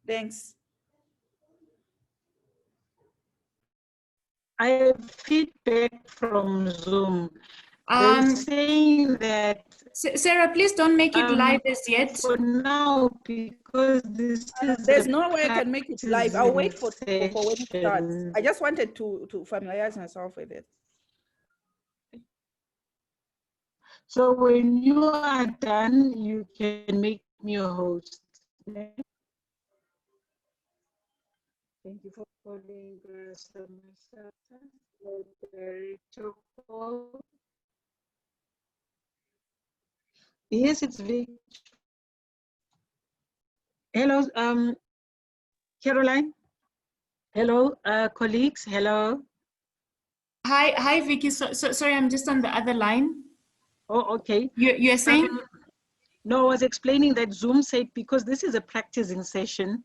Thanks. I have feedback from Zoom. They're saying that Sarah, please don't make it live as yet. for now, because this is there's no way I can make it live. I'll wait for when it starts. I just wanted to familiarize myself with it. So when you are done, you can make me a host. Thank you for calling. Yes, it's Vic. Hello, Caroline. Hello, colleagues. Hello. Hi, Vicky. Sorry, I'm just on the other line. Oh, okay. You're saying? No, I was explaining that Zoom said because this is a practicing session,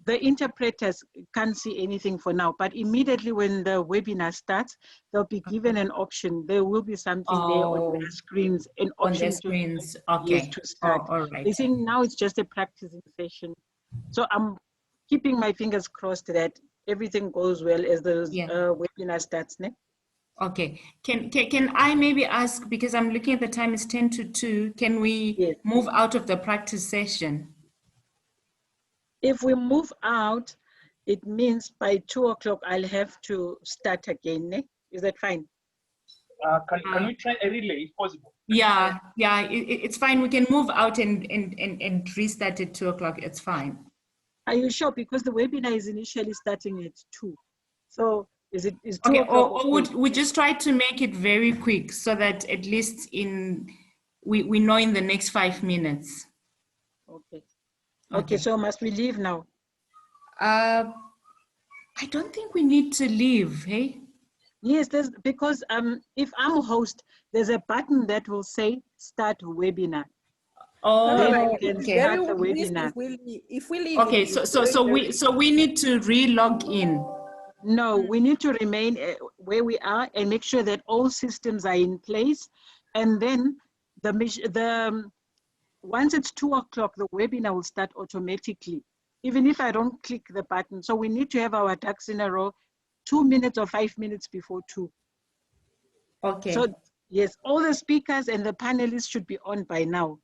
the interpreters can't see anything for now, but immediately when the webinar starts, they'll be given an option. There will be something there on their screens, an option on their screens. Okay. to start. All right. They think now it's just a practicing session. So I'm keeping my fingers crossed that everything goes well as the webinar starts. Ne? Okay. Can I maybe ask, because I'm looking at the time, it's 10 to 2, can we move out of the practice session? If we move out, it means by 2 o'clock, I'll have to start again. Ne? Is that fine? Can we try a relay if possible? Yeah, it's fine. We can move out and restart at 2 o'clock. It's fine. Are you sure? Because the webinar is initially starting at 2. So is 2 okay, o'clock? Or would we just try to make it very quick so that at least we know in the next 5 minutes. Okay, so must we leave now? I don't think we need to leave, hey? Yes, because if I'm host, there's a button that will say start webinar. Oh, then we can start the webinar. If we leave, okay, so we need to re-log in. No, we need to remain where we are and make sure that all systems are in place, and then once it's 2 o'clock, the webinar will start automatically, even if I don't click the button. So we need to have our ducks in a row 2 minutes or 5 minutes before 2. Okay. So yes, all the speakers and the panelists should be on by now.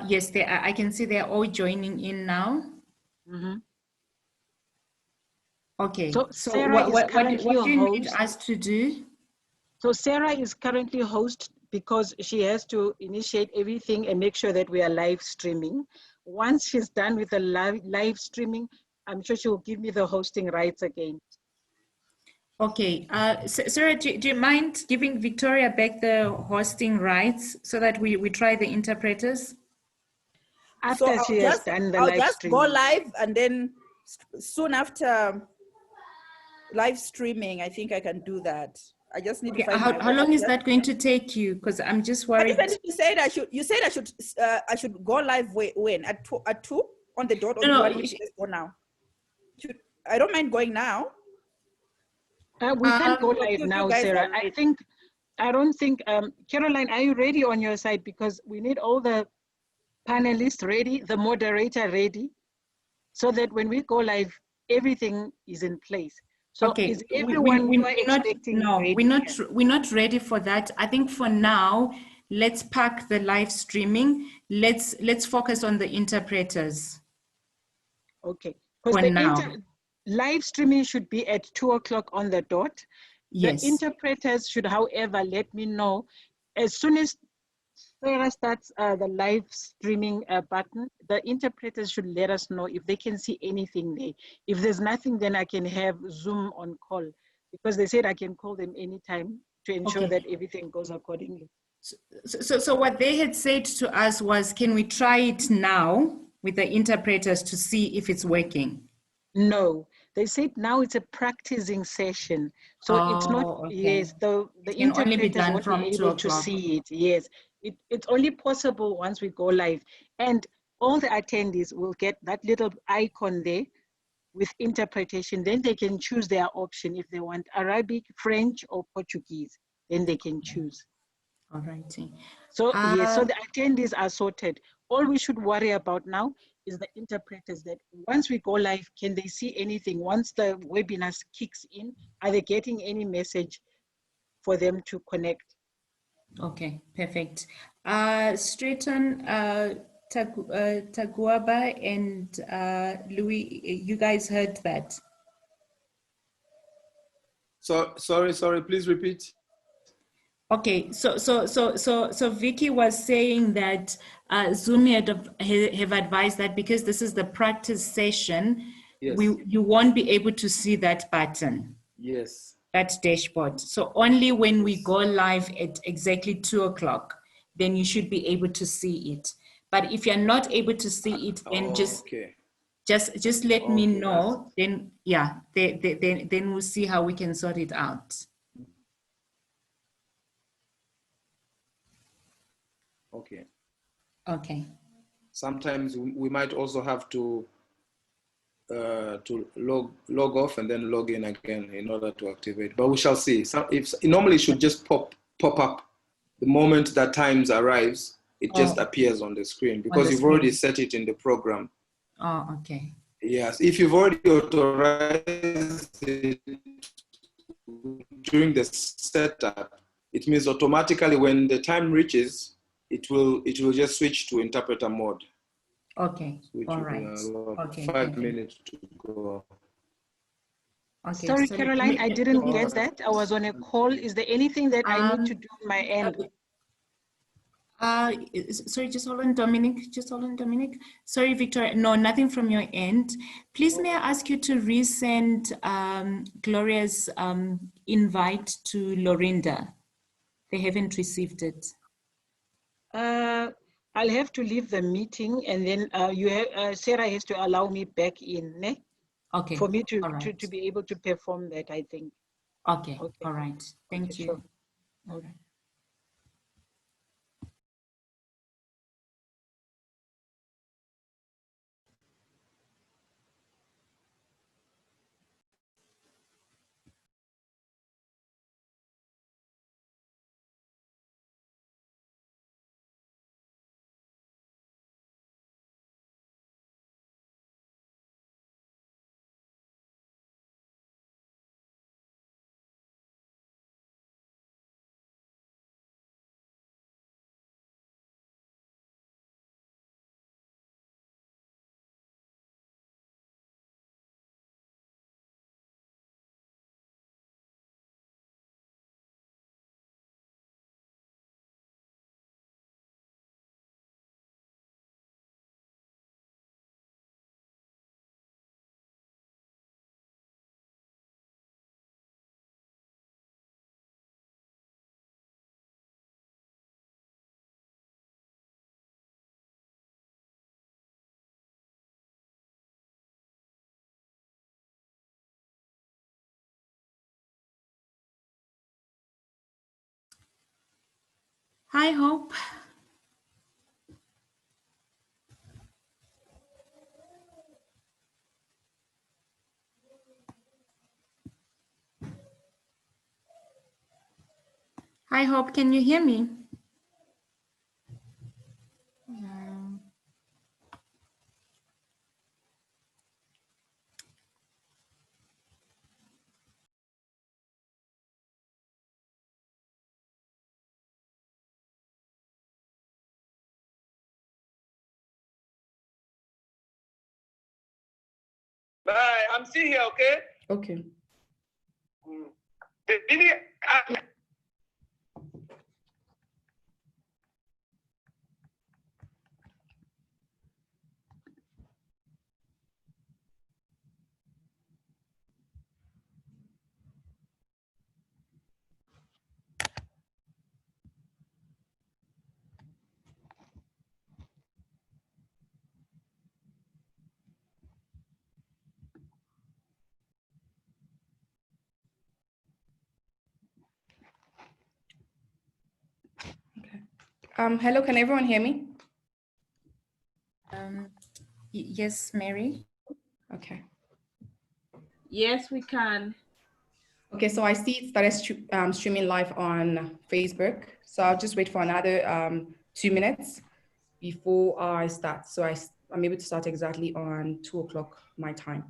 Yes, they are. I can see they're all joining in now. Mm-hmm. Okay. So Sarah is currently what do you host. need us to do? So Sarah is currently host because she has to initiate everything and make sure that we are live streaming. Once she's done with the live streaming, I'm sure she will give me the hosting rights again. Okay, Sarah, do you mind giving Victoria back the hosting rights so that we try the interpreters? After she has done the live I'll just streaming. go live, and then soon after live streaming, I think I can do that. I just need to find how long is that going to take you? Because I'm just worried. You said I should go live when at 2 on the dot, or do you want me to just go now? I don't mind going now. We can't go live now, Sarah. I don't think, Caroline, are you ready on your side? Because we need all the panelists ready, the moderator ready, so that when we go live, everything is in place. So okay, is everyone we're not ready for that. I think for now, let's pack the live streaming. Let's focus on the interpreters. Okay. For now. Live streaming should be at 2 o'clock on the dot. Yes. The interpreters should, however, let me know as soon as Sarah starts the live streaming button. The interpreters should let us know if they can see anything there. If there's nothing, then I can have Zoom on call, because they said I can call them anytime to ensure that everything goes accordingly. So what they had said to us was, can we try it now with the interpreters to see if it's working? No, they said now it's a practicing session. So it's not, yes, the interpreters won't be able to see it. Yes, it's only possible once we go live. And all the attendees will get that little icon there with interpretation. Then they can choose their option. If they want Arabic, French, or Portuguese, then they can choose. All righty. So yes, so the attendees are sorted. All we should worry about now is the interpreters, that once we go live, can they see anything? Once the webinar kicks in, are they getting any message for them to connect? Okay, perfect. Straighton, Taguaba and Louis, you guys heard that? So sorry, please repeat. Okay, so Vicky was saying that Zoom have advised that because this is the practice session, Yes. you won't be able to see that button. Yes. That dashboard. So only when we go live at exactly 2 o'clock, then you should be able to see it. But if you're not able to see it, then just let me know. Then yeah, then we'll see how we can sort it out. Okay. Okay. Sometimes we might also have to log off and then log in again in order to activate. But we shall see. If normally it should just pop up the moment that times arrives. It just appears on the screen because you've already set it in the program. Oh, okay. Yes, if you've already authorized it during the setup, it means automatically when the time reaches, it will just switch to interpreter mode. Okay. All right. Okay. 5 minutes to go. Okay. Sorry, Caroline, I didn't get that. I was on a call. Is there anything that I need to do on my end? Sorry, just hold on, Dominic. Sorry, Victoria. No, nothing from your end. Please, may I ask you to resend Gloria's invite to Lorinda? They haven't received it. I'll have to leave the meeting, and then Sarah has to allow me back in, ne? Okay. For me to be able to perform that, I think. Okay. All right. Thank you. Sure. All right. Hi, Hope. Hi, Hope. Can you hear me? Bye. I'm still here, okay? Okay. Hello, can everyone hear me? Yes, Mary. Okay. Yes, we can. Okay, so I see it started streaming live on Facebook. So I'll just wait for another 2 minutes before I start. So I'm able to start exactly on 2 o'clock my time.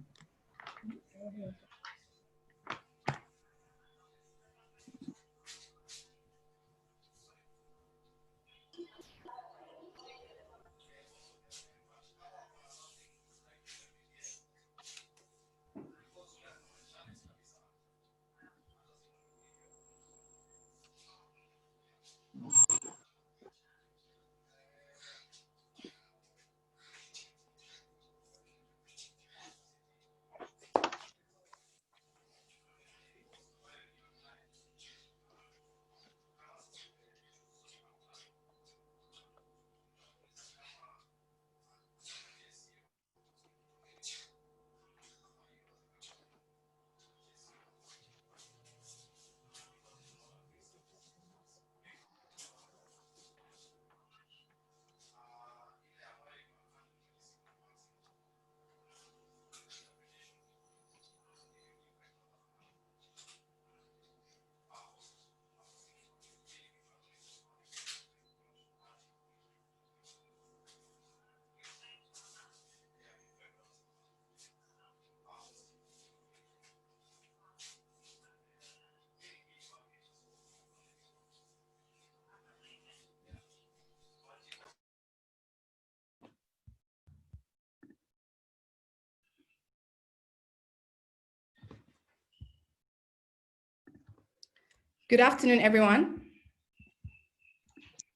Good afternoon, everyone.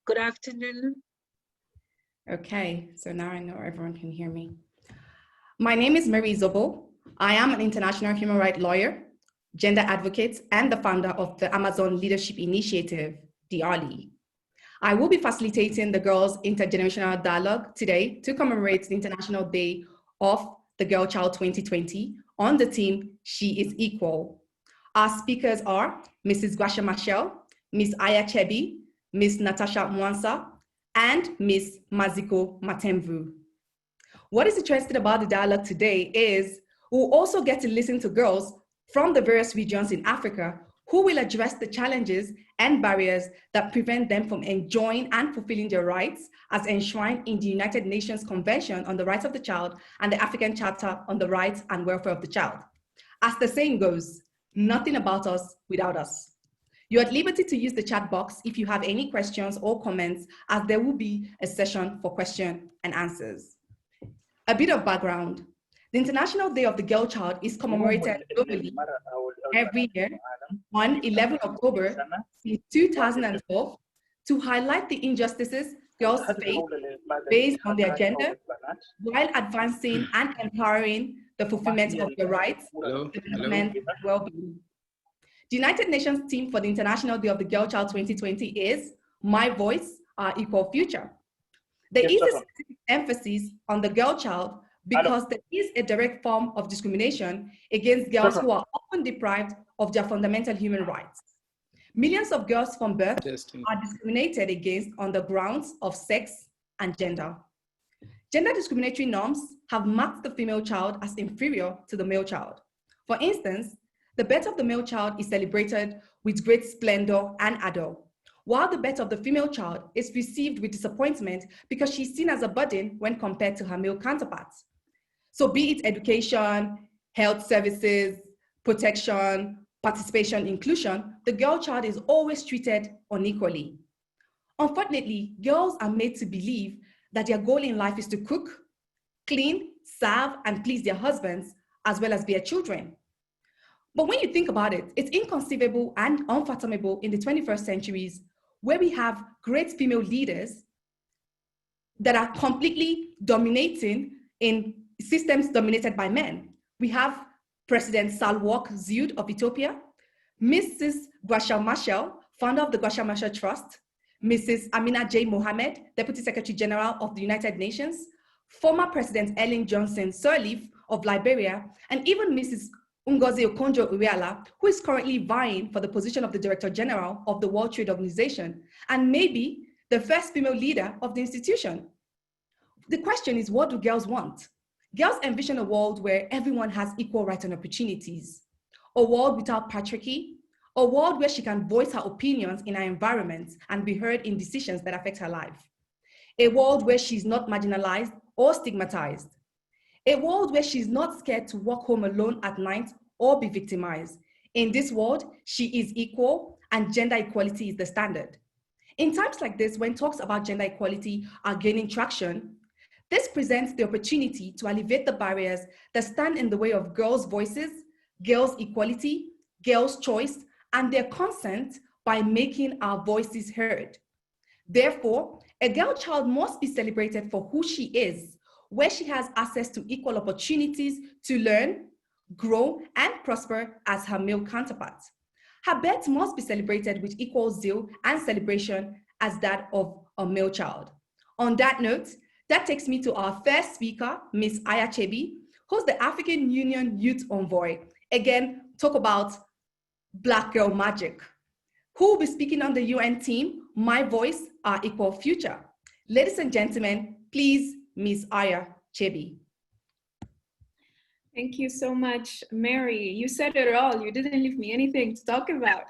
Good afternoon. Okay, so now I know everyone can hear me. My name is Mary Zobo. I am an international human rights lawyer, gender advocate, and the founder of the Amazon Leadership Initiative, DRLI. I will be facilitating the Girls Intergenerational Dialogue today to commemorate the International Day of the Girl Child 2020 on the theme, She is Equal. Our speakers are Mrs. Gwasha Machel, Ms. Aya Chebi, Ms. Natasha Mwansa, and Ms. Maziko Matemvu. What is interesting about the dialogue today is we'll also get to listen to girls from the various regions in Africa who will address the challenges and barriers that prevent them from enjoying and fulfilling their rights as enshrined in the United Nations Convention on the Rights of the Child and the African Charter on the Rights and Welfare of the Child. As the saying goes, nothing about us without us. You're at liberty to use the chat box if you have any questions or comments, as there will be a session for question and answers. A bit of background. The International Day of the Girl Child is commemorated globally every year on 11 October since 2012 to highlight the injustices girls face based on their gender while advancing and empowering the fulfillment of their rights, development, and well-being. The United Nations theme for the International Day of the Girl Child 2020 is My Voice, Our Equal Future. There is a specific emphasis on the girl child because there is a direct form of discrimination against girls who are often deprived of their fundamental human rights. Millions of girls from birth are discriminated against on the grounds of sex and gender. Gender discriminatory norms have marked the female child as inferior to the male child. For instance, the birth of the male child is celebrated with great splendor and ardor, while the birth of the female child is received with disappointment because she's seen as a burden when compared to her male counterparts. So be it education, health services, protection, participation, inclusion, the girl child is always treated unequally. Unfortunately, girls are made to believe that their goal in life is to cook, clean, serve, and please their husbands, as well as their children. But when you think about it, it's inconceivable and unfathomable in the 21st centuries where we have great female leaders that are completely dominating in systems dominated by men. We have President Salwak Zewde of Ethiopia, Mrs. Gwasha Machel, founder of the Gwasha Machel Trust, Mrs. Amina J. Mohammed, Deputy Secretary General of the United Nations, former President Ellen Johnson Sirleaf of Liberia, and even Mrs. Ngozi Okonjo-Iweala, who is currently vying for the position of the Director General of the World Trade Organization, and maybe the first female leader of the institution. The question is, what do girls want? Girls envision a world where everyone has equal rights and opportunities, a world without patriarchy, a world where she can voice her opinions in her environment and be heard in decisions that affect her life, a world where she's not marginalized or stigmatized. A world where she's not scared to walk home alone at night or be victimized. In this world, she is equal and gender equality is the standard. In times like this, when talks about gender equality are gaining traction, this presents the opportunity to alleviate the barriers that stand in the way of girls' voices, girls' equality, girls' choice, and their consent by making our voices heard. Therefore, a girl child must be celebrated for who she is, where she has access to equal opportunities to learn, grow, and prosper as her male counterparts. Her birth must be celebrated with equal zeal and celebration as that of a male child. On that note, that takes me to our first speaker, Ms. Aya Chebi, who's the African Union Youth Envoy. Again, talk about Black Girl Magic. Who will be speaking on the UN team, My Voice, Our Equal Future. Ladies and gentlemen, please, Ms. Aya Chebi. Thank you so much, Mary. You said it all. You didn't leave me anything to talk about.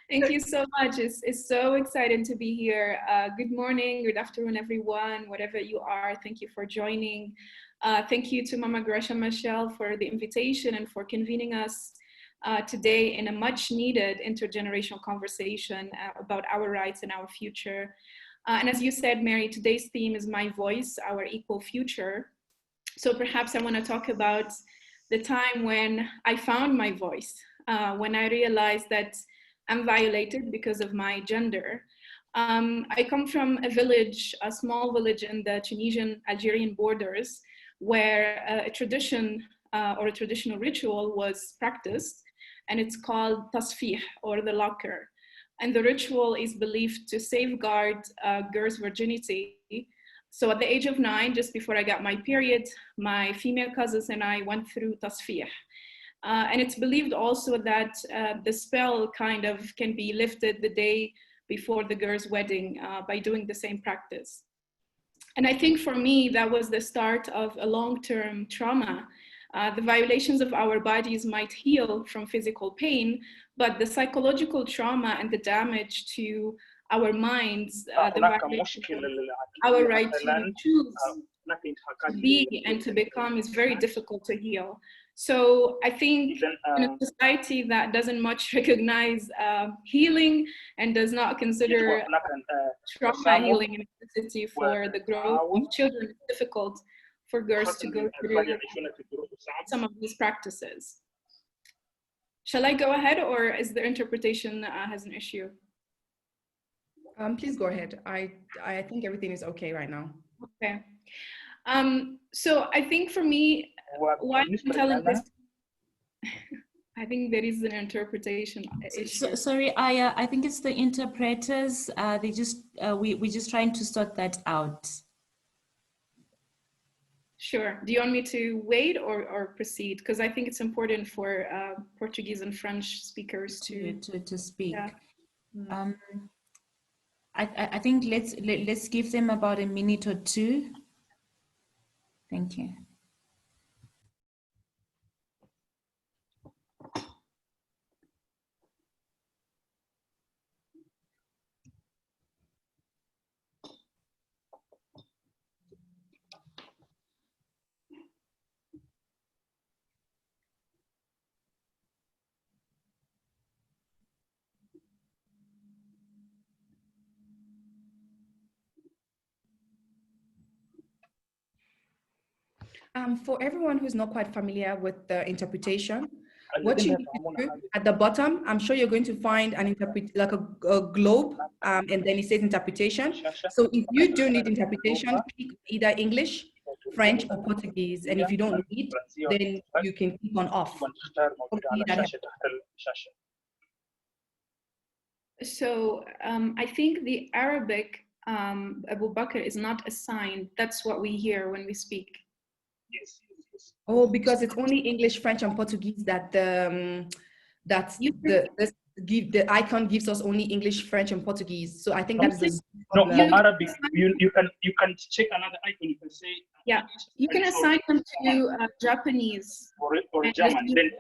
Thank you so much. It's so exciting to be here. Good morning, good afternoon, everyone, whatever you are. Thank you for joining. Thank you to Mama Gracia Michelle for the invitation and for convening us today in a much needed intergenerational conversation about our rights and our future. And as you said, Mary, today's theme is My Voice, Our Equal Future. So perhaps I want to talk about the time when I found my voice, when I realized that I'm violated because of my gender. I come from a village, a small village in the Tunisian-Algerian borders, where a tradition or a traditional ritual was practiced, and it's called tasfih, or the locker. And the ritual is believed to safeguard girls' virginity. So at the age of 9, just before I got my period, my female cousins and I went through tasfih. And it's believed also that the spell kind of can be lifted the day before the girl's wedding by doing the same practice. And I think for me, that was the start of a long-term trauma. The violations of our bodies might heal from physical pain, but the psychological trauma and the damage to our minds, the violation of our right to choose, to be and to become is very difficult to heal. So I think in a society that doesn't much recognize healing and does not consider trauma healing a necessity for the growth of children, it's difficult for girls to go through some of these practices. Shall I go ahead, or is the interpretation has an issue? Please go ahead. I think everything is okay right now. Okay. So I think for me, why I'm telling this, I think there is an interpretation issue. Sorry, Aya, I think it's the interpreters. They just we're just trying to sort that out. Sure. Do you want me to wait or proceed? Because I think it's important for Portuguese and French speakers to speak. Yeah. I think let's give them about a minute or two. Thank you. For everyone who's not quite familiar with the interpretation, what you need to do at the bottom, I'm sure you're going to find an like a globe, and then it says interpretation. So if you do need interpretation, click either English, French, or Portuguese. And if you don't need, then you can click on off. So I think the Arabic Abu Bakr is not assigned. That's what we hear when we speak. Yes. Oh, because it's only English, French, and Portuguese that the icon gives us only English, French, and Portuguese. So I think that's the Arabic. You can check another icon. You can say you can assign them to Japanese or German. Then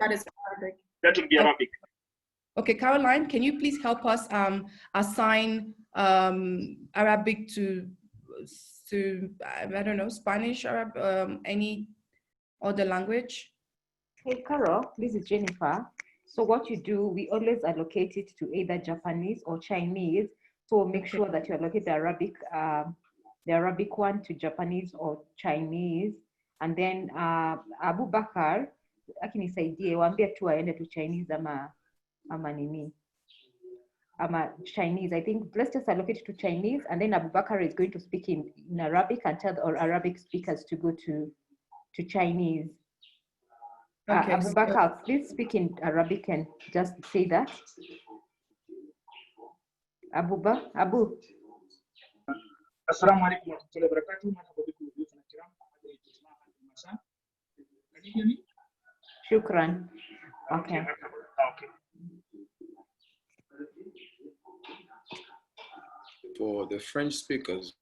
that will be Arabic. Okay, Caroline, can you please help us assign Arabic to to, I don't know, Spanish, Arab, any other language? Hey, Carol, this is Jennifer. So what you do, we always allocate it to either Japanese or Chinese. So make sure that you allocate the Arabic one to Japanese or Chinese. And then Abu Bakar, akinisaidia, waambie tu aende to Chinese ama nini. Chinese. I think let's just allocate it to Chinese, and then Abu Bakar is going to speak in Arabic and tell our Arabic speakers to go to Chinese. Okay. Abu Bakar, please speak in Arabic and just say that. Abu. Assalamu alaikum warahmatullahi wabarakatuh. Marhaba bikum ضيوفنا الكرام. هذه الاجتماع المساء. Can you hear me? Shukran. Okay. Okay. For the French speakers,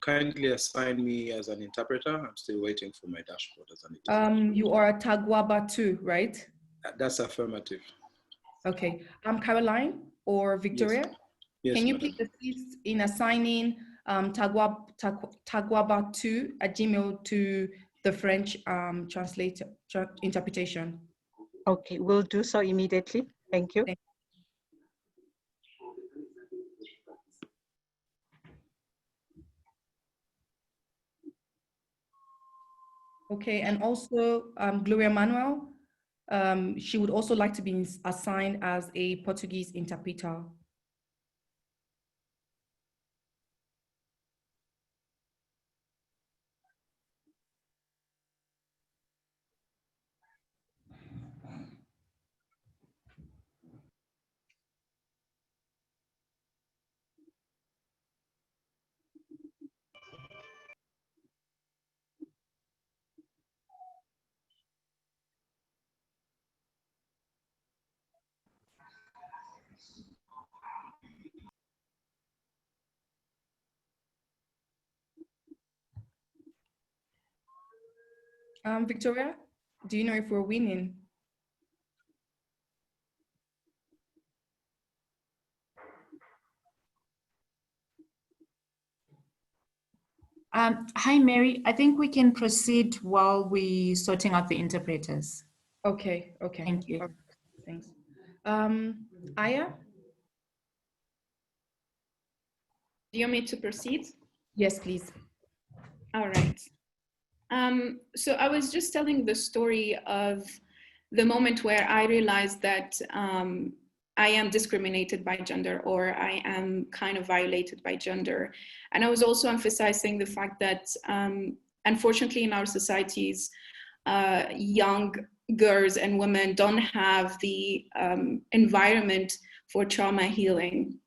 kindly assign me as an interpreter. I'm still waiting for my dashboard as an interpreter. You are a Tagwaba too, right? That's affirmative. Okay. Caroline or Victoria? Yes. Yes, can you madam. please assist in assigning Tagwaba2@gmail to the French interpretation? Okay, we'll do so immediately. Thank you. Okay, and also Gloria Manuel, she would also like to be assigned as a Portuguese interpreter. Victoria, do you know if we're winning? Hi, Mary. I think we can proceed while we're sorting out the interpreters. Okay. Thank you. Okay, thanks. Aya? Do you want me to proceed? Yes, please. All right. So I was just telling the story of the moment where I realized that I am discriminated by gender, or I am kind of violated by gender. And I was also emphasizing the fact that unfortunately in our societies, young girls and women don't have the environment for trauma healing.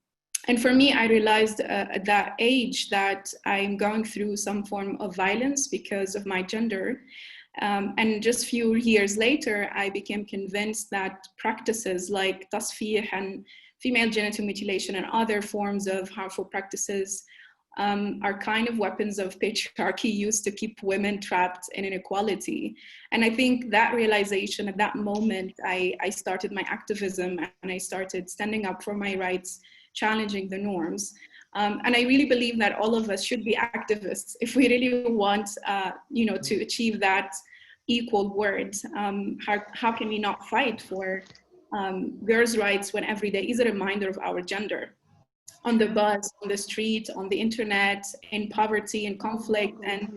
And for me, I realized at that age that I'm going through some form of violence because of my gender. And just few years later, I became convinced that practices like tasfih and female genital mutilation and other forms of harmful practices are kind of weapons of patriarchy used to keep women trapped in inequality. And I think that realization at that moment, I started my activism and I started standing up for my rights, challenging the norms. And I really believe that all of us should be activists if we really want, to achieve that equal word. How can we not fight for girls' rights when every day is a reminder of our gender? On the bus, on the street, on the internet, in poverty and conflict, and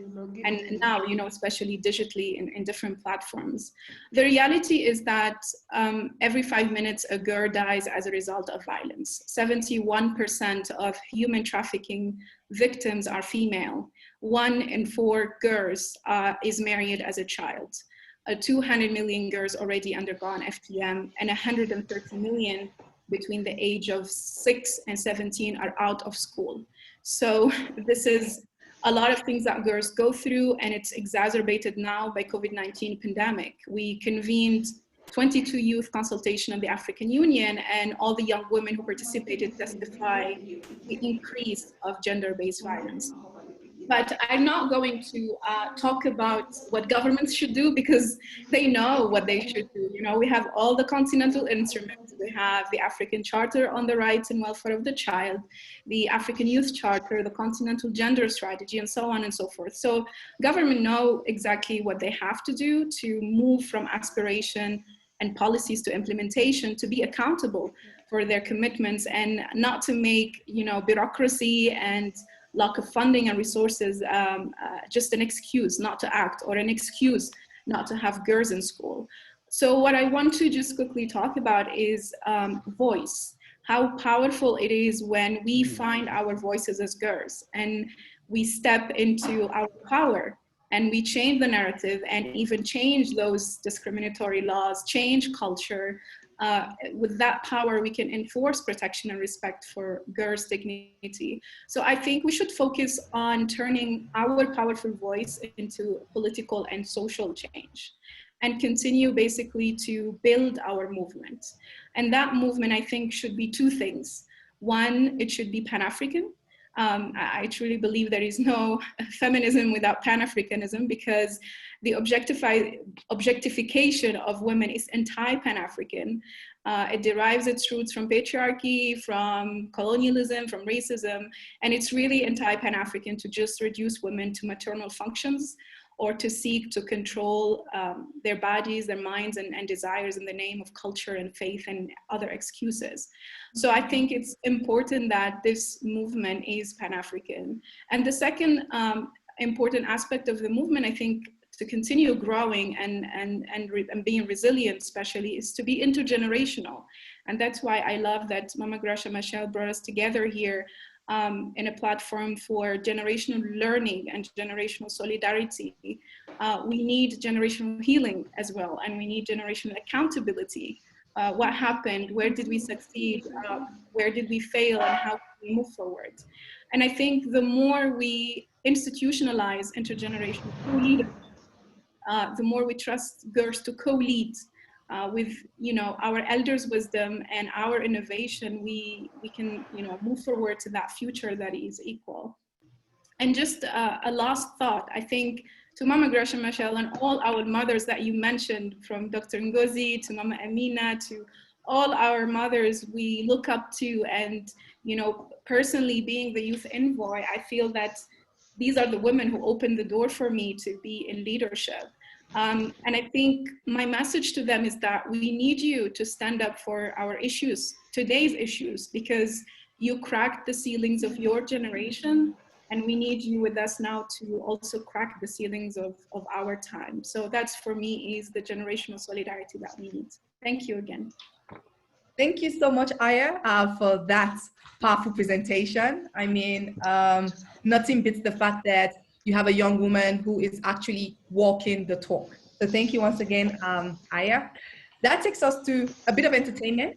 now, especially digitally in different platforms. The reality is that every 5 minutes, a girl dies as a result of violence. 71% of human trafficking victims are female. 1 in 4 girls is married as a child. 200 million girls already undergone FGM, and 130 million between the age of 6 and 17 are out of school. So this is a lot of things that girls go through, and it's exacerbated now by COVID-19 pandemic. We convened 22 youth consultation of the African Union, and all the young women who participated testify the increase of gender-based violence. But I'm not going to talk about what governments should do because they know what they should do. You know, we have all the continental instruments. We have the African Charter on the Rights and Welfare of the Child, the African Youth Charter, the Continental Gender Strategy, and so on and so forth. So government know exactly what they have to do to move from aspiration and policies to implementation, to be accountable for their commitments and not to make, you know, bureaucracy and lack of funding and resources just an excuse not to act, or an excuse not to have girls in school. So what I want to just quickly talk about is voice, how powerful it is when we find our voices as girls and we step into our power and we change the narrative and even change those discriminatory laws, change culture. With that power, we can enforce protection and respect for girls' dignity. So I think we should focus on turning our powerful voice into political and social change, and continue basically to build our movement. And that movement, I think, should be two things. One, it should be Pan-African. I truly believe there is no feminism without Pan-Africanism, because the objectification of women is anti-Pan-African. It derives its roots from patriarchy, from colonialism, from racism, and it's really anti-Pan-African to just reduce women to maternal functions, or to seek to control their bodies, their minds, and desires in the name of culture and faith and other excuses. So I think it's important that this movement is Pan-African. And the second important aspect of the movement, I think, to continue growing and being resilient, especially, is to be intergenerational. And that's why I love that Mama Gracia Machel brought us together here in a platform for generational learning and generational solidarity. We need generational healing as well, and we need generational accountability. What happened? Where did we succeed? Where did we fail? And how can we move forward? And I think the more we institutionalize intergenerational co-leadership, the more we trust girls to co-lead with, you know, our elders' wisdom and our innovation, we can, you know, move forward to that future that is equal. And just a last thought, I think, to Mama Gracia Machel and all our mothers that you mentioned, from Dr. Ngozi to Mama Amina to all our mothers we look up to, and, you know, personally being the youth envoy, I feel that these are the women who opened the door for me to be in leadership. And I think my message to them is that we need you to stand up for our issues, today's issues, because you cracked the ceilings of your generation, and we need you with us now to also crack the ceilings of our time. So that's, for me, is the generational solidarity that we need. Thank you again. Thank you so much, Aya, for that powerful presentation. I mean, nothing beats the fact that you have a young woman who is actually walking the talk. So thank you once again, Aya. That takes us to a bit of entertainment,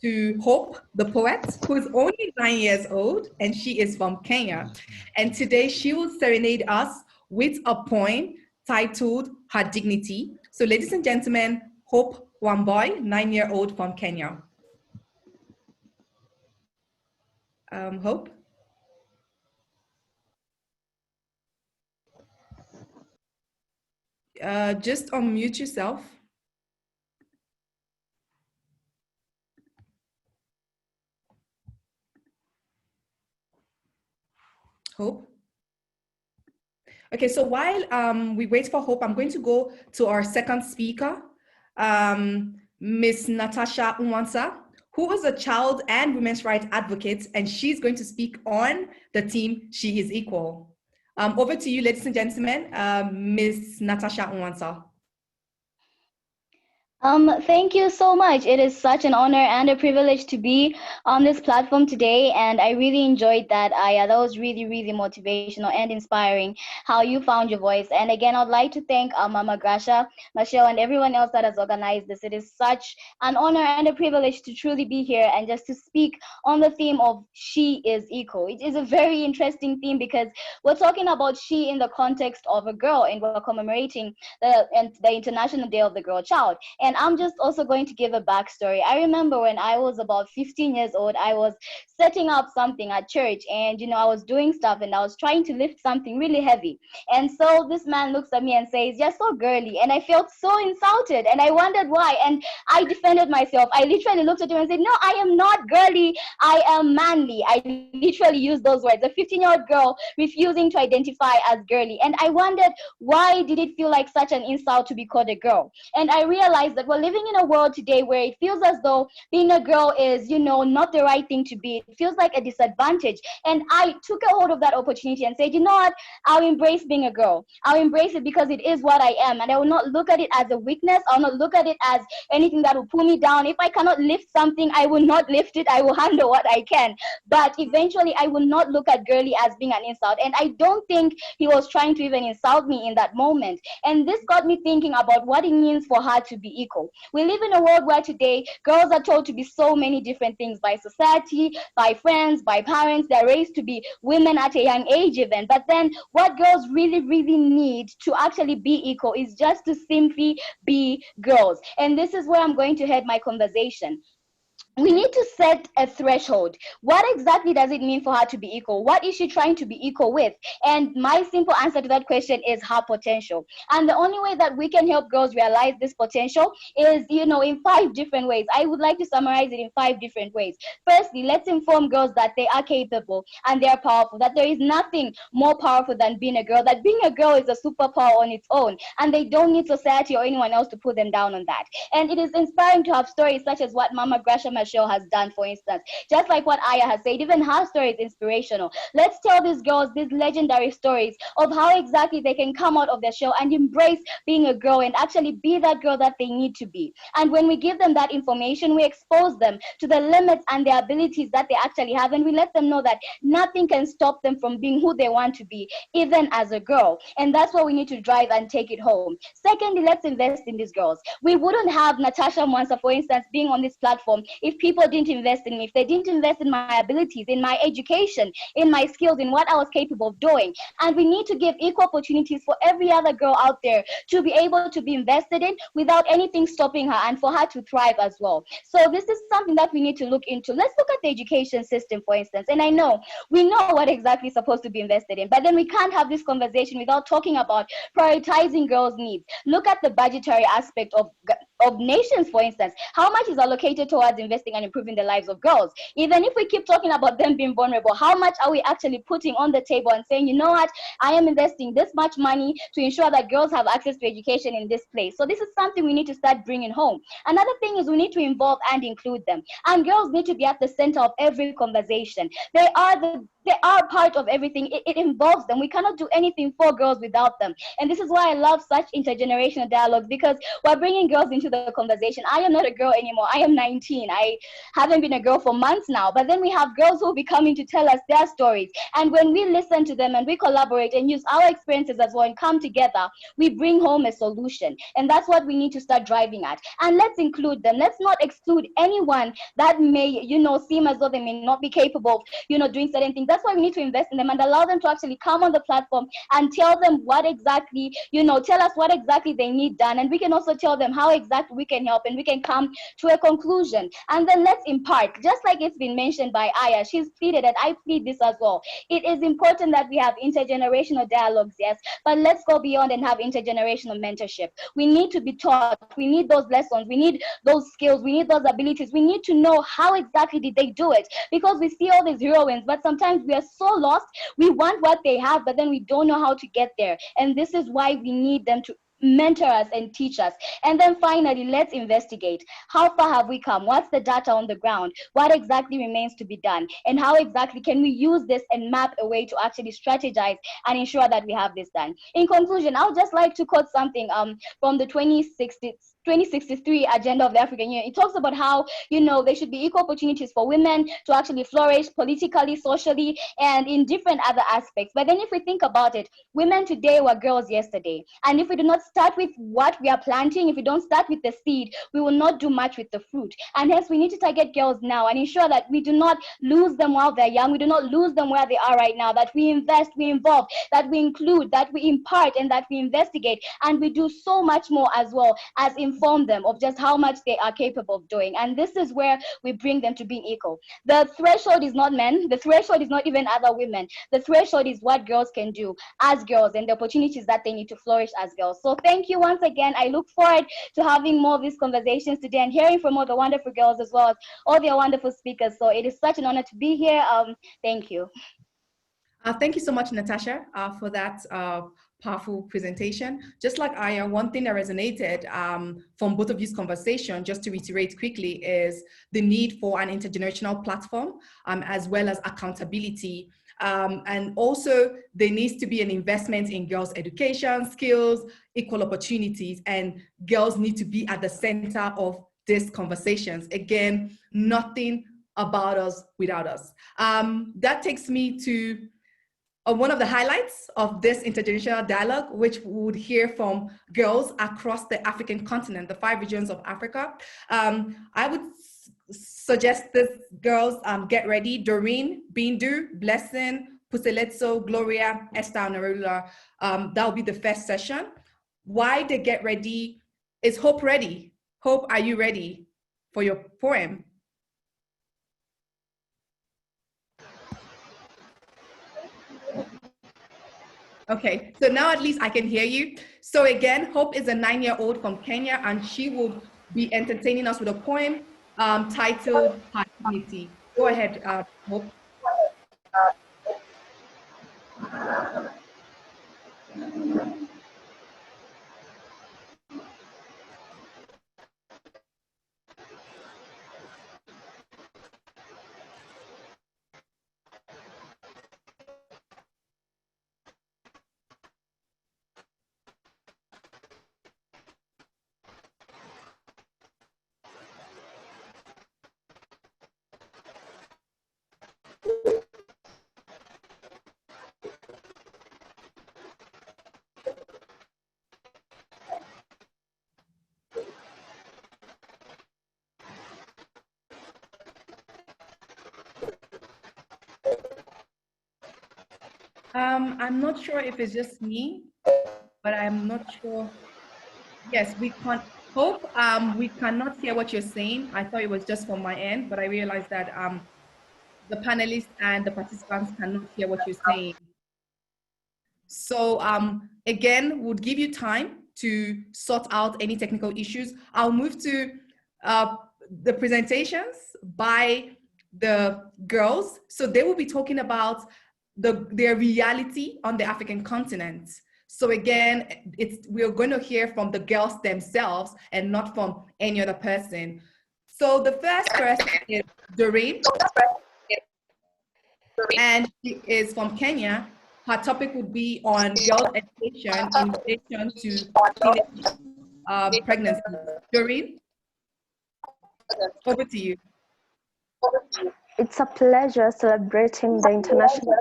to Hope, the poet, who is only 9 years old, and she is from Kenya. And today she will serenade us with a poem titled Her Dignity. So ladies and gentlemen, Hope Wamboi, 9-year-old from Kenya. Hope? Just unmute yourself. Hope? Okay, so while we wait for Hope, I'm going to go to our second speaker, Miss Natasha Nwansa, who is a child and women's rights advocate, and she's going to speak on the theme, She is Equal. Over to you, ladies and gentlemen, Miss Natasha Nwansa. Thank you so much. It is such an honor and a privilege to be on this platform today, and I really enjoyed that, Aya. That was really, really motivational and inspiring, how you found your voice. And again, I'd like to thank Mama Gracia, Machel, and everyone else that has organized this. It is such an honor and a privilege to truly be here and just to speak on the theme of She is Equal. It is a very interesting theme because we're talking about she in the context of a girl, and we're commemorating the International Day of the Girl Child. And And I'm just also going to give a backstory. I remember when I was about 15 years old, I was setting up something at church, and I was doing stuff and I was trying to lift something really heavy. And so this man looks at me and says, "You're so girly." And I felt so insulted and I wondered why. And I defended myself. I literally looked at him and said, "No, I am not girly. I am manly." I literally used those words. A 15-year-old girl refusing to identify as girly. And I wondered, why did it feel like such an insult to be called a girl? And I realized that we're living in a world today where it feels as though being a girl is, not the right thing to be. It feels like a disadvantage. And I took a hold of that opportunity and said, you know what? I'll embrace being a girl. I'll embrace it because it is what I am. And I will not look at it as a weakness. I'll not look at it as anything that will pull me down. If I cannot lift something, I will not lift it. I will handle what I can. But eventually, I will not look at girly as being an insult. And I don't think he was trying to even insult me in that moment. And this got me thinking about what it means for her to be equal. We live in a world where today girls are told to be so many different things by society, by friends, by parents. They're raised to be women at a young age even. But then what girls really, really need to actually be equal is just to simply be girls. And this is where I'm going to head my conversation. We need to set a threshold. What exactly does it mean for her to be equal? What is she trying to be equal with? And my simple answer to that question is her potential. And the only way that we can help girls realize this potential is, in 5 different ways. I would like to summarize it in 5 different ways. Firstly, let's inform girls that they are capable and they are powerful, that there is nothing more powerful than being a girl, that being a girl is a superpower on its own, and they don't need society or anyone else to put them down on that. And it is inspiring to have stories such as what Mama Gresham show has done, for instance. Just like what Aya has said, even her story is inspirational. Let's tell these girls these legendary stories of how exactly they can come out of their shell and embrace being a girl and actually be that girl that they need to be. And when we give them that information, we expose them to the limits and the abilities that they actually have, and we let them know that nothing can stop them from being who they want to be, even as a girl. And that's what we need to drive and take it home. Secondly, let's invest in these girls. We wouldn't have Natasha Mwansa, for instance, being on this platform if people didn't invest in me, if they didn't invest in my abilities, in my education, in my skills, in what I was capable of doing. And we need to give equal opportunities for every other girl out there to be able to be invested in without anything stopping her, and for her to thrive as well. So this is something that we need to look into. Let's look at the education system, for instance. And I know we know what exactly is supposed to be invested in, but then we can't have this conversation without talking about prioritizing girls' needs. Look at the budgetary aspect of nations, for instance. How much is allocated towards investing and improving the lives of girls? Even if we keep talking about them being vulnerable, how much are we actually putting on the table and saying, you know what, I am investing this much money to ensure that girls have access to education in this place? So this is something we need to start bringing home. Another thing is we need to involve and include them. And girls need to be at the center of every conversation. They are part of everything. It involves them. We cannot do anything for girls without them. And this is why I love such intergenerational dialogues, because we're bringing girls into the conversation. I am not a girl anymore. I am 19. I haven't been a girl for months now. But then we have girls who will be coming to tell us their stories. And when we listen to them and we collaborate and use our experiences as well and come together, we bring home a solution. And that's what we need to start driving at. And let's include them. Let's not exclude anyone that may, seem as though they may not be capable of, doing certain things. That's why we need to invest in them and allow them to actually come on the platform and tell them what exactly, tell us what exactly they need done. And we can also tell them how exactly we can help, and we can come to a conclusion. And then let's impart, just like it's been mentioned by Aya, she's pleaded, and I plead this as well. It is important that we have intergenerational dialogues, yes, but let's go beyond and have intergenerational mentorship. We need to be taught. We need those lessons. We need those skills. We need those abilities. We need to know how exactly did they do it, because we see all these heroines, but sometimes we are so lost. We want what they have, but then we don't know how to get there. And this is why we need them to mentor us and teach us. And then finally, let's investigate. How far have we come? What's the data on the ground? What exactly remains to be done? And how exactly can we use this and map a way to actually strategize and ensure that we have this done? In conclusion, I would just like to quote something from the 2063 agenda of the African Union. It talks about how, there should be equal opportunities for women to actually flourish politically, socially, and in different other aspects. But then if we think about it, women today were girls yesterday. And if we do not start with what we are planting, if we don't start with the seed, we will not do much with the fruit. And hence we need to target girls now and ensure that we do not lose them while they're young, we do not lose them where they are right now, that we invest, we involve, that we include, that we impart, and that we investigate, and we do so much more as well as inform them of just how much they are capable of doing. And this is where we bring them to being equal. The threshold is not men, the threshold is not even other women, the threshold is what girls can do as girls and the opportunities that they need to flourish as girls. So thank you once again. I look forward to having more of these conversations today and hearing from all the wonderful girls as well as all their wonderful speakers. So it is such an honor to be here. Thank you. Thank you so much, Natasha, for that powerful presentation. Just like Aya, one thing that resonated from both of you's conversation, just to reiterate quickly, is the need for an intergenerational platform, as well as accountability. And also there needs to be an investment in girls' education, skills, equal opportunities, and girls need to be at the center of these conversations. Again, nothing about us without us. That takes me to one of the highlights of this intergenerational dialogue, which we would hear from girls across the African continent, the 5 regions of Africa. I would suggest this girls get ready. Doreen, Bindu, Blessing, Puseletso, Gloria, Esther, and Arula. That will be the first session. Why they get ready is Hope ready? Hope, are you ready for your poem? Okay, so now at least I can hear you. So again, Hope is a 9-year-old from Kenya, and she will be entertaining us with a poem titled Paternity. Go ahead, Hope. I'm not sure if it's just me, but I'm not sure. Yes, we can't. Hope, we cannot hear what you're saying. I thought it was just from my end, but I realized that the panelists and the participants cannot hear what you're saying. So again, we'll give you time to sort out any technical issues. I'll move to the presentations by the girls. So they will be talking about their reality on the African continent. So again, we're going to hear from the girls themselves and not from any other person. So the first person is Doreen, and she is from Kenya. Her topic would be on girls' education in relation to teenage pregnancy. Doreen, over to you. It's a pleasure celebrating the international.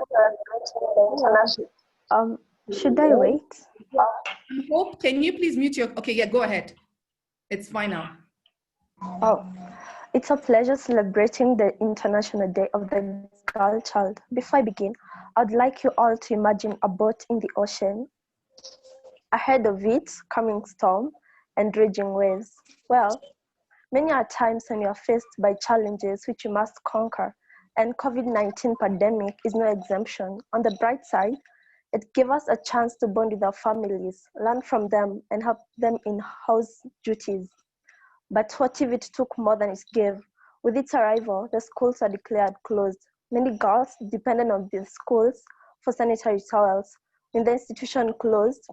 Should I wait? Hope, can you please mute your? Okay, yeah, go ahead. It's fine now. Oh, it's a pleasure celebrating the International Day of the Girl Child. Before I begin, I'd like you all to imagine a boat in the ocean. Ahead of it, coming storm and raging waves. Well, many are times when you are faced by challenges which you must conquer, and COVID-19 pandemic is no exemption. On the bright side, it gave us a chance to bond with our families, learn from them, and help them in house duties. But what if it took more than it gave? With its arrival, the schools are declared closed. Many girls depended on the schools for sanitary towels. When the institution closed,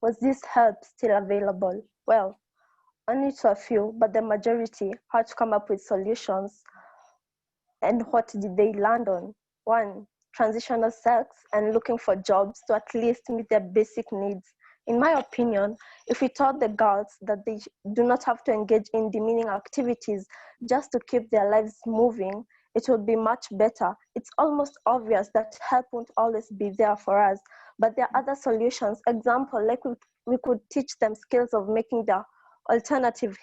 was this help still available? Well, only to a few, but the majority had to come up with solutions. And what did they land on? 1, transitional sex and looking for jobs to at least meet their basic needs. In my opinion, if we taught the girls that they do not have to engage in demeaning activities just to keep their lives moving, it would be much better. It's almost obvious that help won't always be there for us, But there are other solutions. Example, like we could teach them skills of making their alternative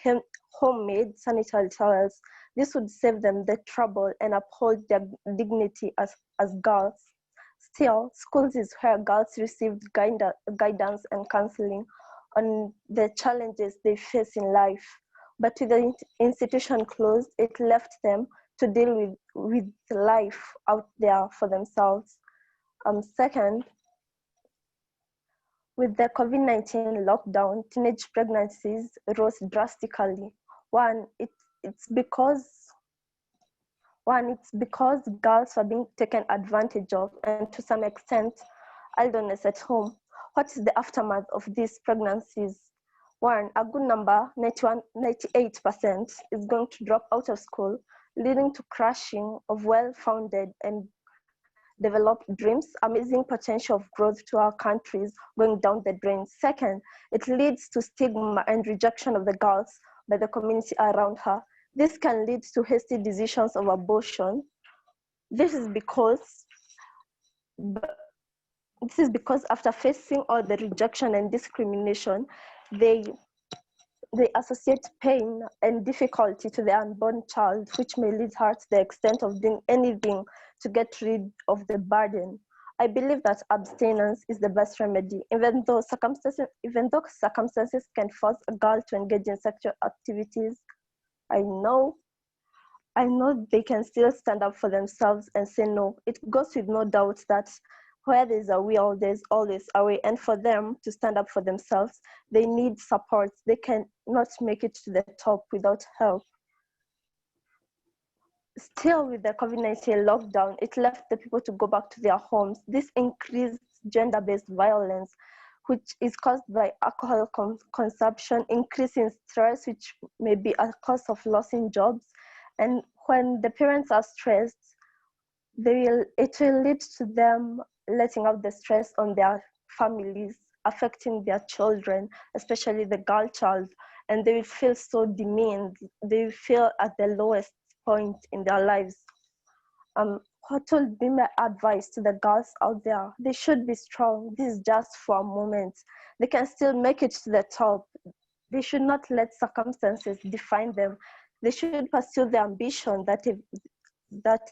homemade sanitary towels. This would save them the trouble and uphold their dignity as girls. Still, schools is where girls received guidance and counseling on the challenges they face in life. But with the institution closed, it left them to deal with life out there for themselves. Second, with the COVID-19 lockdown, teenage pregnancies rose drastically. It's because girls are being taken advantage of, and to some extent, idleness at home. What is the aftermath of these pregnancies? One, a good number, 98%, is going to drop out of school, leading to crashing of well-founded and developed dreams, amazing potential of growth to our countries going down the drain. Second, it leads to stigma and rejection of the girls by the community around her. This can lead to hasty decisions of abortion. This is because after facing all the rejection and discrimination, they associate pain and difficulty to the unborn child, which may lead her to the extent of doing anything to get rid of the burden. I believe that abstinence is the best remedy, even though circumstances can force a girl to engage in sexual activities. I know they can still stand up for themselves and say no. It goes with no doubt that where there's a will, there's always a way. And for them to stand up for themselves, they need support. They cannot make it to the top without help. Still, with the COVID-19 lockdown, it left the people to go back to their homes. This increased gender-based violence, which is caused by alcohol consumption, increasing stress, which may be a cause of losing jobs. And when the parents are stressed, it will lead to them letting out the stress on their families, affecting their children, especially the girl child, and they will feel so demeaned. They will feel at the lowest point in their lives. What will be my advice to the girls out there? They should be strong. This is just for a moment. They can still make it to the top. They should not let circumstances define them. They should pursue the ambition that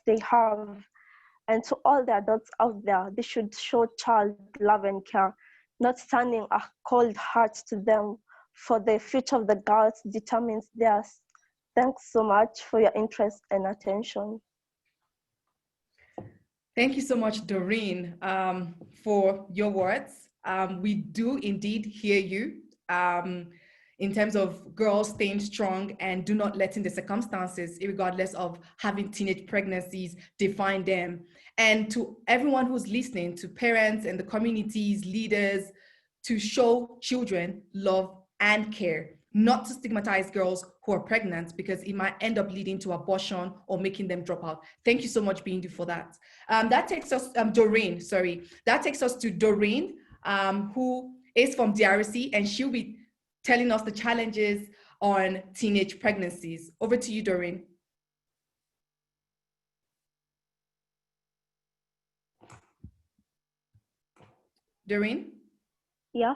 they have. And to all the adults out there, they should show child love and care, not turning a cold heart to them, for the future of the girls determines theirs. Thanks so much for your interest and attention. Thank you so much, Doreen, for your words. We do indeed hear you in terms of girls staying strong and do not letting the circumstances, regardless of having teenage pregnancies, define them. And to everyone who's listening, to parents and the communities, leaders, to show children love and care, not to stigmatize girls who are pregnant, because it might end up leading to abortion or making them drop out. Thank you so much, Bindu, for that. That takes us, Doreen, sorry. That takes us to Doreen, who is from DRC, and she'll be telling us the challenges on teenage pregnancies. Over to you, Doreen. Doreen? Yeah.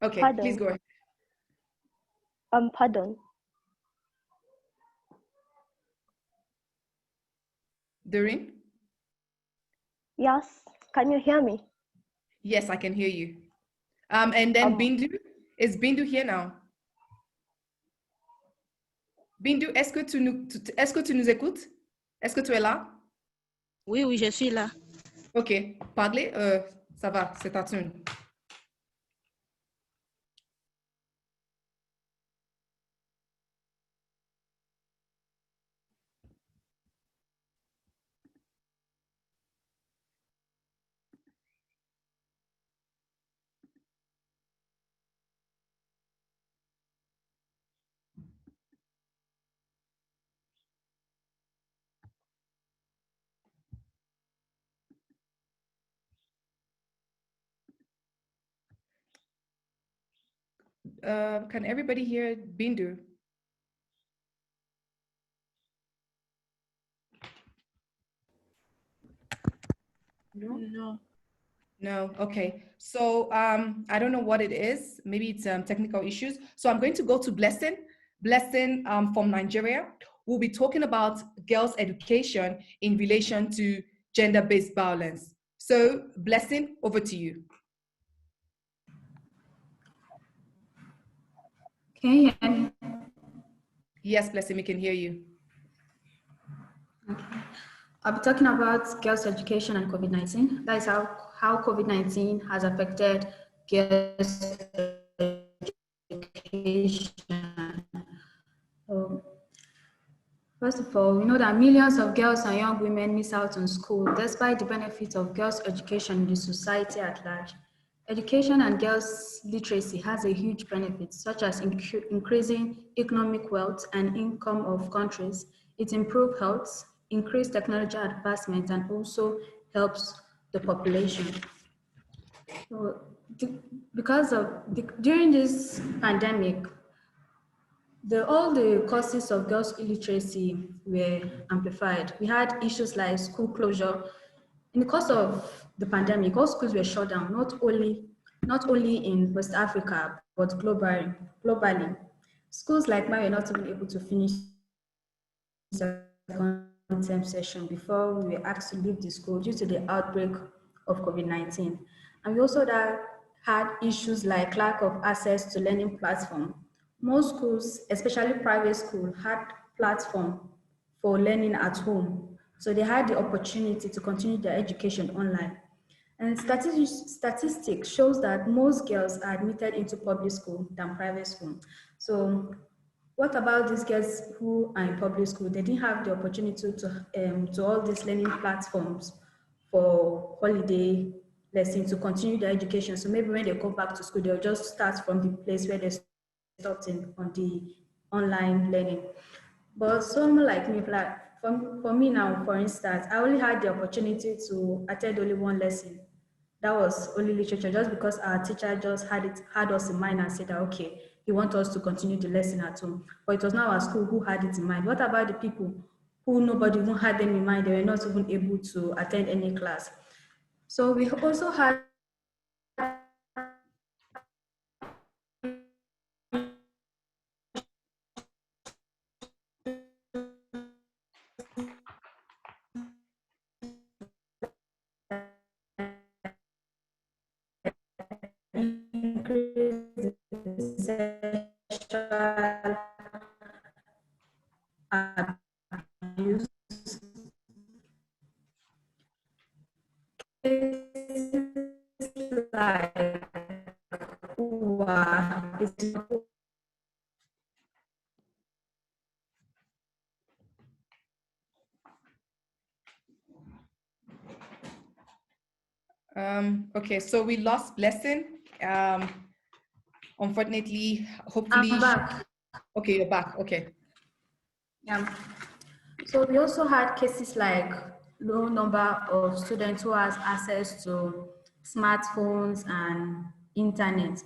Okay, Pardon. please go ahead. Pardon. Doreen? Yes, can you hear me? Yes, I can hear you. And then Bindu, is Bindu here now? Bindu, est-ce que tu nous écoutes? Est-ce que tu es là? Oui, oui, je suis là. Ok, parlez, ça va, c'est ta turn. Can everybody hear Bindu? No. No, okay. So I don't know what it is. Maybe it's technical issues. So I'm going to go to Blessing. Blessing from Nigeria. We'll be talking about girls' education in relation to gender-based violence. So Blessing, over to you. Can you hear me? Yes, Blessing, we can hear you. Okay. I'll be talking about girls' education and COVID-19. That is how COVID-19 has affected girls' education. So, first of all, we know that millions of girls and young women miss out on school despite the benefits of girls' education in the society at large. Education and girls' literacy has a huge benefit, such as increasing economic wealth and income of countries. It improves health, increased technology advancement, and also helps the population. So, during this pandemic, all the causes of girls' illiteracy were amplified. We had issues like school closure. In the course of the pandemic, all schools were shut down, not only in West Africa, but globally. Schools like mine were not even able to finish second term session before we were asked to leave the school due to the outbreak of COVID-19. And we also had issues like lack of access to learning platform. Most schools, especially private schools, had platform for learning at home. So they had the opportunity to continue their education online. And statistics shows that most girls are admitted into public school than private school. So what about these girls who are in public school? They didn't have the opportunity to all these learning platforms for holiday lessons to continue their education. So maybe when they go back to school, they'll just start from the place where they stopped on the online learning. But someone like me, like for me now, for instance, I only had the opportunity to attend only one lesson. That was only literature, just because our teacher just had us in mind and said that, okay, he wants us to continue the lesson at home. But it was not our school who had it in mind. What about the people who nobody even had them in mind? They were not even able to attend any class. So we also had abuse. Like, Okay, so we lost Blessing. Unfortunately, hopefully. I'm back. Okay, you're back. Okay. Yeah. So we also had cases like low number of students who has access to smartphones and internet.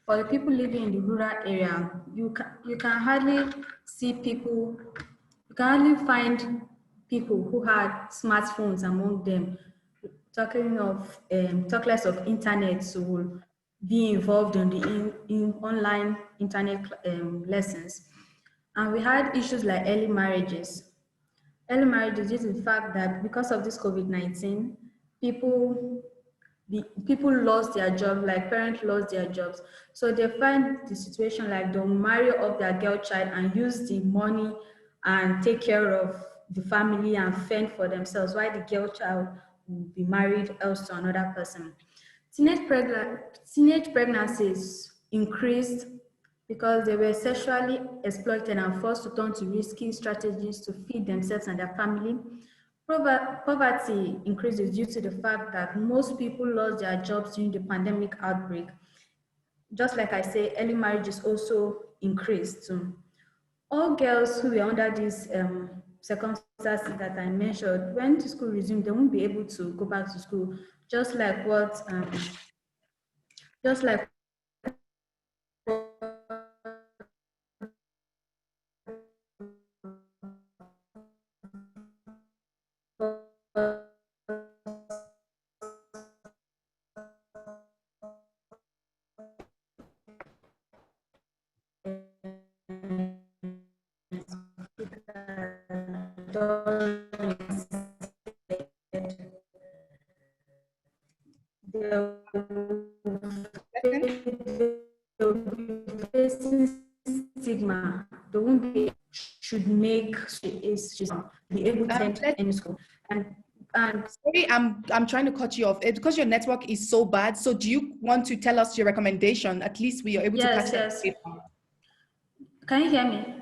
For the people living in the rural area, you can hardly see people, you can hardly find people who had smartphones among them. Talk less of internet to be involved in the online internet lessons. And we had issues like early marriages. Early marriages due to the fact that because of this COVID-19, people lost their job, like parents lost their jobs. So they find the situation like they'll marry up their girl child and use the money and take care of the family and fend for themselves, while the girl child will be married else to another person. Teenage pregnancies increased because they were sexually exploited and forced to turn to risky strategies to feed themselves and their family. Poverty increases due to the fact that most people lost their jobs during the pandemic outbreak. Just like I say, early marriages also increased too. All girls who were under these circumstances that I mentioned, when the school resumed, they won't be able to go back to school, just like what just like facing stigma. They won't be should make is just be able to attend any school. And sorry, I'm trying to cut you off because your network is so bad. So do you want to tell us your recommendation? At least we are able to catch yes. that. Can you hear me?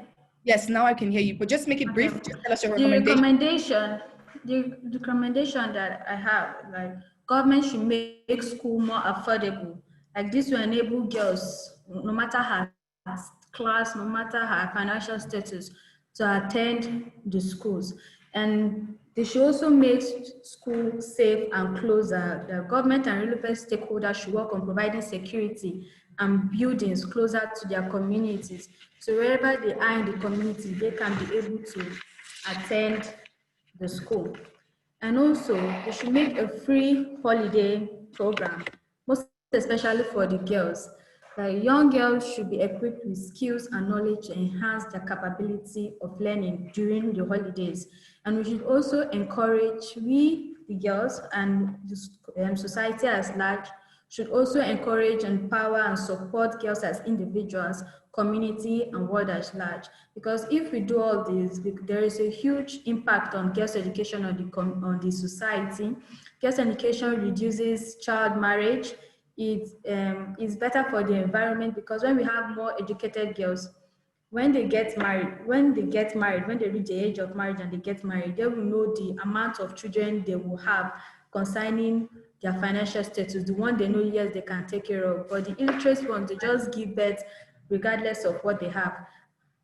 Yes, now I can hear you, but just make it brief. Just tell us your The recommendation that I have, like, government should make school more affordable. Like, this will enable girls, no matter her class, no matter her financial status, to attend the schools. And they should also make school safe and closer. The government and relevant stakeholders should work on providing security and buildings closer to their communities. So wherever they are in the community, they can be able to attend the school. And also, they should make a free holiday program, most especially for the girls. Young girls should be equipped with skills and knowledge to enhance their capability of learning during the holidays. And we should also encourage the girls and the society as large should also encourage, empower, and support girls as individuals, community, and world at large. Because if we do all this, there is a huge impact on girls' education on the society. Girls' education reduces child marriage. It is better for the environment, because when we have more educated girls, when they reach the age of marriage and they get married, they will know the amount of children they will have concerning their financial status. The one they know, yes, they can take care of, but the illiterate ones, they just give birth regardless of what they have.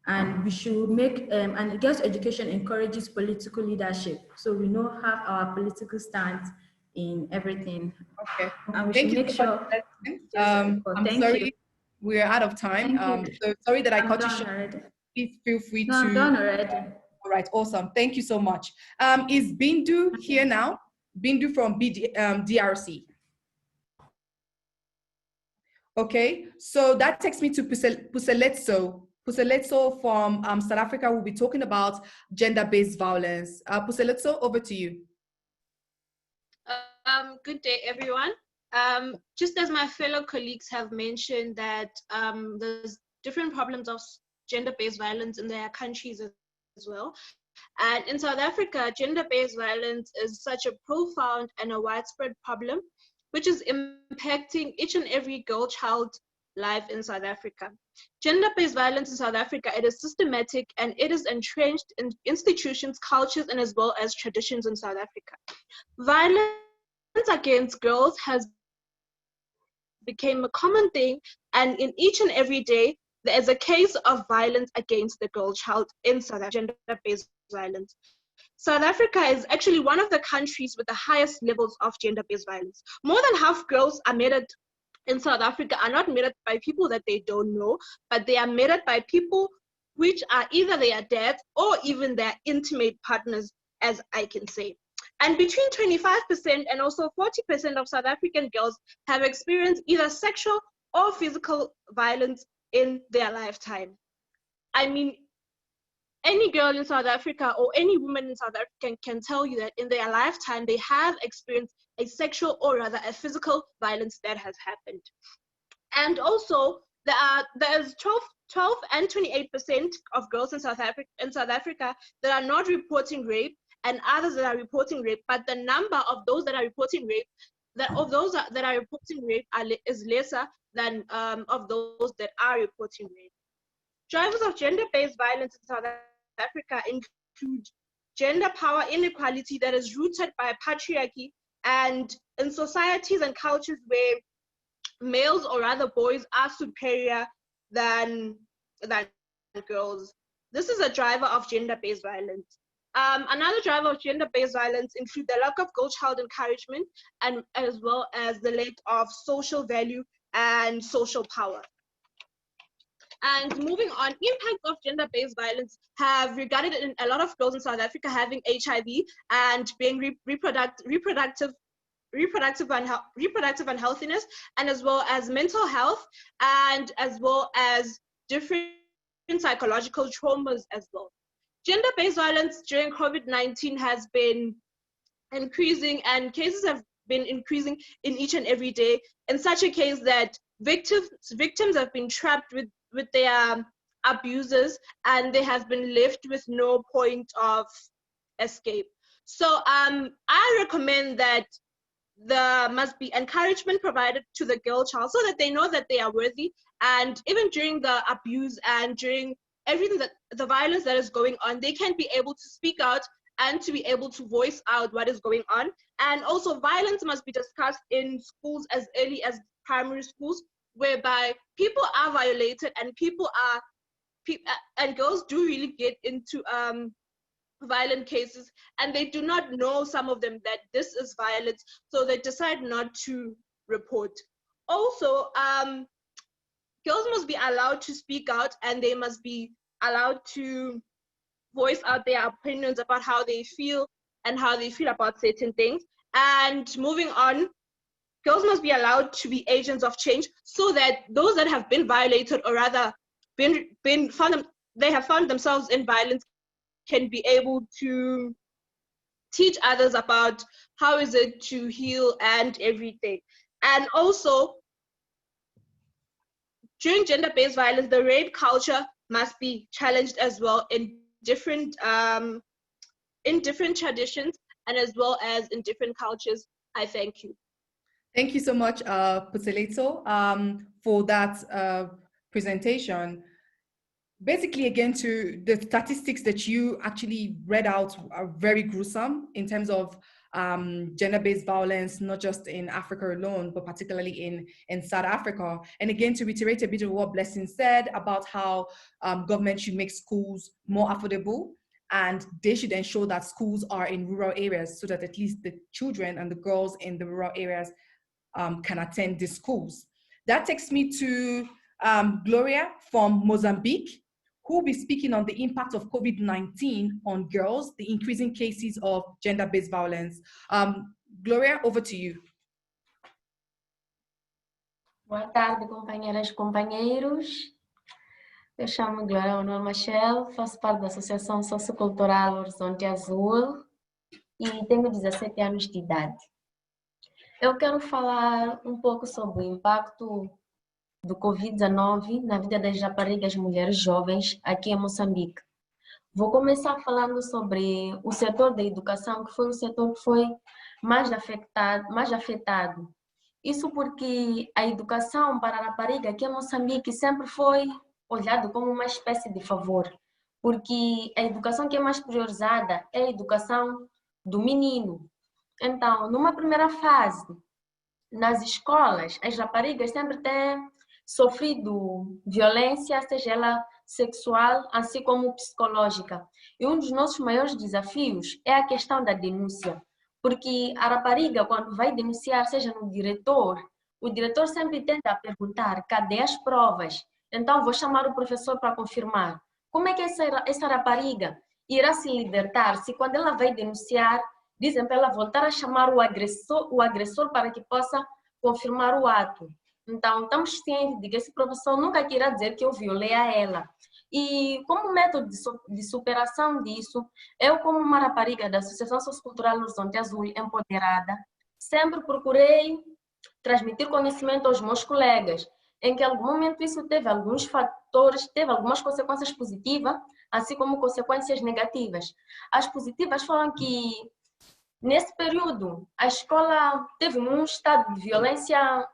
And we should make, and girls' education encourages political leadership. So we know have our political stance in everything. Okay. And we should make sure. I'm sorry, we're out of time. Thank you. So sorry that I cut you short. Already. Please feel free to. I'm done already. All right, awesome. Thank you so much. Is Bindu here now? Bindu from DRC. Okay, so that takes me to Puseletso. Puseletso from South Africa will be talking about gender-based violence. Puseletso, over to you. Good day, everyone. Just as my fellow colleagues have mentioned that there's different problems of gender-based violence in their countries as well. And in South Africa, gender-based violence is such a profound and a widespread problem, which is impacting each and every girl child life in South Africa. Gender-based violence in South Africa, it is systematic and it is entrenched in institutions, cultures, and as well as traditions in South Africa. Violence against girls has become a common thing, and in each and every day, there is a case of violence against the girl child in South Africa, gender-based violence. South Africa is actually one of the countries with the highest levels of gender-based violence. More than half girls are murdered in South Africa are not murdered by people that they don't know, but they are murdered by people which are either their dads or even their intimate partners, as I can say. And between 25% and also 40% of South African girls have experienced either sexual or physical violence in their lifetime. I mean, any girl in South Africa or any woman in South Africa can tell you that in their lifetime, they have experienced a sexual or rather a physical violence that has happened. And also, there's 12 and 28% of girls in South Africa that are not reporting rape, and others that are reporting rape, but the number of those that are reporting rape, is lesser than of those that are reporting rape. Drivers of gender-based violence in South Africa include gender power inequality that is rooted by patriarchy, and in societies and cultures where males or rather boys are superior than girls. This is a driver of gender-based violence. Another driver of gender-based violence include the lack of girl child encouragement, and as well as the lack of social value and social power. And moving on, impact of gender-based violence have regarded in a lot of girls in South Africa having HIV and being reproductive unhealthiness, and as well as mental health, and as well as different psychological traumas as well. gender-based violence during COVID-19 has been increasing, and cases have been increasing in each and every day, in such a case that victims have been trapped with their abusers, and they have been left with no point of escape. So I recommend that there must be encouragement provided to the girl child so that they know that they are worthy, and even during the abuse and during everything, that the violence that is going on, they can be able to speak out and to be able to voice out what is going on. And also, violence must be discussed in schools as early as primary schools, whereby people are violated and and girls do really get into violent cases, and they do not know, some of them, that this is violence, so they decide not to report. Also, girls must be allowed to speak out, and they must be allowed to voice out their opinions about how they feel and how they feel about certain things. And moving on, girls must be allowed to be agents of change, so that those that have been violated, or rather they have found themselves in violence, can be able to teach others about how is it to heal and everything. And also, during gender-based violence, the rape culture must be challenged as well in different traditions, and as well as in different cultures. I thank you. Thank you so much, Puseleto, for that presentation. Basically, again, to the statistics that you actually read out are very gruesome in terms of gender-based violence, not just in Africa alone, but particularly in South Africa. And again, to reiterate a bit of what Blessing said about how government should make schools more affordable, and they should ensure that schools are in rural areas, so that at least the children and the girls in the rural areas can attend the schools. That takes me to Gloria from Mozambique, who will be speaking on the impact of COVID-19 on girls, the increasing cases of gender-based violence. Gloria, over to you. Boa tarde, companheiras e companheiros. Eu chamo Gloria Honor Machel, faço parte da Associação Sociocultural Horizonte Azul e tenho 17 anos de idade. Eu quero falar um pouco sobre o impacto do Covid-19 na vida das raparigas mulheres jovens aqui em Moçambique. Vou começar falando sobre o setor da educação, que foi o setor que foi mais afetado. Isso porque a educação para a rapariga aqui em Moçambique sempre foi olhado como uma espécie de favor, porque a educação que é mais priorizada é a educação do menino. Então, numa primeira fase, nas escolas, as raparigas sempre têm sofrido violência, seja ela sexual, assim como psicológica. E um dos nossos maiores desafios é a questão da denúncia, porque a rapariga, quando vai denunciar, seja no diretor, o diretor sempre tenta perguntar: cadê as provas? Então, vou chamar o professor para confirmar. Como é que essa rapariga irá se libertar se, quando ela vai denunciar, dizem para ela voltar a chamar o agressor para que possa confirmar o ato? Então, estamos cientes de que esse professor nunca querá dizer que eu violei a ela. E como método de superação disso, eu, como uma rapariga da Associação Sociocultural Horizonte Azul empoderada, sempre procurei transmitir conhecimento aos meus colegas, em que em algum momento isso teve alguns fatores, teve algumas consequências positivas, assim como consequências negativas. As positivas foram que, nesse período, a escola teve um estado de violência,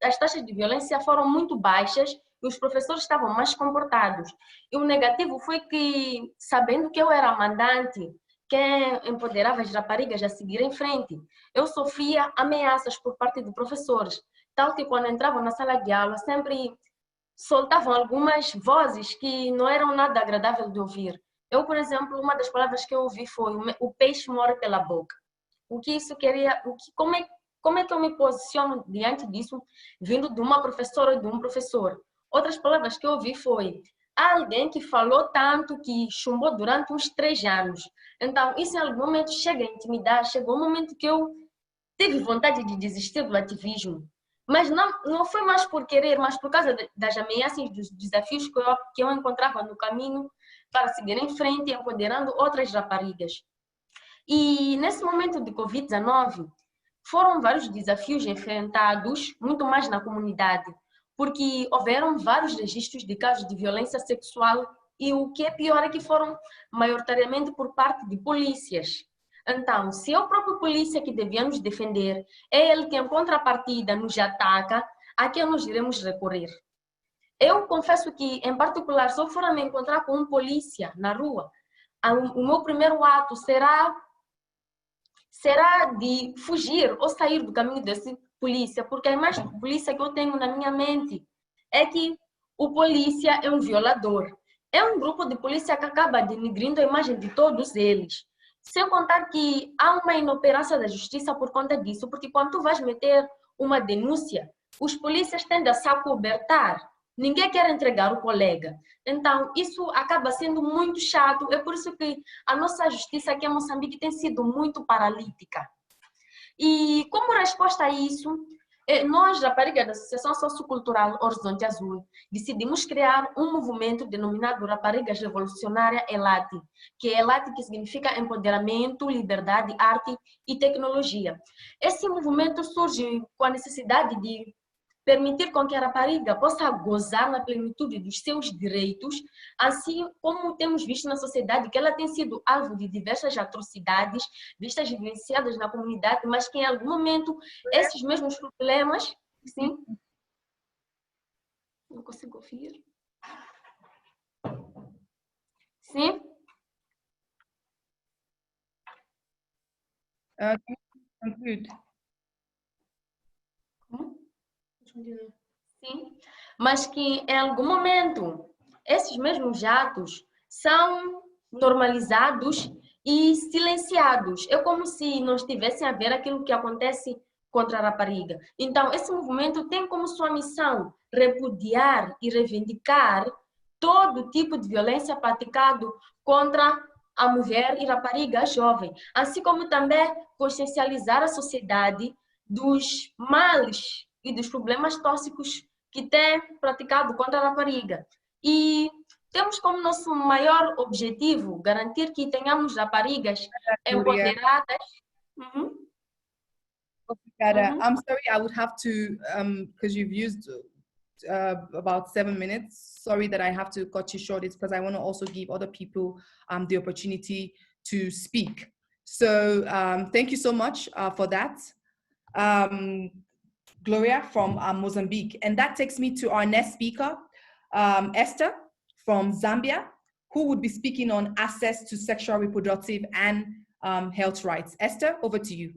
as taxas de violência foram muito baixas e os professores estavam mais comportados. E o negativo foi que, sabendo que eu era a mandante, que empoderava as raparigas a seguir em frente, eu sofria ameaças por parte de professores, tal que quando entravam na sala de aula sempre soltavam algumas vozes que não eram nada agradável de ouvir. Eu, por exemplo, uma das palavras que eu ouvi foi: o peixe morre pela boca. O que isso queria, como é que eu me posiciono diante disso, vindo de uma professora ou de um professor? Outras palavras que eu ouvi foi: alguém que falou tanto, que chumbou durante uns 3 anos. Então, isso em algum momento chega a intimidar, chegou um momento que eu tive vontade de desistir do ativismo. Mas não foi mais por querer, mas por causa das ameaças, dos desafios que eu encontrava no caminho, para seguir em frente, empoderando outras raparigas. E nesse momento de Covid-19, foram vários desafios enfrentados, muito mais na comunidade, porque houveram vários registros de casos de violência sexual e o que é pior é que foram maioritariamente por parte de polícias. Então, se é o próprio polícia que devia nos defender, é ele que em contrapartida nos ataca, a quem nós iremos recorrer? Eu confesso que, em particular, se eu for me encontrar com um polícia na rua, o meu primeiro ato será de fugir ou sair do caminho desse polícia, porque a imagem de polícia que eu tenho na minha mente é que o polícia é um violador. É um grupo de polícia que acaba denigrindo a imagem de todos eles. Sem contar que há uma inoperância da justiça por conta disso, porque quando tu vais meter uma denúncia, os polícias tendem a se acobertar. Ninguém quer entregar o colega. Então, isso acaba sendo muito chato. É por isso que a nossa justiça aqui em Moçambique tem sido muito paralítica. E como resposta a isso, nós, raparigas da Associação Sociocultural Horizonte Azul, decidimos criar um movimento denominado Raparigas Revolucionária ELATE, que é ELATE que significa Empoderamento, Liberdade, Arte e Tecnologia. Esse movimento surge com a necessidade de permitir com que a rapariga possa gozar na plenitude dos seus direitos, assim como temos visto na sociedade que ela tem sido alvo de diversas atrocidades, vistas vivenciadas na comunidade, mas que em algum momento esses mesmos problemas, sim, não consigo ouvir, sim, Conclude. Sim, mas que em algum momento esses mesmos atos são normalizados e silenciados. É como se não estivessem a ver aquilo que acontece contra a rapariga. Então, esse movimento tem como sua missão repudiar e reivindicar todo tipo de violência praticado contra a mulher e rapariga jovem, assim como também consciencializar a sociedade dos males e dos problemas tóxicos que tem praticado contra a rapariga. E temos como nosso maior objetivo garantir que tenhamos raparigas empoderadas. I'm sorry, I would have to, because you've used about 7 minutes. Sorry that I have to cut you short. It's because I want to also give other people the opportunity to speak. So thank you so much for that. Gloria from Mozambique. And that takes me to our next speaker, Esther from Zambia, who would be speaking on access to sexual, reproductive, and health rights. Esther, over to you.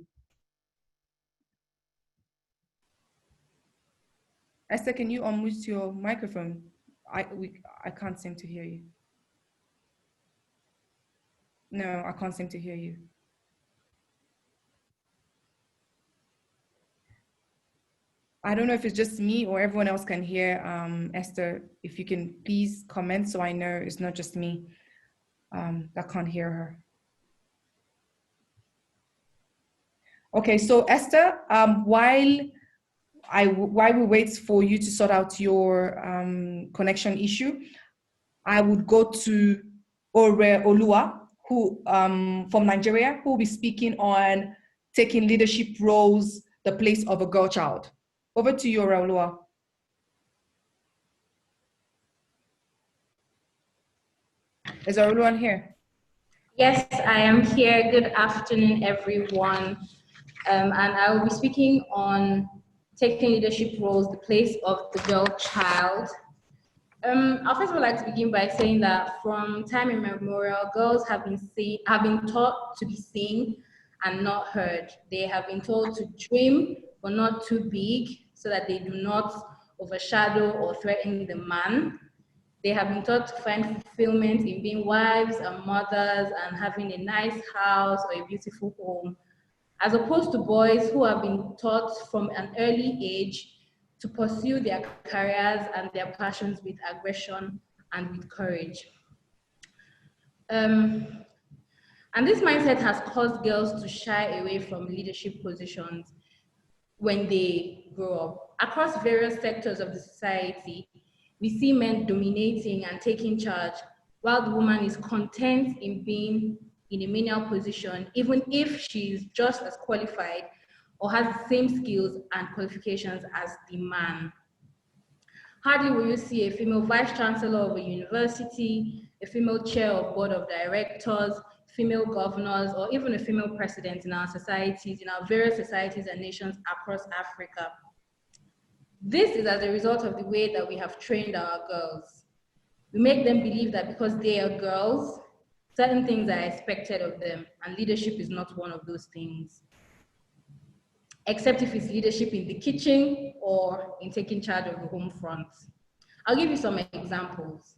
Esther, can you unmute your microphone? I can't seem to hear you. No, I can't seem to hear you. I don't know if it's just me or everyone else can hear Esther. If you can please comment so I know it's not just me that can't hear her. Okay, so Esther, while we wait for you to sort out your connection issue, I would go to Ore Olua, who from Nigeria, who will be speaking on taking leadership roles, the place of a girl child. Over to you, Ore Olua. Is Ore Olua here? Yes, I am here. Good afternoon, everyone. And I will be speaking on taking leadership roles, the place of the girl child. I first would like to begin by saying that from time immemorial, girls have been taught to be seen and not heard. They have been told to dream, but not too big, so that they do not overshadow or threaten the man. They have been taught to find fulfillment in being wives and mothers and having a nice house or a beautiful home, as opposed to boys who have been taught from an early age to pursue their careers and their passions with aggression and with courage. And this mindset has caused girls to shy away from leadership positions when they grow up. Across various sectors of the society, we see men dominating and taking charge, while the woman is content in being in a menial position, even if she's just as qualified or has the same skills and qualifications as the man. Hardly will you see a female vice chancellor of a university, a female chair of board of directors, female governors, or even a female president in our societies, in our various societies and nations across Africa. This is as a result of the way that we have trained our girls. We make them believe that because they are girls, certain things are expected of them, and leadership is not one of those things, except if it's leadership in the kitchen or in taking charge of the home front. I'll give you some examples.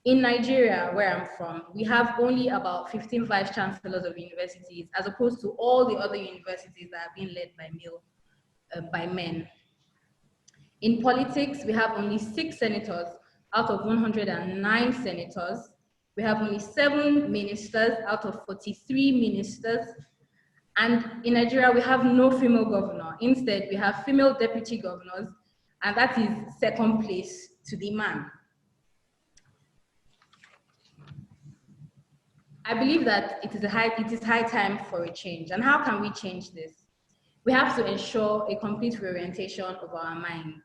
In Nigeria, where I'm from, we have only about 15 vice chancellors of universities, as opposed to all the other universities that are being led by men. In politics, we have only 6 senators out of 109 senators. We have only 7 ministers out of 43 ministers. And in Nigeria, we have no female governor. Instead, we have female deputy governors, and that is second place to the man. I believe that it is high time for a change. And how can we change this? We have to ensure a complete reorientation of our minds.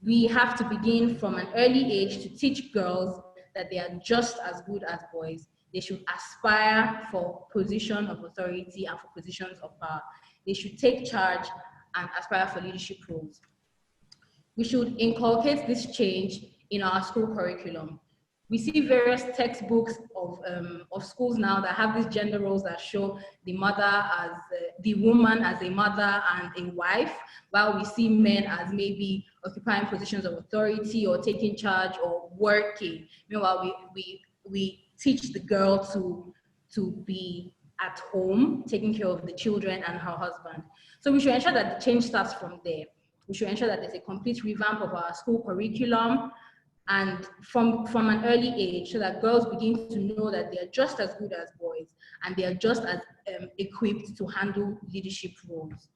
We have to begin from an early age to teach girls that they are just as good as boys. They should aspire for position of authority and for positions of power. They should take charge and aspire for leadership roles. We should inculcate this change in our school curriculum. We see various textbooks of schools now that have these gender roles that show the mother as the woman as a mother and a wife, while we see men as maybe occupying positions of authority or taking charge or working. Meanwhile, we teach the girl to be at home, taking care of the children and her husband. So we should ensure that the change starts from there. We should ensure that there's a complete revamp of our school curriculum, and from an early age, so that girls begin to know that they are just as good as boys and they are just as equipped to handle leadership roles.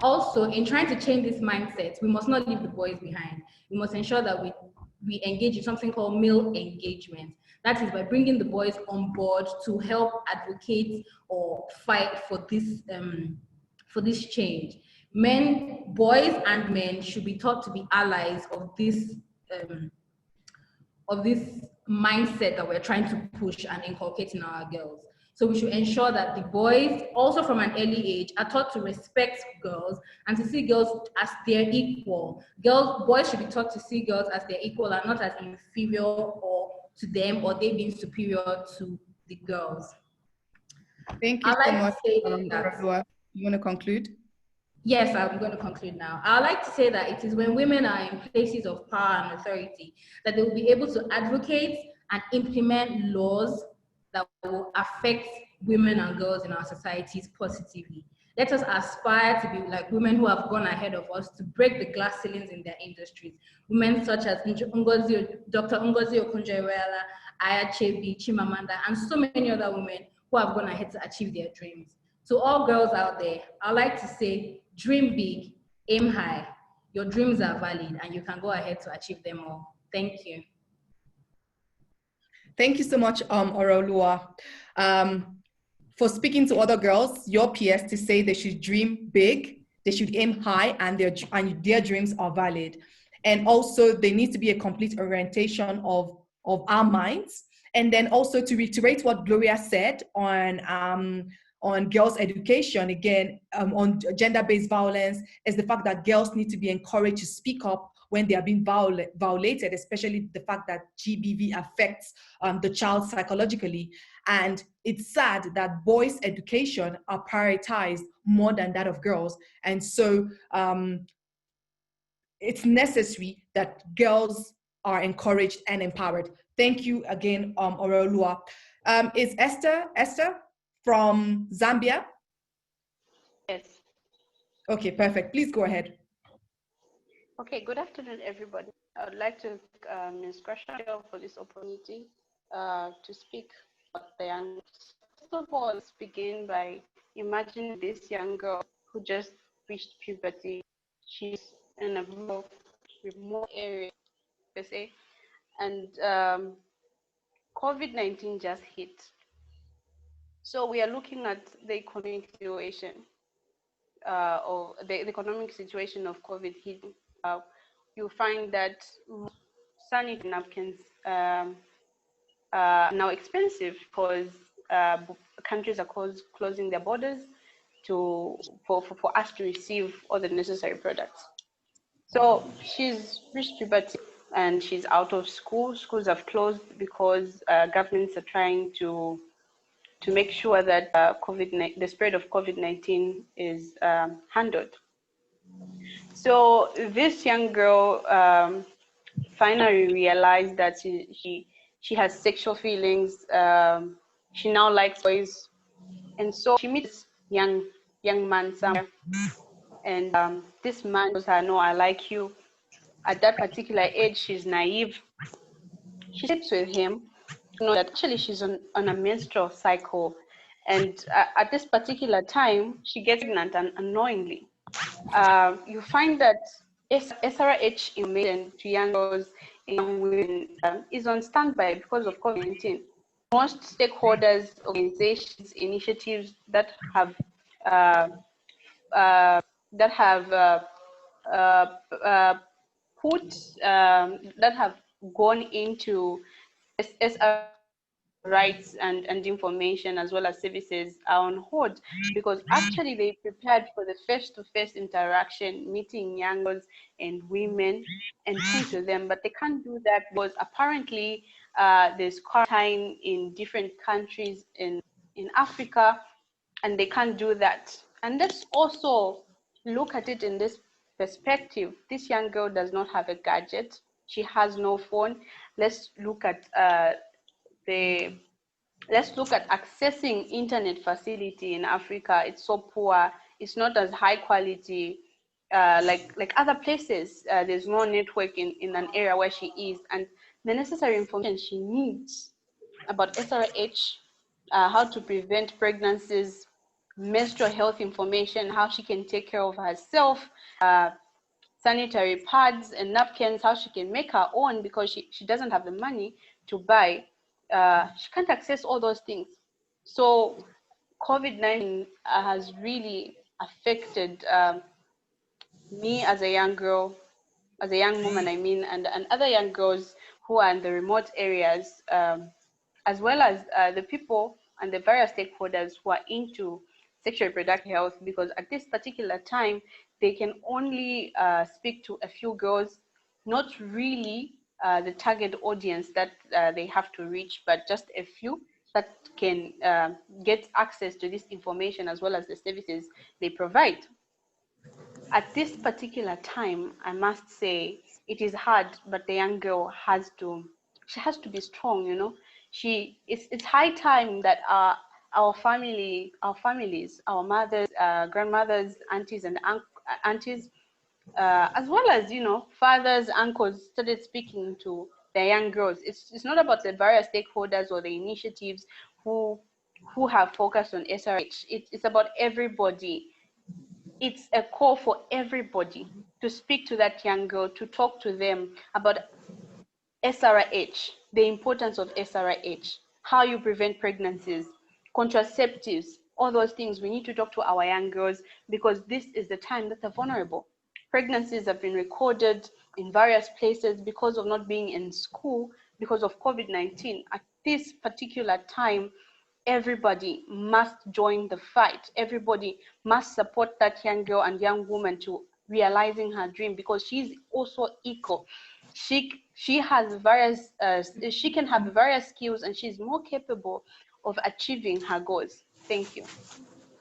Also, in trying to change this mindset, we must not leave the boys behind. We must ensure that we engage in something called male engagement. That is by bringing the boys on board to help advocate or fight for this change. Boys and men should be taught to be allies of this mindset that we're trying to push and inculcate in our girls. So we should ensure that the boys, also from an early age, are taught to respect girls and to see girls as their equal. Boys should be taught to see girls as their equal and not as inferior or to them, or they being superior to the girls. Thank you so much, Rabua. You want to conclude? Yes, I'm going to conclude now. I would like to say that it is when women are in places of power and authority that they will be able to advocate and implement laws that will affect women and girls in our societies positively. Let us aspire to be like women who have gone ahead of us to break the glass ceilings in their industries. Women such as Dr. Ngozi Okonjo-Iweala, Aya Chebi, Chimamanda, and so many other women who have gone ahead to achieve their dreams. To all girls out there, I'd like to say, dream big, aim high. Your dreams are valid and you can go ahead to achieve them all. Thank you. Thank you so much, Orolua, for speaking to other girls, your peers, to say they should dream big, they should aim high, and their dreams are valid. And also, there needs to be a complete orientation of our minds. And then also to reiterate what Gloria said on girls' education, again, on gender-based violence, is the fact that girls need to be encouraged to speak up when they are being violated, especially the fact that GBV affects the child psychologically. And it's sad that boys' education are prioritized more than that of girls. And so it's necessary that girls are encouraged and empowered. Thank you again, Orolua. Is Esther from Zambia? Yes. Okay, perfect. Please go ahead. Okay, good afternoon, everybody. I would like to Ms. Gresham for this opportunity to speak about the young. First of all, let's begin by imagining this young girl who just reached puberty. She's in a remote area, per se, and COVID-19 just hit. So we are looking at the economic situation, or the economic situation of COVID hitting. You find that sanitary napkins are now expensive because countries are closing their borders for us to receive all the necessary products. So she's reached puberty and she's out of school. Schools have closed because governments are trying to make sure that the spread of COVID-19 is handled. So this young girl finally realized that she has sexual feelings. She now likes boys, and so she meets young man somewhere, and this man tells her, "No, I like you." At that particular age, she's naive. She sleeps with him, to know that actually she's on a menstrual cycle, and at this particular time, she gets pregnant unknowingly. You find that SRH information to young girls and young women is on standby because of COVID-19. Most stakeholders, organizations, initiatives that have gone into SR rights and information as well as services are on hold because actually they prepared for the face-to-face interaction, meeting young girls and women and talking to them, but they can't do that because apparently there's quarantine in different countries in Africa, and they can't do that. And let's also look at it in this perspective. This young girl does not have a gadget. She has no phone. Let's look at accessing internet facility in Africa. It's so poor. It's not as high quality like other places. There's no network in an area where she is, and the necessary information she needs about SRH, how to prevent pregnancies, menstrual health information, how she can take care of herself, sanitary pads and napkins, how she can make her own because she doesn't have the money to buy. She can't access all those things. So COVID-19 has really affected me as a young girl, as a young woman, I mean, and other young girls who are in the remote areas, as well as the people and the various stakeholders who are into sexual reproductive health, because at this particular time, they can only speak to a few girls, not really the target audience that they have to reach, but just a few that can get access to this information as well as the services they provide. At this particular time, I must say, it is hard, but the young girl has to be strong, you know. It's high time that our families, our mothers, grandmothers, aunties, and aunties, as well as, you know, fathers, uncles, started speaking to the young girls. It's not about the various stakeholders or the initiatives who have focused on SRH. It's about everybody. It's a call for everybody to speak to that young girl, to talk to them about SRH, the importance of SRH, how you prevent pregnancies, contraceptives, all those things. We need to talk to our young girls because this is the time that they're vulnerable. Pregnancies have been recorded in various places because of not being in school, because of COVID-19. At this particular time, everybody must join the fight. Everybody must support that young girl and young woman to realizing her dream, because she's also equal. She has various she can have various skills, and she's more capable of achieving her goals. Thank you.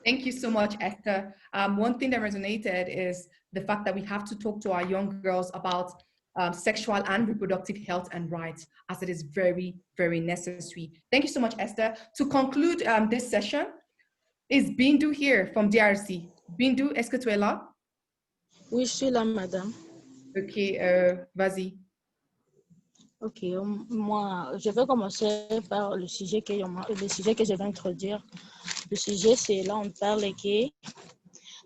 Thank you so much, Esther. One thing that resonated is the fact that we have to talk to our young girls about sexual and reproductive health and rights, as it is very, very necessary. Thank you so much, Esther. To conclude this session, is Bindu here from DRC? Bindu, est-ce que tu es là? Oui, je suis là, madame. Ok, vas-y. Ok, moi, je vais commencer par le sujet que je vais introduire. Le sujet, c'est là, on parle que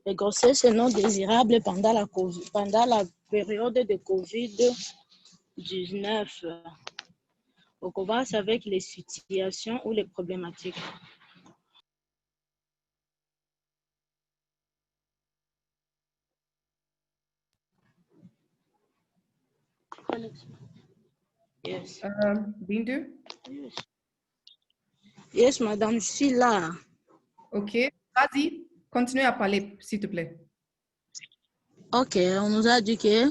les grossesses non désirables pendant la période de COVID-19. on commence avec les situations ou les problématiques. Yes. Bindu? Yes. Yes, madame, je suis là. Ok, vas-y, continue à parler, s'il te plaît. Ok, on nous a dit que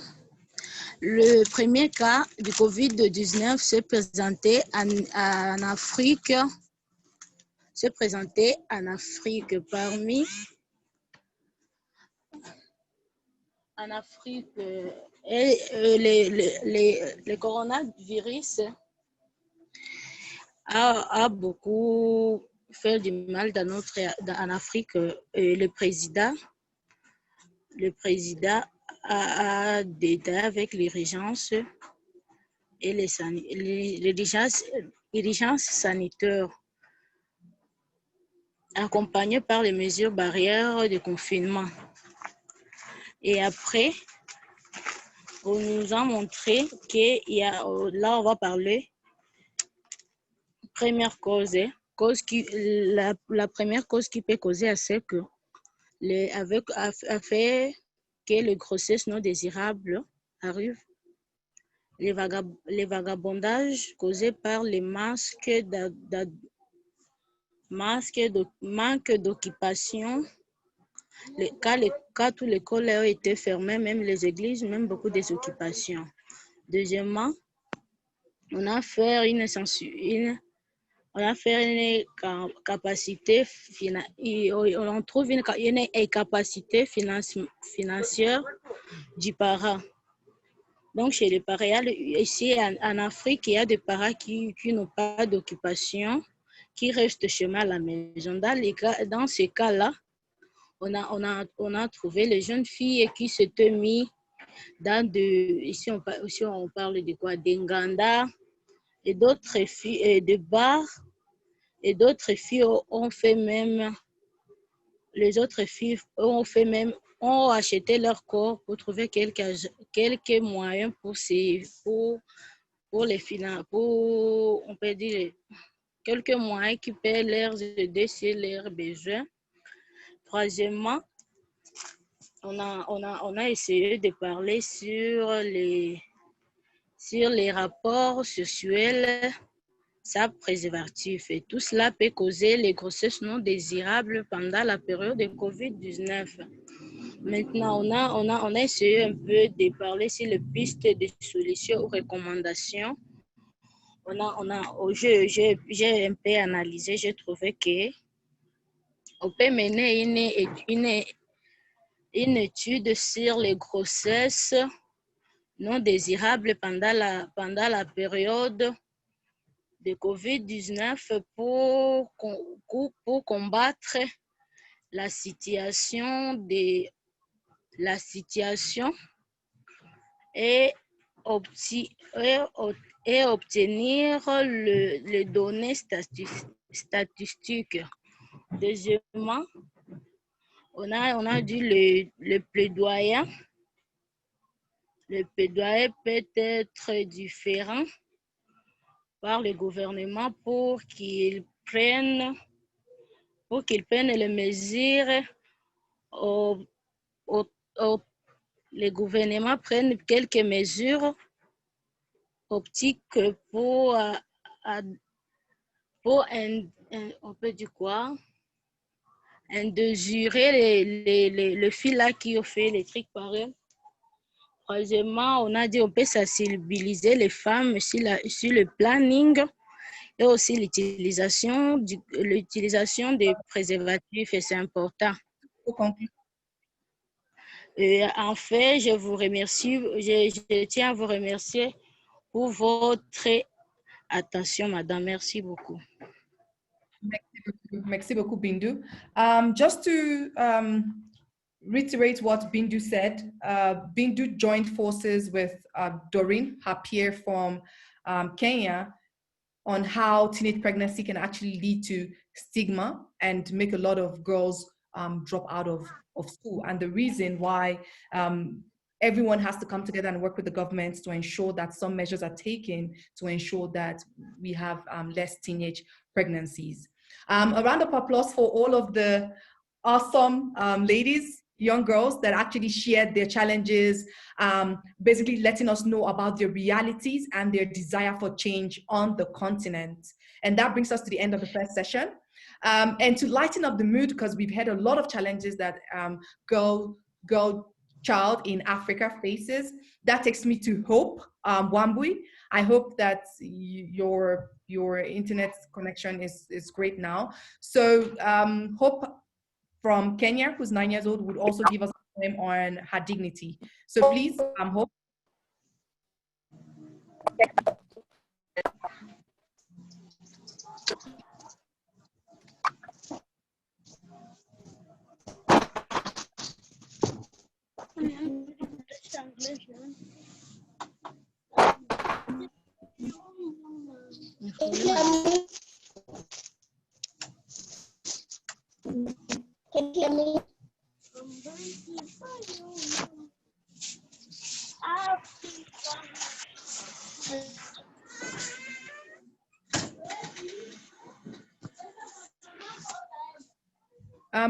le premier cas du COVID-19 s'est présenté en Afrique. S'est présenté en Afrique en Afrique et les coronavirus a beaucoup fait du mal en Afrique. Le président a détaillé avec l'urgence et l'urgence sanitaire accompagnée par les mesures barrières de confinement. Et après, on nous a montré qu'il y a, là on va parler, première cause, la première cause qui peut causer à ce que a fait que les grossesses non désirables arrivent, les vagabondages causés par les manque d'occupation. Quand toutes les écoles ont été fermées, même les églises, même beaucoup des occupations. Deuxièmement, on a fait une capacité, on trouve une incapacité financière du parent. Donc, chez les parents, ici en Afrique, il y a des parents qui n'ont pas d'occupation, qui restent chez moi à la maison. Dans ces cas-là, on a trouvé les jeunes filles qui s'étaient mis dans ici on parle de quoi, d'Enganda et d'autres filles, de bars, et d'autres filles ont fait même, les autres filles ont acheté leur corps pour trouver quelques moyens pour les finances, on peut dire, quelques moyens qui peuvent leur aider sur leurs besoins. Troisièmement, on a essayé de parler sur les rapports sexuels sans préservatif. Et tout cela peut causer les grossesses non désirables pendant la période de COVID-19. Maintenant, on a essayé un peu de parler sur les pistes de solutions ou recommandations. J'ai un peu analysé, j'ai trouvé que on peut mener une étude sur les grossesses non désirables pendant la période de COVID-19 pour combattre la situation et obtenir les données statistiques. Deuxièmement, on a dit le plaidoyer. Le plaidoyer peut être différent par le gouvernement pour qu'ils prennent les mesures, le gouvernement prenne quelques mesures optiques pour on peut dire quoi, indésirer les filles là qui ont fait les trucs pareils. Troisièmement, on a dit on peut sensibiliser les femmes sur le planning et aussi l'utilisation des préservatifs, et c'est important. En fait, je vous remercie, je tiens à vous remercier pour votre attention, madame. Merci beaucoup. Merci beaucoup, Bindu. Just to reiterate what Bindu said, Bindu joined forces with Doreen, her peer from Kenya, on how teenage pregnancy can actually lead to stigma and make a lot of girls drop out of school. And the reason why everyone has to come together and work with the government to ensure that some measures are taken to ensure that we have less teenage pregnancies. A round of applause for all of the awesome ladies, young girls that actually shared their challenges, basically letting us know about their realities and their desire for change on the continent. And that brings us to the end of the first session. And to lighten up the mood, because we've had a lot of challenges that girl child in Africa faces, that takes me to Hope Wambui. I hope that your internet connection is great now. So Hope from Kenya, who's 9 years old, would also give us a poem on her dignity. So please, Hope. Can you hear me?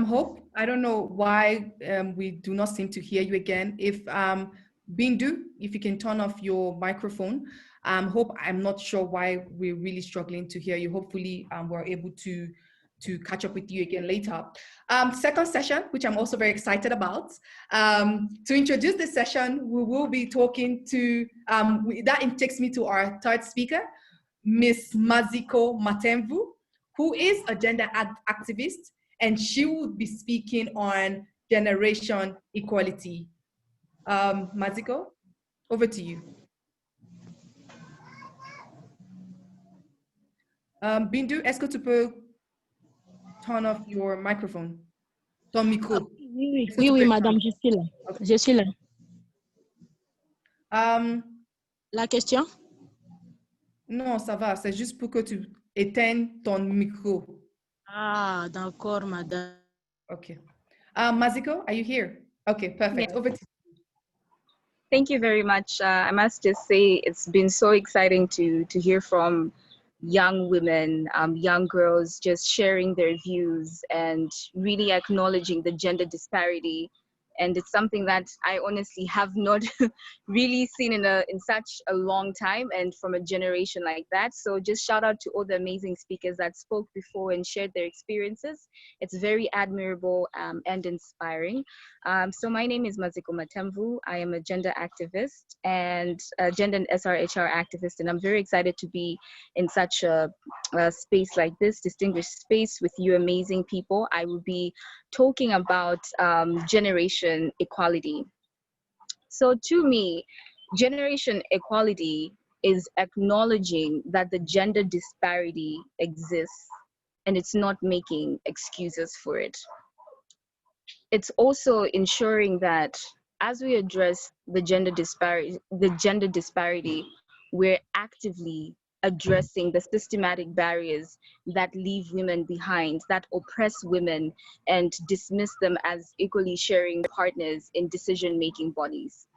Hope, I don't know why we do not seem to hear you again. If Bindu, if you can turn off your microphone. Hope, I'm not sure why we're really struggling to hear you. Hopefully we're able to catch up with you again later. Second session, which I'm also very excited about. To introduce this session, we will be talking to, that takes me to our third speaker, Miss Maziko Matemvu, who is a gender activist, and she will be speaking on generation equality. Maziko, over to you. Bindu, est-ce que tu peux turn off your microphone? Ton micro. Oui, madame, je suis là. Okay. Je suis là. La question? Non, ça va. C'est juste pour que tu éteignes ton micro. Ah, d'accord, madame. Okay. Maziko, are you here? Okay, perfect. Yes. Over to you. Thank you very much. I must just say it's been so exciting to hear from young women, young girls, just sharing their views and really acknowledging the gender disparity. And it's something that I honestly have not really seen in such a long time and from a generation like that. So just shout out to all the amazing speakers that spoke before and shared their experiences. It's very admirable and inspiring. So my name is Maziko Matemvu. I am a gender activist and a gender and SRHR activist, and I'm very excited to be in such a space like this, distinguished space with you amazing people. I will be talking about generation equality. So to me, generation equality is acknowledging that the gender disparity exists and it's not making excuses for it. It's also ensuring that as we address the gender disparity, we're actively addressing the systematic barriers that leave women behind, that oppress women and dismiss them as equally sharing partners in decision-making bodies.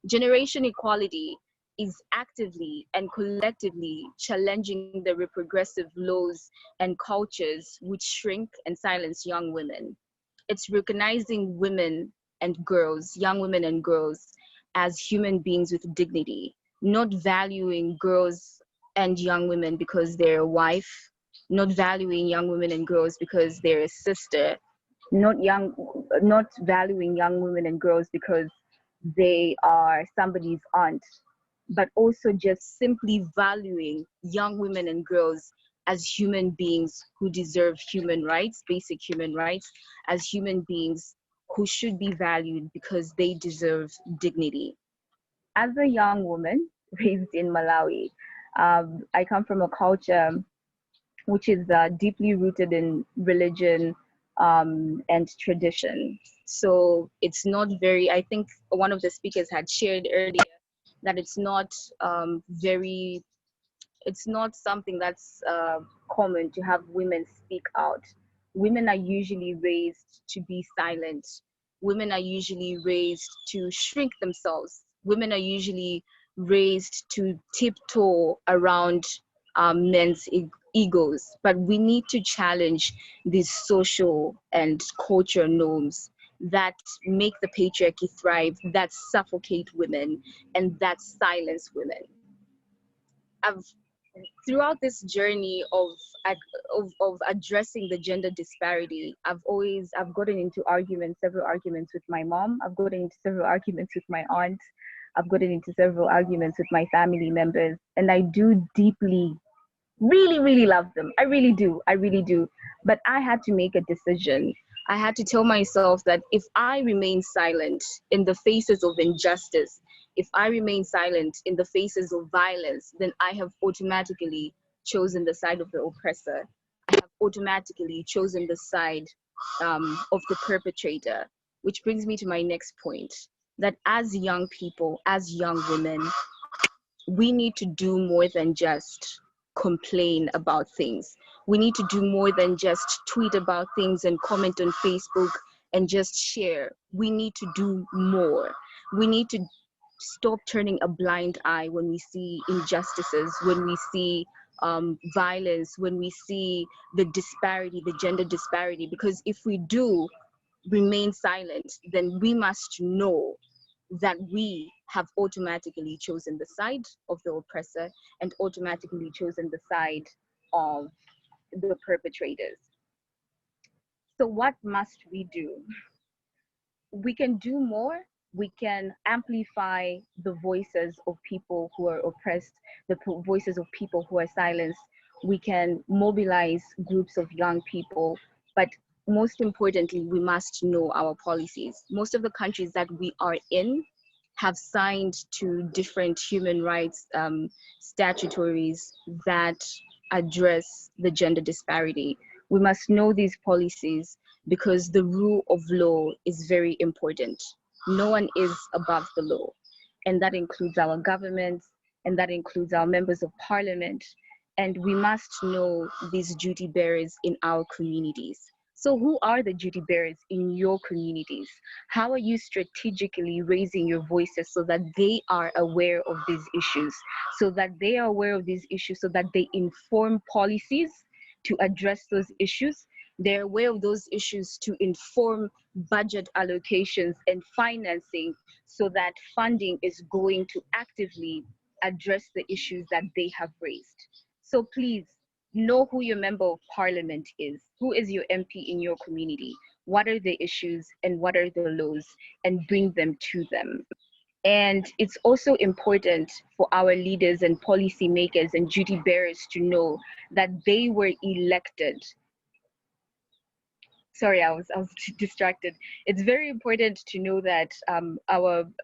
Generation equality is actively and collectively challenging the retrogressive laws and cultures which shrink and silence young women. It's recognizing women and girls, young women and girls, as human beings with dignity, not valuing girls and young women because they're a wife, not valuing young women and girls because they're a sister, not valuing young women and girls because they are somebody's aunt, but also just simply valuing young women and girls as human beings who deserve human rights, basic human rights, as human beings who should be valued because they deserve dignity. As a young woman raised in Malawi, I come from a culture which is deeply rooted in religion and tradition. So it's not very, I think one of the speakers had shared earlier that it's not it's not something that's common to have women speak out. Women are usually raised to be silent. women are usually raised to shrink themselves. Women are usually raised to tiptoe around men's egos. But we need to challenge these social and cultural norms that make the patriarchy thrive, that suffocate women, and that silence women. Throughout this journey of addressing the gender disparity, I've gotten into several arguments with my mom. I've gotten into several arguments with my aunt. I've gotten into several arguments with my family members, and I do deeply, really, really love them. I really do. But I had to make a decision. I had to tell myself that if I remain silent in the faces of injustice, if I remain silent in the faces of violence, then I have automatically chosen the side of the oppressor. I have automatically chosen the side of the perpetrator, which brings me to my next point, that as young people, as young women, we need to do more than just complain about things. We need to do more than just tweet about things and comment on Facebook and just share. We need to do more. We need to stop turning a blind eye when we see injustices, when we see violence, when we see the disparity, the gender disparity. Because if we do remain silent, then we must know that we have automatically chosen the side of the oppressor and automatically chosen the side of the perpetrators. So what must we do? We can do more. We can amplify the voices of people who are oppressed, the voices of people who are silenced. We can mobilize groups of young people, but most importantly, we must know our policies. Most of the countries that we are in have signed to different human rights statutories that address the gender disparity. We must know these policies because the rule of law is very important. No one is above the law, and that includes our governments, and that includes our members of parliament, and we must know these duty bearers in our communities. So who are the duty bearers in your communities? How are you strategically raising your voices so that they are aware of these issues, so that they inform policies to address those issues? They're aware of those issues to inform budget allocations and financing so that funding is going to actively address the issues that they have raised. So please, know who your member of parliament is. Who is your MP in your community? What are the issues and what are the laws? And bring them to them. And it's also important for our leaders and policymakers and duty bearers to know that they were elected. Sorry, I was distracted. It's very important to know that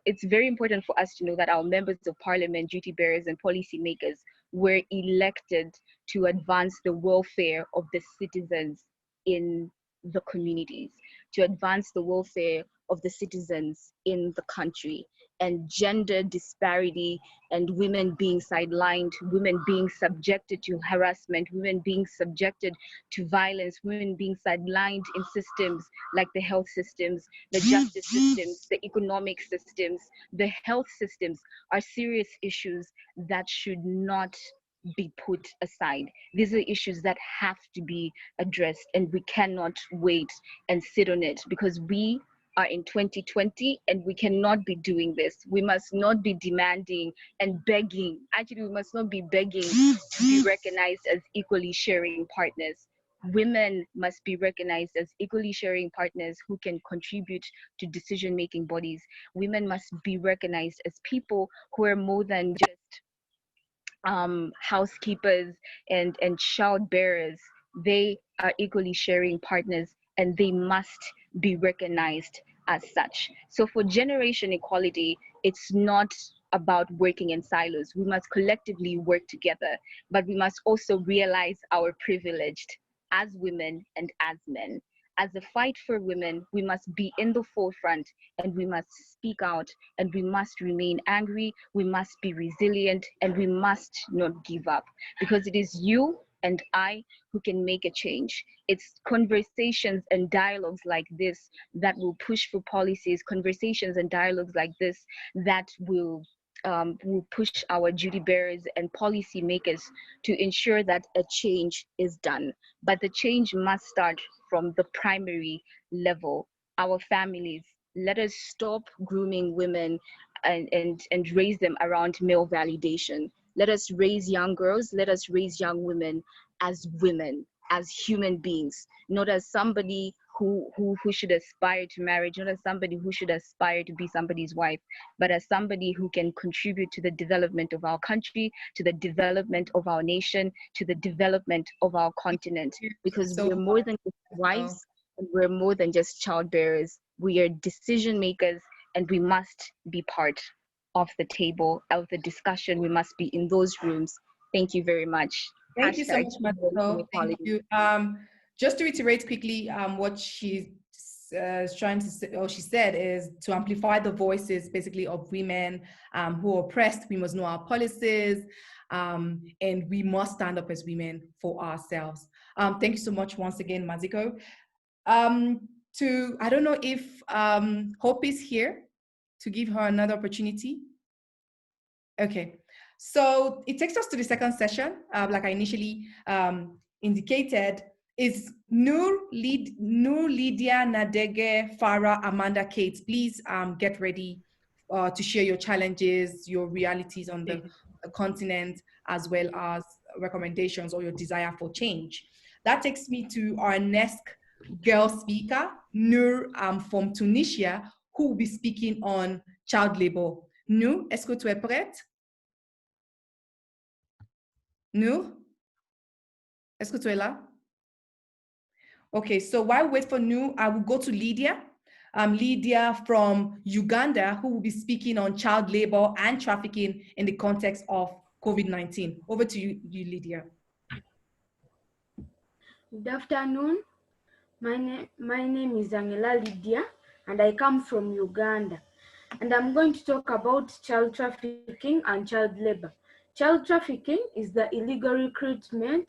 it's very important for us to know that our members of parliament, duty bearers, and policymakers were elected to advance the welfare of the citizens in the communities, to advance the welfare of the citizens in the country. And gender disparity and women being sidelined, women being subjected to harassment, women being subjected to violence, women being sidelined in systems like the health systems, the justice systems, the economic systems, the health systems are serious issues that should not be put aside. These are issues that have to be addressed, and we cannot wait and sit on it because we are in 2020 and we cannot be doing this. We must not be demanding and begging. Actually, we must not be begging to be recognized as equally sharing partners. Women must be recognized as equally sharing partners who can contribute to decision-making bodies. Women must be recognized as people who are more than just housekeepers and child bearers. They are equally sharing partners and they must be recognized as such. So for generation equality, it's not about working in silos. We must collectively work together, but we must also realize our privilege as women and as men. As a fight for women, we must be in the forefront and we must speak out and we must remain angry, we must be resilient and we must not give up because it is you and I who can make a change. It's conversations and dialogues like this that will push for policies, conversations and dialogues like this that will push our duty bearers and policy makers to ensure that a change is done. But the change must start from the primary level, our families. Let us stop grooming women and raise them around male validation. Let us raise young girls, let us raise young women, as human beings, not as somebody who should aspire to marriage, not as somebody who should aspire to be somebody's wife, but as somebody who can contribute to the development of our country, to the development of our nation, to the development of our continent. Because we're more than just wives, and we're more than just child bearers. We are decision makers, and we must be part of the table, of the discussion. We must be in those rooms. Thank you very much. Thank you so much, Mateo. Thank you. Just to reiterate quickly, what she's trying to say, or she said, is to amplify the voices, basically, of women who are oppressed. We must know our policies, and we must stand up as women for ourselves. Thank you so much once again, Maziko. I don't know if Hope is here to give her another opportunity. Okay. So it takes us to the second session, like I initially indicated, is Nur, Lydia, Nadege, Farah, Amanda, Kate. Please get ready to share your challenges, your realities on the continent, as well as recommendations or your desire for change. That takes me to our next girl speaker, Nur from Tunisia, who will be speaking on child labor. Nur, est-ce que tu es prête? Nur? Est-ce que tu es là? Okay, so while we wait for Nur, I will go to Lydia. Lydia from Uganda, who will be speaking on child labor and trafficking in the context of COVID-19. Over to you, Lydia. Good afternoon. My name is Angela Lydia, and I come from Uganda. And I'm going to talk about child trafficking and child labor. Child trafficking is the illegal recruitment,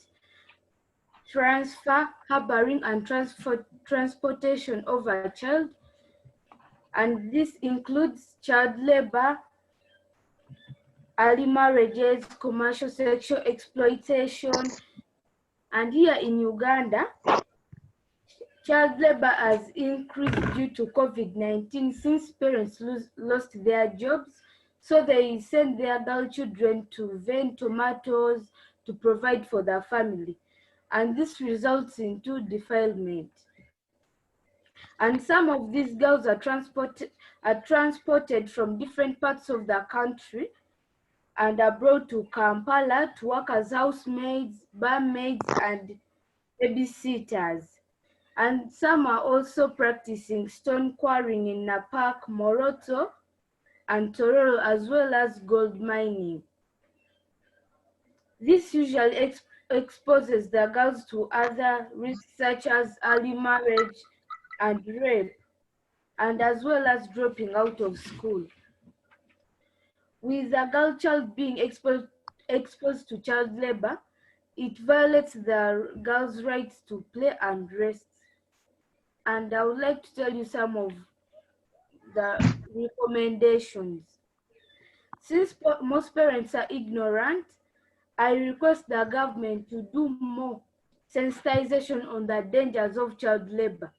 transfer, harboring, and transportation of a child. And this includes child labor, early marriages, commercial sexual exploitation. And here in Uganda, child labor has increased due to COVID-19 since parents lost their jobs. So they send their girl children to vend tomatoes to provide for their family. And this results into defilement. And some of these girls are transported from different parts of the country and are brought to Kampala to work as housemaids, barmaids, and babysitters. And some are also practicing stone quarrying in Napak, Moroto, and Tororo, as well as gold mining. This usually exposes the girls to other risks such as early marriage and rape, and as well as dropping out of school. With a girl child being exposed to child labor, it violates the girl's rights to play and rest. And I would like to tell you some of the recommendations. Since most parents are ignorant, I request the government to do more sensitization on the dangers of child labor.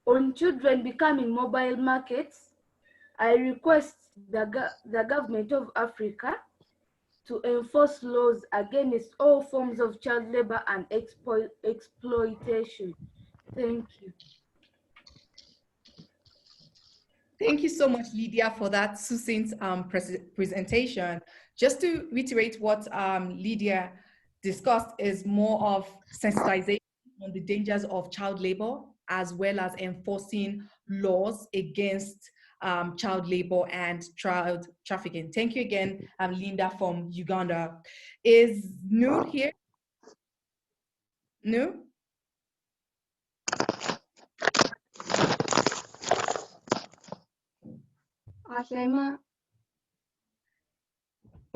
On children becoming mobile markets, I request the government of Africa to enforce laws against all forms of child labor and exploitation. Thank you. Thank you so much, Lydia, for that succinct presentation. Just to reiterate what Lydia discussed is more of sensitization on the dangers of child labor, as well as enforcing laws against child labor and child trafficking. Thank you again, Linda from Uganda. Is Nur here? Nur?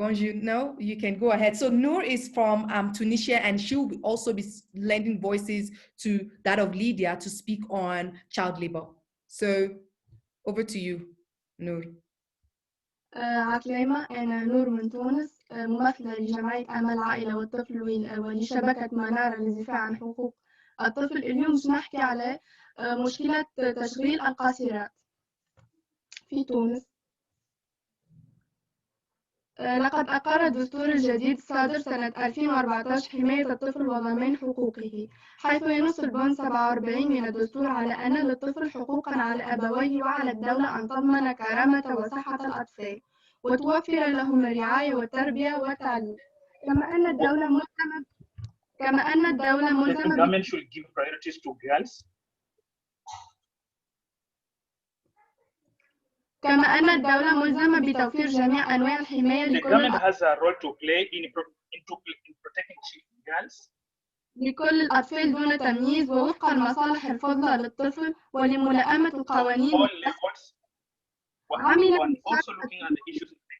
Bonjour. No, you can go ahead. So Noor is from Tunisia, and she will also be lending voices to that of Lydia to speak on child labor. So over to you, Noor. عسلامة، أنا نور من تونس، ممثلة لجمعية أمل العائلة والطفل ولشبكة منارة للدفاع عن حقوق الطفل. اليوم باش نحكي على مشكلة تشغيل القاصرات في تونس. لقد أقر الدستور الجديد الصادر سنة 2014 حماية الطفل وضمان حقوقه، حيث ينص البند 47 من الدستور على أن للطفل حقوقا على أبويه وعلى الدولة أن تضمن كرامة وصحة الأطفال وتوفر لهم الرعاية والتربية والتعليم، كما أن الدولة ملزمة The government should give priorities to girls. كما أن الدولة ملزمة بتوفير جميع أنواع الحماية The government has a role to play in protecting girls. لكل الأطفال دون تمييز ووفق المصالح الفضلى للطفل ولملائمة القوانين. عمل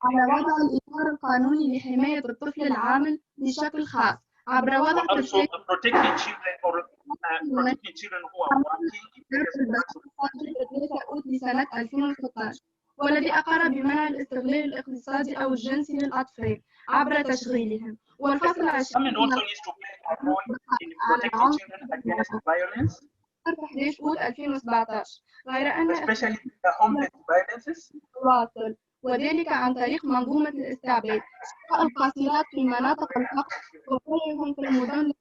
على وضع الإطار القانوني لحماية الطفل العامل بشكل خاص عبر وضع also protecting children or protecting children who are working. لسنة 2016، والذي أقر بمنع الاستغلال الاقتصادي أو الجنسي للأطفال عبر تشغيلهم. والفصل 20 also needs to play a role in protecting children against violence. 11 أوت 2017، غير أن especially the home-based violences. واصل، وذلك عن طريق منظومة الاستعباد، شراء القاصرات في مناطق الفقر وبيعهم في المدن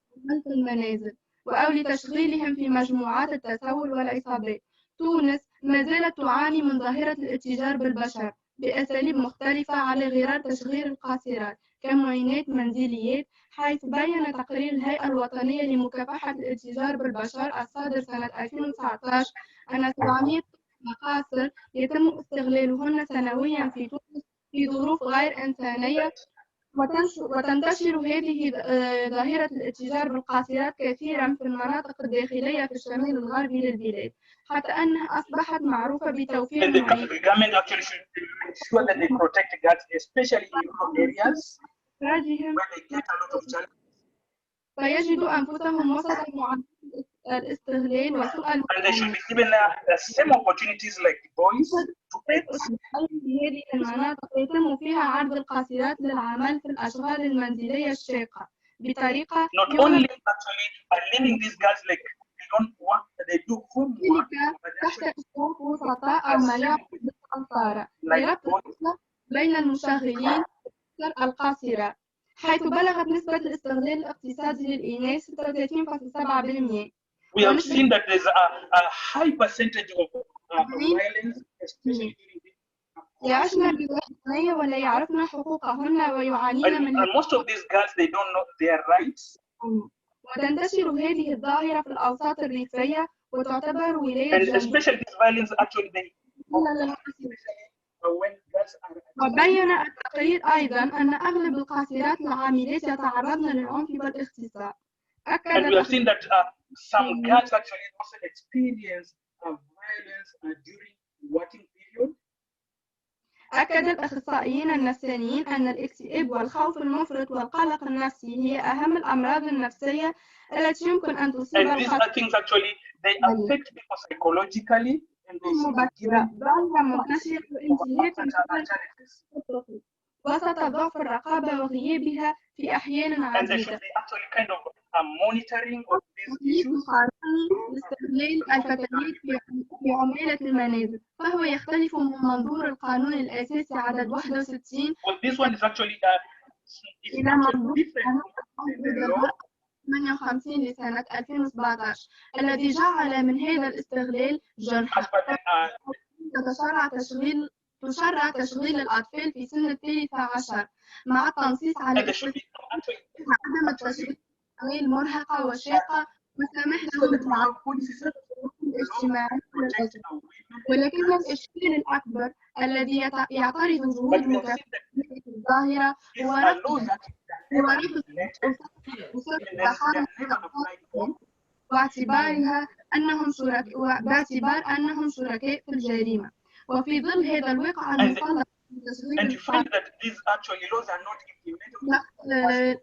في المنازل أو لتشغيلهم في مجموعات التسول والعصابات. تونس ما زالت تعاني من ظاهرة الاتجار بالبشر بأساليب مختلفة على غرار تشغيل القاصرات كمعينات منزليات، حيث بين تقرير الهيئة الوطنية لمكافحة الاتجار بالبشر الصادر سنة 2019 أن 700 مقاصر يتم استغلالهن سنويا في تونس في ظروف غير إنسانية، وتنتشر هذه ظاهرة الاتجار بالقاصرات كثيرا في المناطق الداخلية في الشمال الغربي للبلاد، حتى أنها أصبحت معروفة بتوفير The government actually should ensure that they protect girls, especially in rural areas where they get a lot of challenges. فيجدوا أنفسهم وسط معاناة الاستغلال وسوء And they should be given the same opportunities like boys to pay. هذه المناطق يتم فيها عرض القاصرات للعمل في الأشغال المنزلية الشاقة بطريقة not only actually leaving these girls like they don't work, they do homework, تحت إشراف وسطاء أو ما يعرف بالقنطرة لربط الفصل بين المشغلين القاصرة، حيث بلغت نسبة الاستغلال الاقتصادي للإناث 36.7%. We have seen that there's a high percentage of violence, especially يعشن بوحدانية ولا يعرفن حقوقهن ويعانين من and most of these girls they don't know their rights. وتنتشر هذه الظاهرة في الأوساط الريفية وتعتبر ولاية and especially this violence actually they when girls are. وبين التقرير أيضا أن أغلب القاصرات العاملات يتعرضن للعنف والاغتصاب. And we have seen that some girls actually also experience violence during working period. أكد الأخصائيين النفسانيين أن الاكتئاب والخوف المفرط والقلق النفسي هي أهم الأمراض النفسية التي يمكن أن تصيب And these are things actually they affect people psychologically and they مبكرة منتشرة وسط ضعف الرقابة وغيابها في أحيان and there عديدة. should be actually kind of monitoring of these issues. لاستغلال الفتيات في عمالة المنازل، فهو يختلف من منظور القانون الأساسي عدد 61 Well, this one is actually إلى منظور القانون 58 لسنة 2017 الذي جعل من هذا الاستغلال جرحا. تشرع تشغيل الأطفال في سن 13 مع التنصيص على عدم التشغيل المرهقة والشاقة والسماح لهم بالعمل الاجتماعي، ولكن الإشكال الأكبر الذي يعترض جهود مكافحة الظاهرة هو رفض باعتبار أنهم شركاء في الجريمة. وفي ظل هذا الواقع المسلط And you find that these actually laws are not implemented.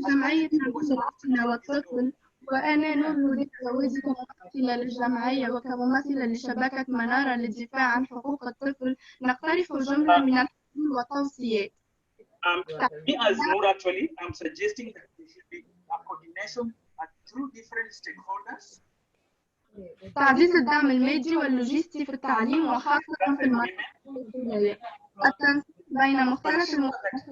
جمعية الطفل والطفل، وأنا نور هدى الزويدي كممثلة للجمعية وكممثلة لشبكة منارة للدفاع عن حقوق الطفل نقترح جملة من الحلول والتوصيات. Me as Noor, actually, I'm suggesting that there should be a coordination through different stakeholders. تعزيز الدعم المادي واللوجستي في التعليم وخاصة في المراحل التنسيق بين مختلف المؤسسات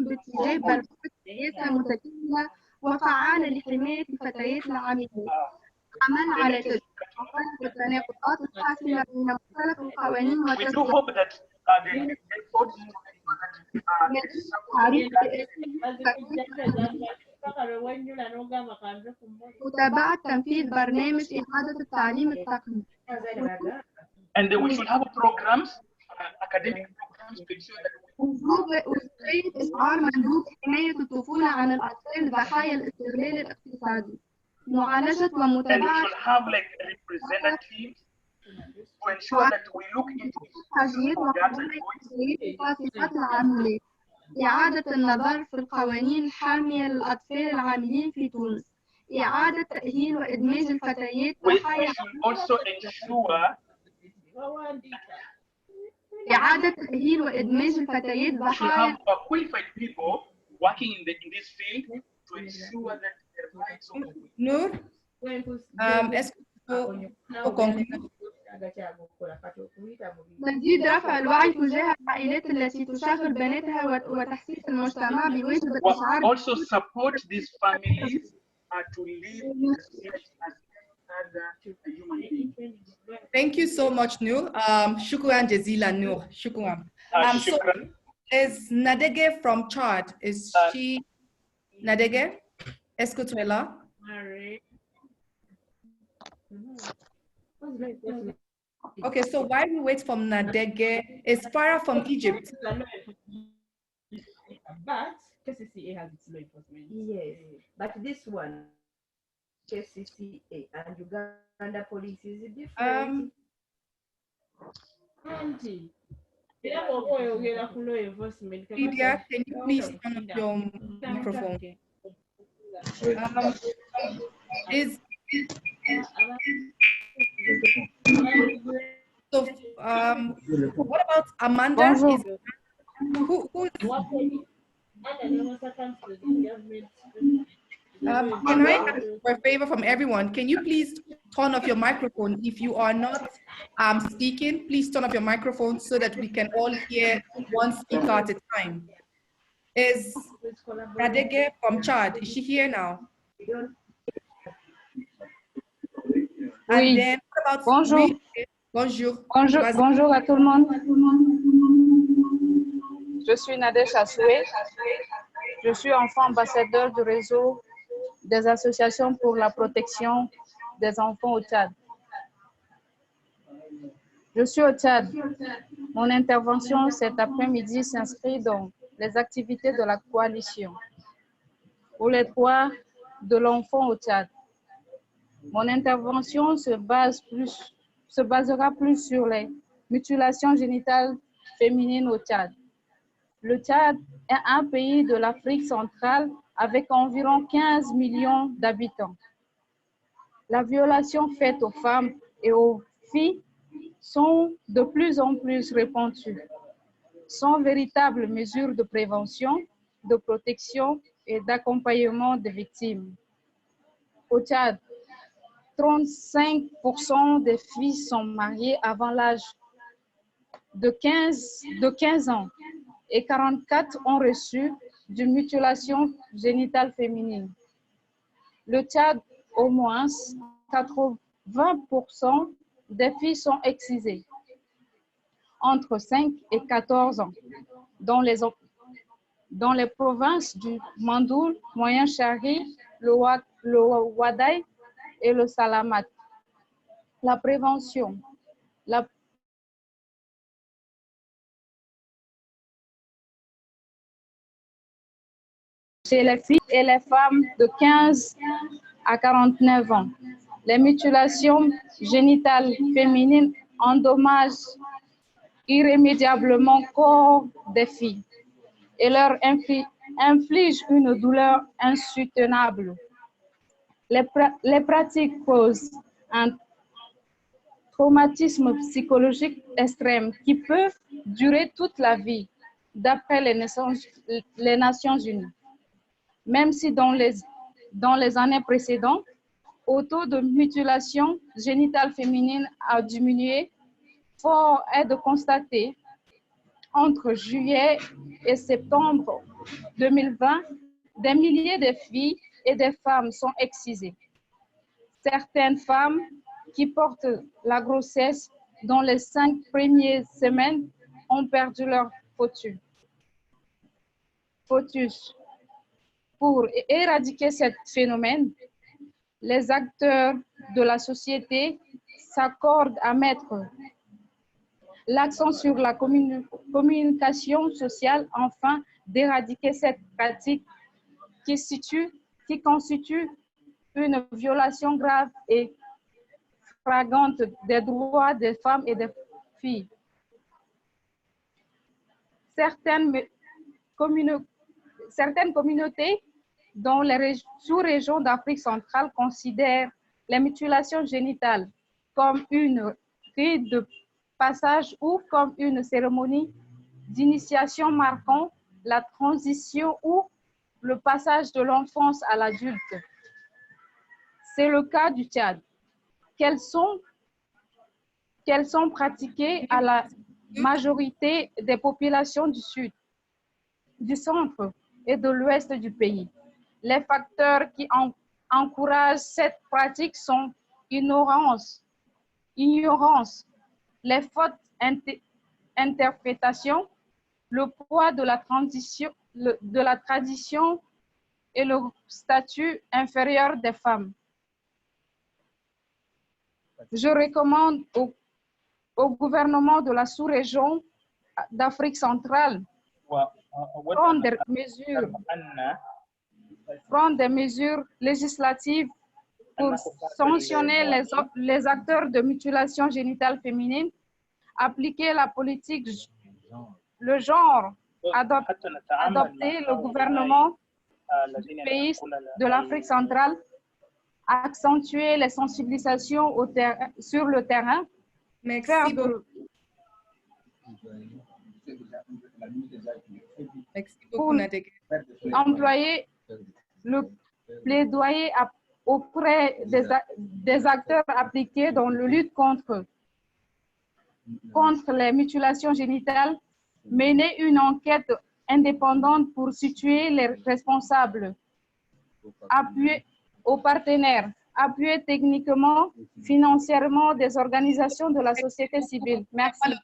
باتجاه برمجة سياسة متكاملة وفعالة لحماية الفتيات العاملات. العمل على تجنب التناقضات الحاصلة بين مختلف القوانين والتشريعات. متابعة تنفيذ برنامج إعادة التعليم التقني. And then we should have programs, academic programs to ensure that وزارة إشعار مندوب حماية الطفولة عن الأطفال ضحايا الاستغلال الاقتصادي. معالجة ومتابعة. And we should have like representatives to ensure that we look into حاجيات العاملات. إعادة النظر في القوانين الحامية للأطفال العاملين في تونس. إعادة تأهيل وإدماج الفتيات ضحايا. We should also ensure إعادة تأهيل وإدماج الفتيات ضحايا. qualified people working in this field to ensure that their rights of Noor, est-ce que conclure? تزيد رفع الوعي تجاه العائلات التي تشغل بناتها وتحسيس المجتمع بواجب الإشعار. Also support these families to live as a human being. Thank you so much, Noor. Shukran Jazila Noor. Shukran. So is Nadege from Chad? Is she Nadege? Est-ce que tu es là? Okay, so while we wait for Nadege, is Farah from Egypt? But KCCA has its law enforcement. Yes, but this one, KCCA and Uganda police is different. Auntie, Lydia, can you please turn on your microphone? So, what about Amanda? Bonjour. Who is can I ask for a favor from everyone? Can you please turn off your microphone? If you are not speaking, please turn off your microphone so that we can all hear one speaker at a time. Is Nadege from Chad, is she here now? Oui. And then what about Bonjour. Bonjour. Bonjour. Bonjour à tout le monde. Je suis Nadège Assoué. Je suis enfant ambassadeur du réseau des associations pour la protection des enfants au Tchad. Je suis au Tchad. Mon intervention cet après-midi s'inscrit dans les activités de la coalition pour les droits de l'enfant au Tchad. Mon intervention se basera plus sur les mutilations génitales féminines au Tchad. Le Tchad est un pays de l'Afrique centrale avec environ 15 millions d'habitants. La violation faite aux femmes et aux filles sont de plus en plus répandues, sans véritable mesure de prévention, de protection et d'accompagnement des victimes. Au Tchad, 35% des filles sont mariées avant l'âge de 15 ans et 44 ont reçu d'une mutilation génitale féminine. Le Tchad, au moins 80% des filles sont excisées entre 5 et 14 ans dans les provinces du Mandoul, Moyen Chari, le Wadaï et le Salamat. La prévention. Chez les filles et les femmes de 15 à 49 ans, les mutilations génitales féminines endommagent irrémédiablement corps des filles et leur infligent une douleur insoutenable. Les pratiques causent un traumatisme psychologique extrême qui peut durer toute la vie, d'après les Nations Unies. Même si dans les années précédentes, le taux de mutilation génitale féminine a diminué, fort est de constater entre juillet et septembre 2020, des milliers de filles et de femmes sont excisées. Certaines femmes qui portent la grossesse dans les 5 premières semaines ont perdu leur fœtus. Pour éradiquer ce phénomène, les acteurs de la société s'accordent à mettre l'accent sur la communication sociale afin d'éradiquer cette pratique qui constitue une violation grave et flagrante des droits des femmes et des filles. Certaines communautés dans les sous-régions d'Afrique centrale considèrent les mutilations génitales comme une rite de passage ou comme une cérémonie d'initiation marquant la transition ou le passage de l'enfance à l'adulte. C'est le cas du Tchad, qu'elles sont pratiquées à la majorité des populations du sud, du centre et de l'ouest du pays. Les facteurs qui encouragent cette pratique sont ignorance, les fautes interprétations, le poids de la tradition et le statut inférieur des femmes. Je recommande au gouvernement de la sous-région d'Afrique centrale prendre des mesures législatives pour sanctionner les acteurs de mutilation génitale féminine, appliquer la politique, le genre adopté le gouvernement du pays de l'Afrique centrale, accentuer les sensibilisations sur le terrain, Merci beaucoup, Nadege. Employer le plaidoyer auprès des acteurs appliqués dans la lutte contre les mutilations génitales, mener une enquête indépendante pour situer les responsables, appuyer aux partenaires, appuyer techniquement, financièrement des organisations de la société civile. Merci.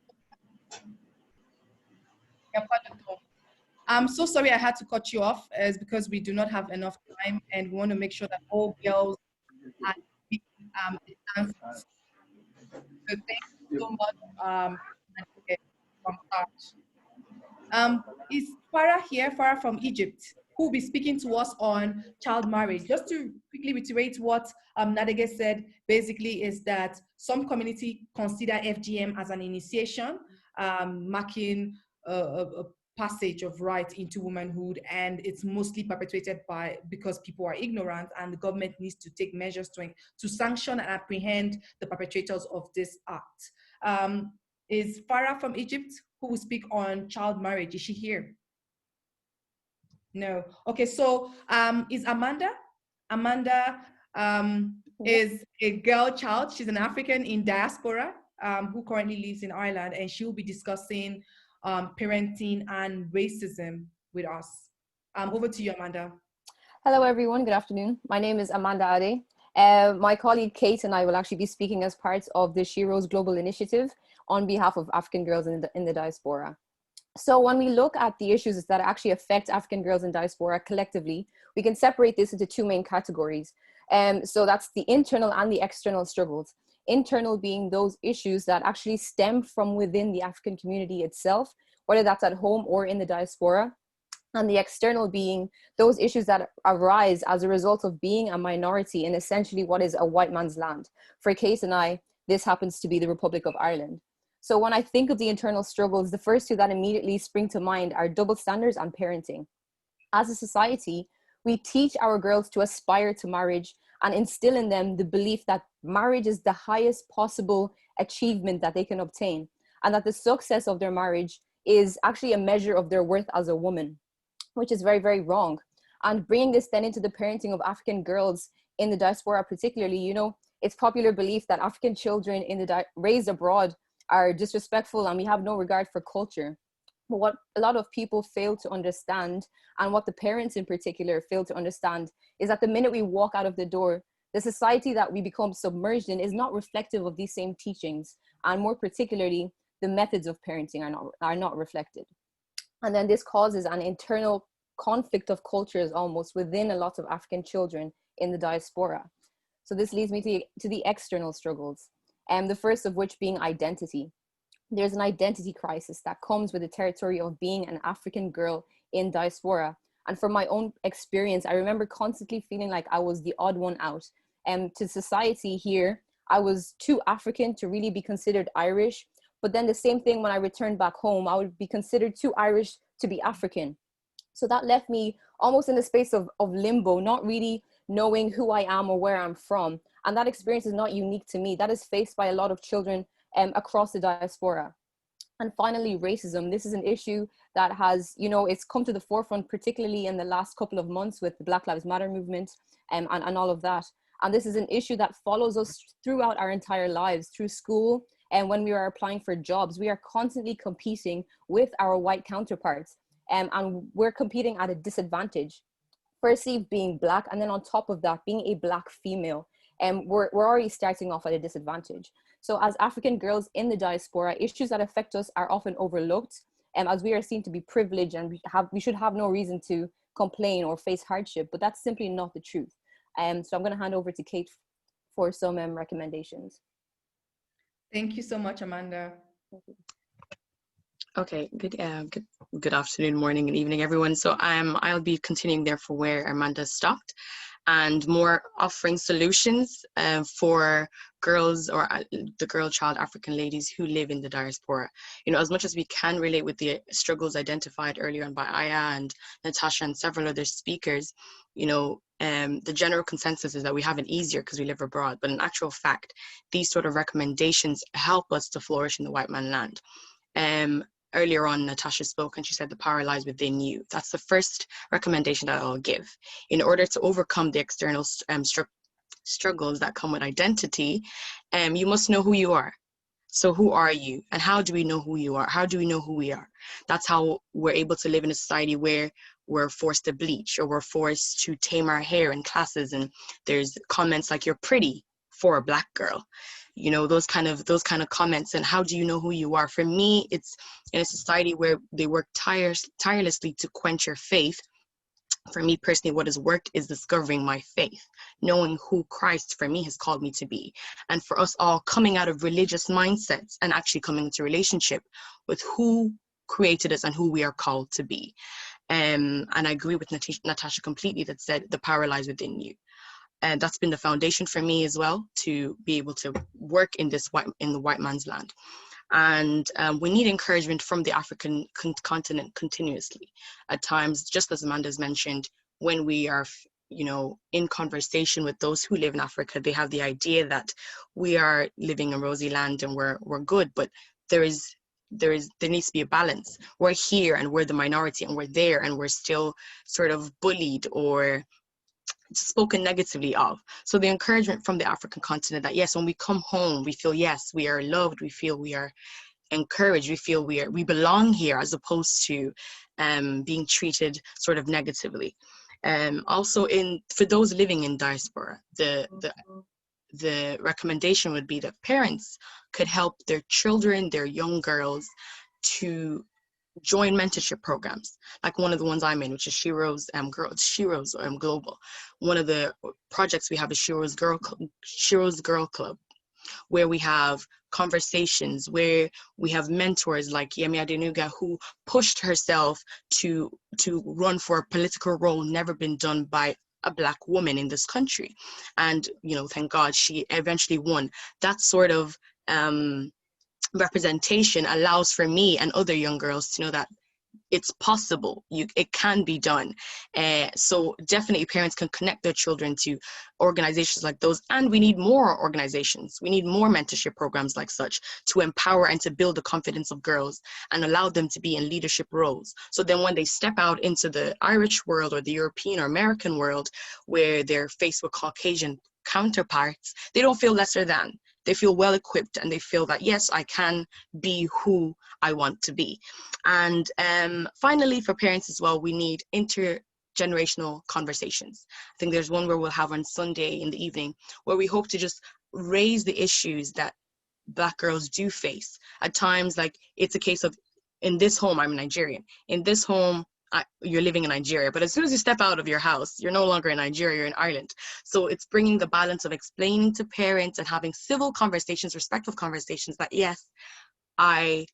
I'm so sorry I had to cut you off because we do not have enough time and we want to make sure that all girls are answers. So thank you so much from start. Is Farah here, Farah from Egypt, who will be speaking to us on child marriage. Just to quickly reiterate what Nadege said, basically is that some community consider FGM as an initiation, marking a passage of right into womanhood, and it's mostly perpetuated because people are ignorant, and the government needs to take measures to sanction and apprehend the perpetrators of this act. Is Farah from Egypt, who will speak on child marriage? Is she here? No. Okay, so is Amanda? Amanda is a girl child. She's an African in diaspora who currently lives in Ireland, and she will be discussing parenting and racism with us. Over to you, Amanda. Hello, everyone. Good afternoon. My name is Amanda Ade. My colleague Kate and I will actually be speaking as part of the She Rose Global Initiative on behalf of African girls in the diaspora. So when we look at the issues that actually affect African girls in diaspora collectively, we can separate this into two main categories. So that's the internal and the external struggles. Internal being those issues that actually stem from within the African community itself, whether that's at home or in the diaspora. And the external being those issues that arise as a result of being a minority in essentially what is a white man's land. For Kate and I, this happens to be the Republic of Ireland. So when I think of the internal struggles, the first two that immediately spring to mind are double standards and parenting. As a society, we teach our girls to aspire to marriage and instill in them the belief that marriage is the highest possible achievement that they can obtain, and that the success of their marriage is actually a measure of their worth as a woman, which is very, very wrong. And bringing this then into the parenting of African girls in the diaspora particularly, you know, it's popular belief that African children raised abroad are disrespectful and we have no regard for culture. But what a lot of people fail to understand, and what the parents in particular fail to understand, is that the minute we walk out of the door, the society that we become submerged in is not reflective of these same teachings, and more particularly, the methods of parenting are not reflected. And then this causes an internal conflict of cultures almost within a lot of African children in the diaspora. So this leads me to the external struggles, and the first of which being identity. There's an identity crisis that comes with the territory of being an African girl in diaspora. And from my own experience, I remember constantly feeling like I was the odd one out. And to society here, I was too African to really be considered Irish. But then the same thing when I returned back home, I would be considered too Irish to be African. So that left me almost in the space of limbo, not really knowing who I am or where I'm from. And that experience is not unique to me. That is faced by a lot of children across the diaspora. And finally, racism. This is an issue that has, you know, it's come to the forefront, particularly in the last couple of months with the Black Lives Matter movement and all of that. And this is an issue that follows us throughout our entire lives, through school, and when we are applying for jobs. We are constantly competing with our white counterparts, and we're competing at a disadvantage. Firstly, being Black, and then on top of that, being a Black female, and we're already starting off at a disadvantage. So as African girls in the diaspora, issues that affect us are often overlooked, as we are seen to be privileged, and we should have no reason to complain or face hardship, but that's simply not the truth. So I'm going to hand over to Kate for some recommendations. Thank you so much, Amanda. Okay, good afternoon, morning, and evening, everyone. So I'll be continuing there for where Amanda stopped, and more offering solutions for girls or the girl child African ladies who live in the diaspora. You know, as much as we can relate with the struggles identified earlier on by Aya and Natasha and several other speakers, you know, the general consensus is that we have it easier because we live abroad. But in actual fact, these sort of recommendations help us to flourish in the white man land. Earlier on, Natasha spoke and she said the power lies within you. That's the first recommendation that I'll give. In order to overcome the external struggles that come with identity, you must know who you are. So who are you? And how do we know who you are? How do we know who we are? That's how we're able to live in a society where we're forced to bleach, or we're forced to tame our hair in classes, and there's comments like "you're pretty" for a Black girl. You know, those kind of comments. And how do you know who you are? For me, it's in a society where they work tirelessly to quench your faith. For me personally, what has worked is discovering my faith, knowing who Christ for me has called me to be. And for us all, coming out of religious mindsets and actually coming into relationship with who created us and who we are called to be. And I agree with Natasha completely that said the power lies within you. And that's been the foundation for me as well, to be able to work in the white man's land. And we need encouragement from the African continent continuously. At times, just as Amanda's mentioned, when we are, you know, in conversation with those who live in Africa, they have the idea that we are living in rosy land and we're good, but there needs to be a balance. We're here and we're the minority, and we're there and we're still sort of bullied or spoken negatively of. So the encouragement from the African continent that yes, when we come home, we feel yes, we are loved, we feel we are encouraged, we feel we belong here, as opposed to being treated sort of negatively. Also, for those living in diaspora, the recommendation would be that parents could help their children, their young girls, to join mentorship programs, like one of the ones I'm in, which is Shiro's Global. One of the projects we have is Shiro's Girl Club, where we have conversations, where we have mentors like Yemi Adenuga, who pushed herself to run for a political role never been done by a Black woman in this country. And, you know, thank God she eventually won. That sort of representation allows for me and other young girls to know that it's possible, it can be done. So definitely parents can connect their children to organizations like those, and we need more organizations. We need more mentorship programs like such to empower and to build the confidence of girls and allow them to be in leadership roles. So then when they step out into the Irish world or the European or American world, where they're faced with Caucasian counterparts, they don't feel lesser than. They feel well equipped, and they feel that, yes, I can be who I want to be. And finally, for parents as well, we need intergenerational conversations. I think there's one where we'll have on Sunday in the evening, where we hope to just raise the issues that Black girls do face. At times, like, it's a case of, in this home, I'm Nigerian. In this home, you're living in Nigeria, but as soon as you step out of your house, you're no longer in Nigeria, you're in Ireland. So it's bringing the balance of explaining to parents and having civil conversations, respectful conversations, that yes, I'm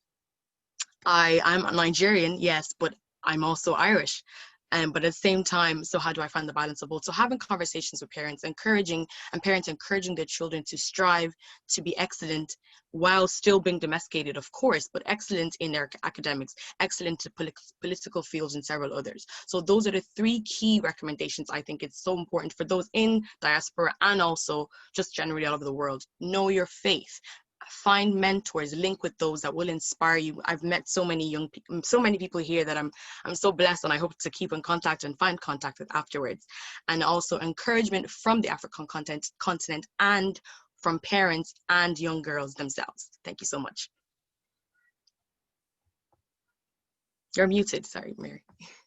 a Nigerian, yes, but I'm also Irish. But at the same time, so how do I find the balance of both? So having conversations with parents, encouraging their children to strive to be excellent while still being domesticated, of course, but excellent in their academics, excellent to political fields and several others. So those are the 3 key recommendations. I think it's so important for those in diaspora and also just generally all over the world. Know your faith. Find mentors, link with those that will inspire you. I've met so many people here that I'm so blessed, and I hope to keep in contact and find contact with afterwards. And also encouragement from the African continent and from parents and young girls themselves. Thank you so much. You're muted, sorry, Mary.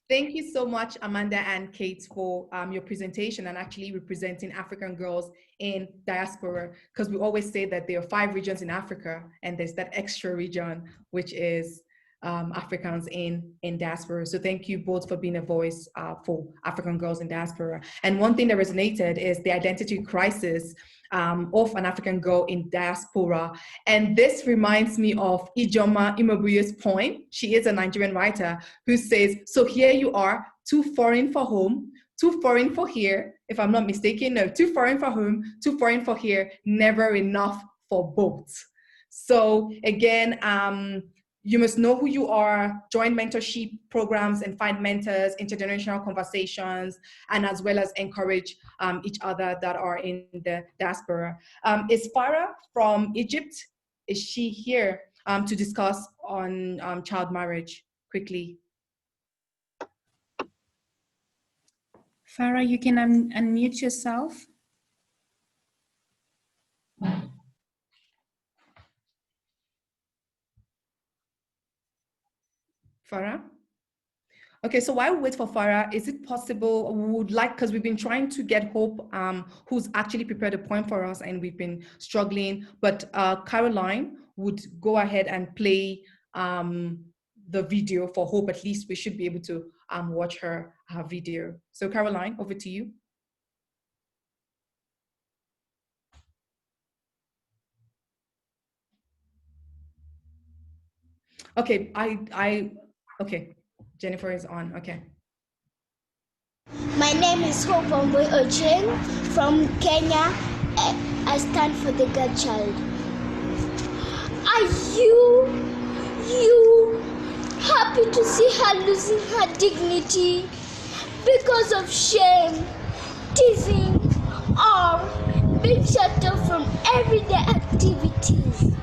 Thank you so much, Amanda and Kate, for your presentation and actually representing African girls in diaspora, because we always say that there are 5 regions in Africa, and there's that extra region, which is Africans in diaspora. So thank you both for being a voice for African girls in diaspora. And one thing that resonated is the identity crisis of an African girl in diaspora. And this reminds me of Ijoma Imobuye's poem. She is a Nigerian writer who says, so here you are, too foreign for home, too foreign for here, if I'm not mistaken, no, too foreign for home, too foreign for here, never enough for both. So again, you must know who you are, join mentorship programs and find mentors, intergenerational conversations, and as well as encourage each other that are in the diaspora. Is Farah from Egypt, is she here to discuss on child marriage quickly? Farah, you can unmute yourself. Farah? Okay, so while we wait for Farah, is it possible, we would like, because we've been trying to get Hope, who's actually prepared a poem for us, and we've been struggling, but Caroline would go ahead and play the video for Hope. At least we should be able to watch her video. So Caroline, over to you. Okay, okay, Jennifer is on, okay. My name is Hope Omboy Ochieng from Kenya. I stand for the girl child. Are you happy to see her losing her dignity because of shame, teasing, or being shut off from everyday activities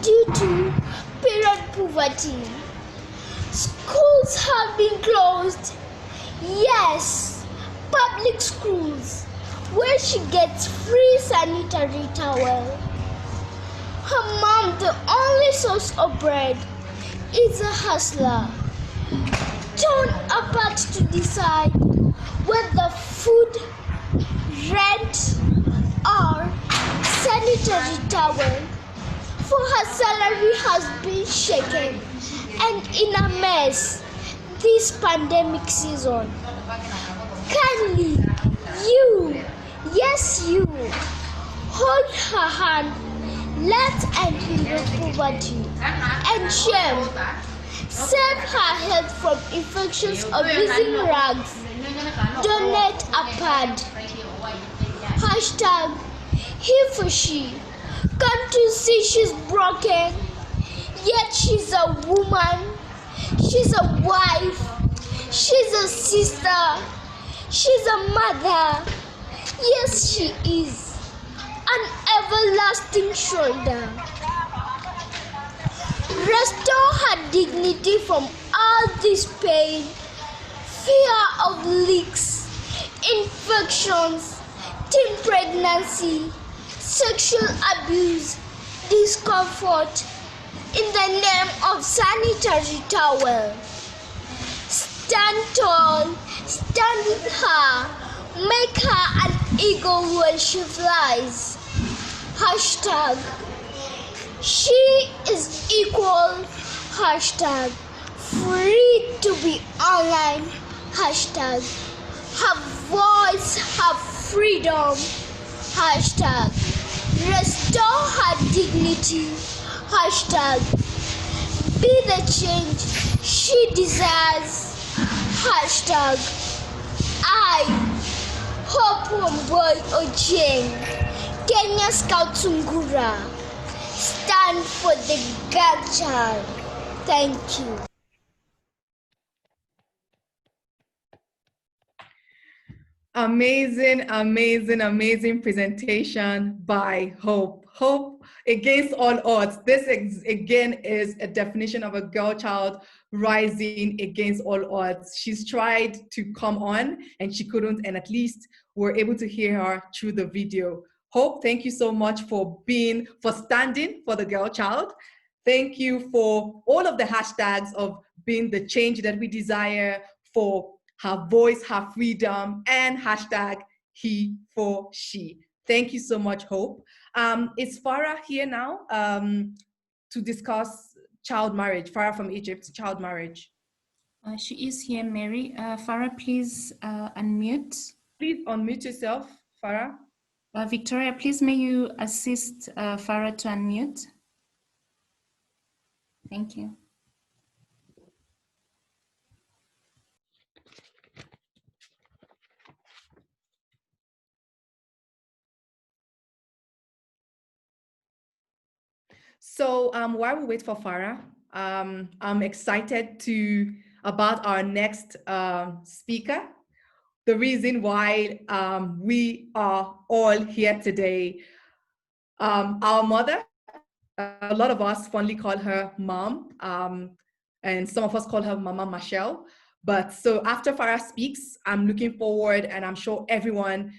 due to period poverty? Schools have been closed. Yes, public schools, where she gets free sanitary towel. Her mom, the only source of bread, is a hustler. Torn apart to decide whether food, rent, or sanitary towel for her salary has been shaken and in a mess this pandemic season. Kindly, you, yes you, hold her hand. Let's end hunger, poverty, and shame. Save her health from infections of using rags donate a pad. Hashtag he for she. Can't you see she's broken? Yet she's a woman. She's a wife. She's a sister. She's a mother. Yes, she is. An everlasting shoulder. Restore her dignity from all this pain, fear of leaks, infections, teen pregnancy, sexual abuse, discomfort, in the name of sanitary towel. Stand tall, stand with her, make her an eagle when she flies. Hashtag she is equal. Hashtag free to be online. Hashtag her voice, her freedom. Hashtag restore her dignity. Hashtag be the change she desires. Hashtag I Hope Homeboy Ojeng, Kenya Scout Sungura, stand for the girl child. Thank you. Amazing, amazing, amazing presentation by Hope. Hope against all odds. This again is a definition of a girl child rising against all odds. She's tried to come on and she couldn't, and at least we're able to hear her through the video. Hope, thank you so much for standing for the girl child. Thank you for all of the hashtags of being the change that we desire, for her voice, her freedom, and hashtag he for she. Thank you so much, Hope. Is Farah here now to discuss child marriage? Farah from Egypt, child marriage. She is here, Mary. Farah, please unmute. Please unmute yourself, Farah. Victoria, please may you assist Farah to unmute? Thank you. So while we wait for Farah, I'm excited about our next speaker. The reason why we are all here today. Our mother, a lot of us fondly call her mom, and some of us call her Mama Michelle. But so after Farah speaks, I'm looking forward, and I'm sure everyone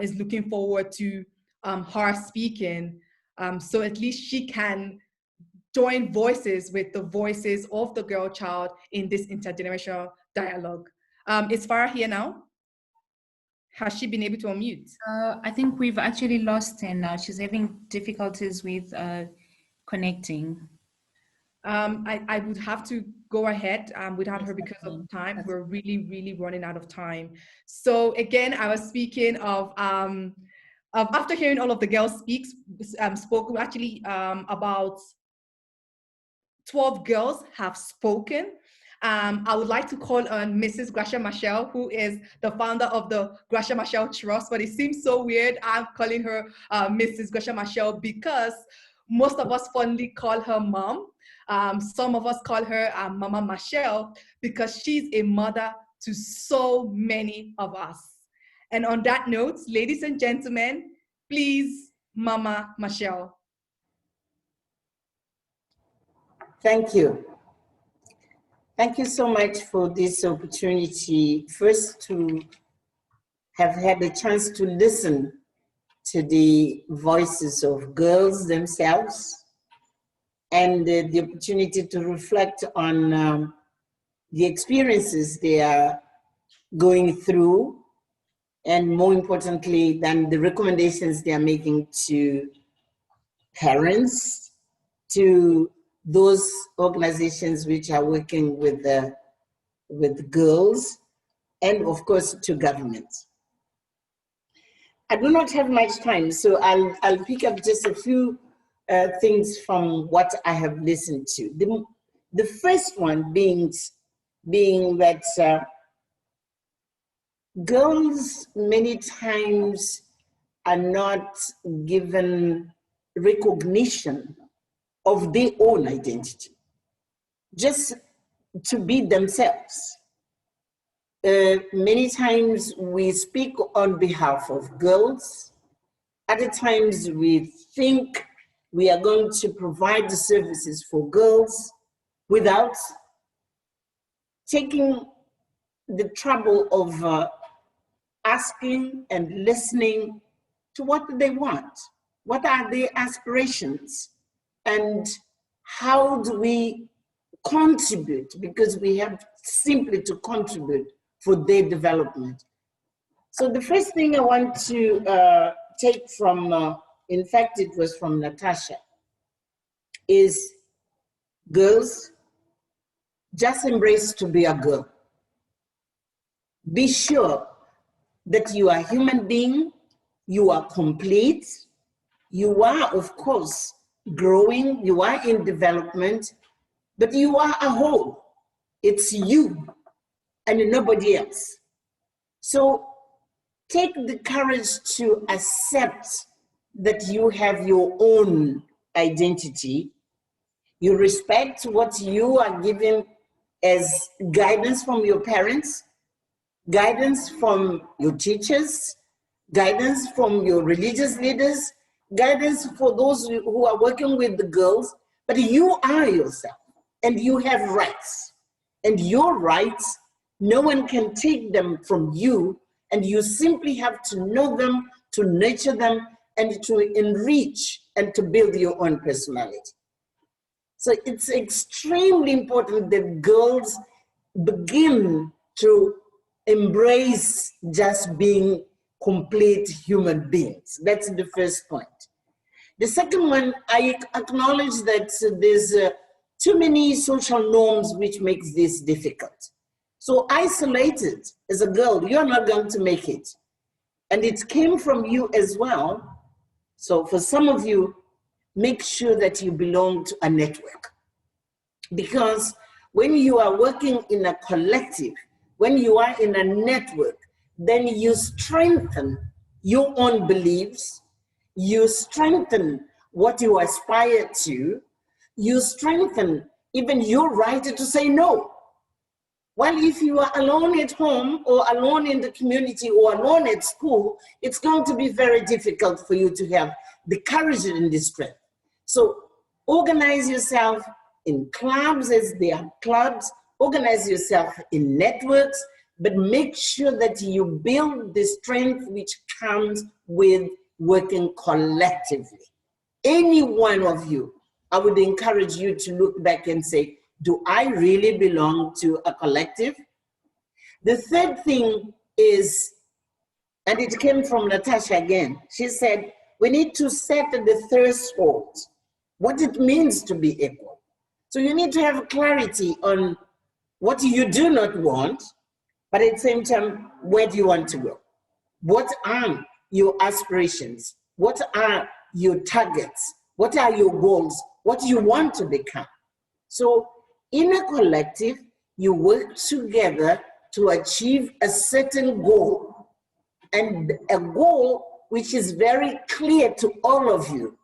is looking forward to her speaking. So at least she can join voices with the voices of the girl child in this intergenerational dialogue. Is Farah here now? Has she been able to unmute? I think we've actually lost her now. She's having difficulties with connecting. I would have to go ahead without her because of time. We're really, really running out of time. So again, I was speaking of after hearing all of the girls spoke, actually about 12 girls have spoken. I would like to call on Mrs. Gracia Michelle, who is the founder of the Gracia Michelle Trust, but it seems so weird I'm calling her Mrs. Gracia Michelle because most of us fondly call her mom. Some of us call her Mama Michelle because she's a mother to so many of us. And on that note, ladies and gentlemen, please, Mama Michelle. Thank you. Thank you so much for this opportunity. First, to have had a chance to listen to the voices of girls themselves, and the opportunity to reflect on the experiences they are going through, and more importantly than the recommendations they are making to parents, to those organizations which are working with girls, and of course to government. I do not have much time, so I'll pick up just a few things from what I have listened to. The first one being that girls many times are not given recognition of their own identity, just to be themselves. Many times we speak on behalf of girls. Other times we think we are going to provide the services for girls without taking the trouble of asking and listening to what they want. What are their aspirations? And how do we contribute? Because we have simply to contribute for their development. So the first thing I want to take from, in fact, it was from Natasha, is girls, just embrace to be a girl. Be sure that you are a human being, you are complete, you are, of course, growing, you are in development, but you are a whole. It's you and nobody else. So take the courage to accept that you have your own identity. You respect what you are given as guidance from your parents, guidance from your teachers, guidance from your religious leaders, guidance for those who are working with the girls, but you are yourself and you have rights. And your rights, no one can take them from you, and you simply have to know them, to nurture them, and to enrich and to build your own personality. So it's extremely important that girls begin to embrace just being complete human beings. That's the first point. The second one, I acknowledge that there's too many social norms which makes this difficult. So isolated as a girl, you're not going to make it. And it came from you as well. So for some of you, make sure that you belong to a network. Because when you are working in a collective, when you are in a network, then you strengthen your own beliefs, you strengthen what you aspire to, you strengthen even your right to say no. While if you are alone at home or alone in the community or alone at school, it's going to be very difficult for you to have the courage and the strength. So organize yourself in clubs, as they are clubs, organize yourself in networks, but make sure that you build the strength which comes with working collectively. Any one of you, I would encourage you to look back and say, do I really belong to a collective? The third thing is, and it came from Natasha again, she said, we need to set the threshold, what it means to be equal. So you need to have clarity on what you do not want, but at the same time, where do you want to go? What are your aspirations? What are your targets? What are your goals? What do you want to become? So in a collective, you work together to achieve a certain goal, and a goal which is very clear to all of you.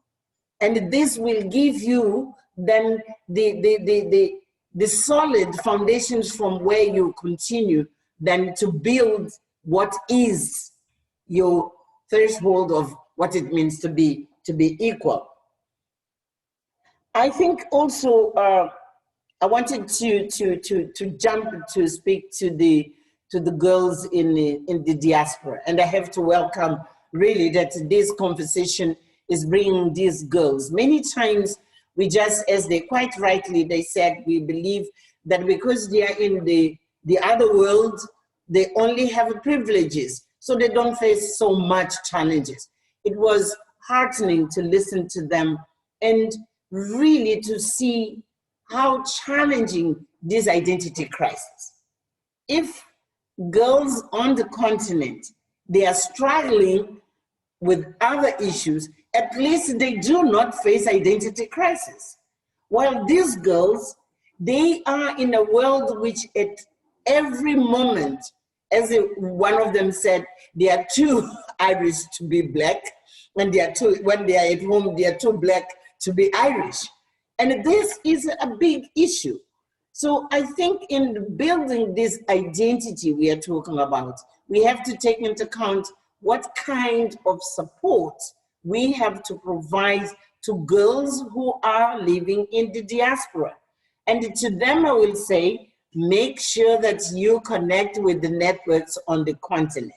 And this will give you then the solid foundations from where you continue then to build what is your threshold of what it means to be equal. I think also I wanted to jump to speak to the girls in the diaspora, and I have to welcome really that this conversation is bringing these girls. Many times we just, as they quite rightly they said, we believe that because they are in the other world, they only have privileges, so they don't face so much challenges. It was heartening to listen to them and really to see how challenging this identity crisis. If girls on the continent, they are struggling with other issues, at least they do not face identity crisis. While these girls, they are in a world which at every moment As one of them said, they are too Irish to be black, and they are too, when they are at home, they are too black to be Irish. And this is a big issue. So I think in building this identity we are talking about, we have to take into account what kind of support we have to provide to girls who are living in the diaspora. And to them, I will say, make sure that you connect with the networks on the continent.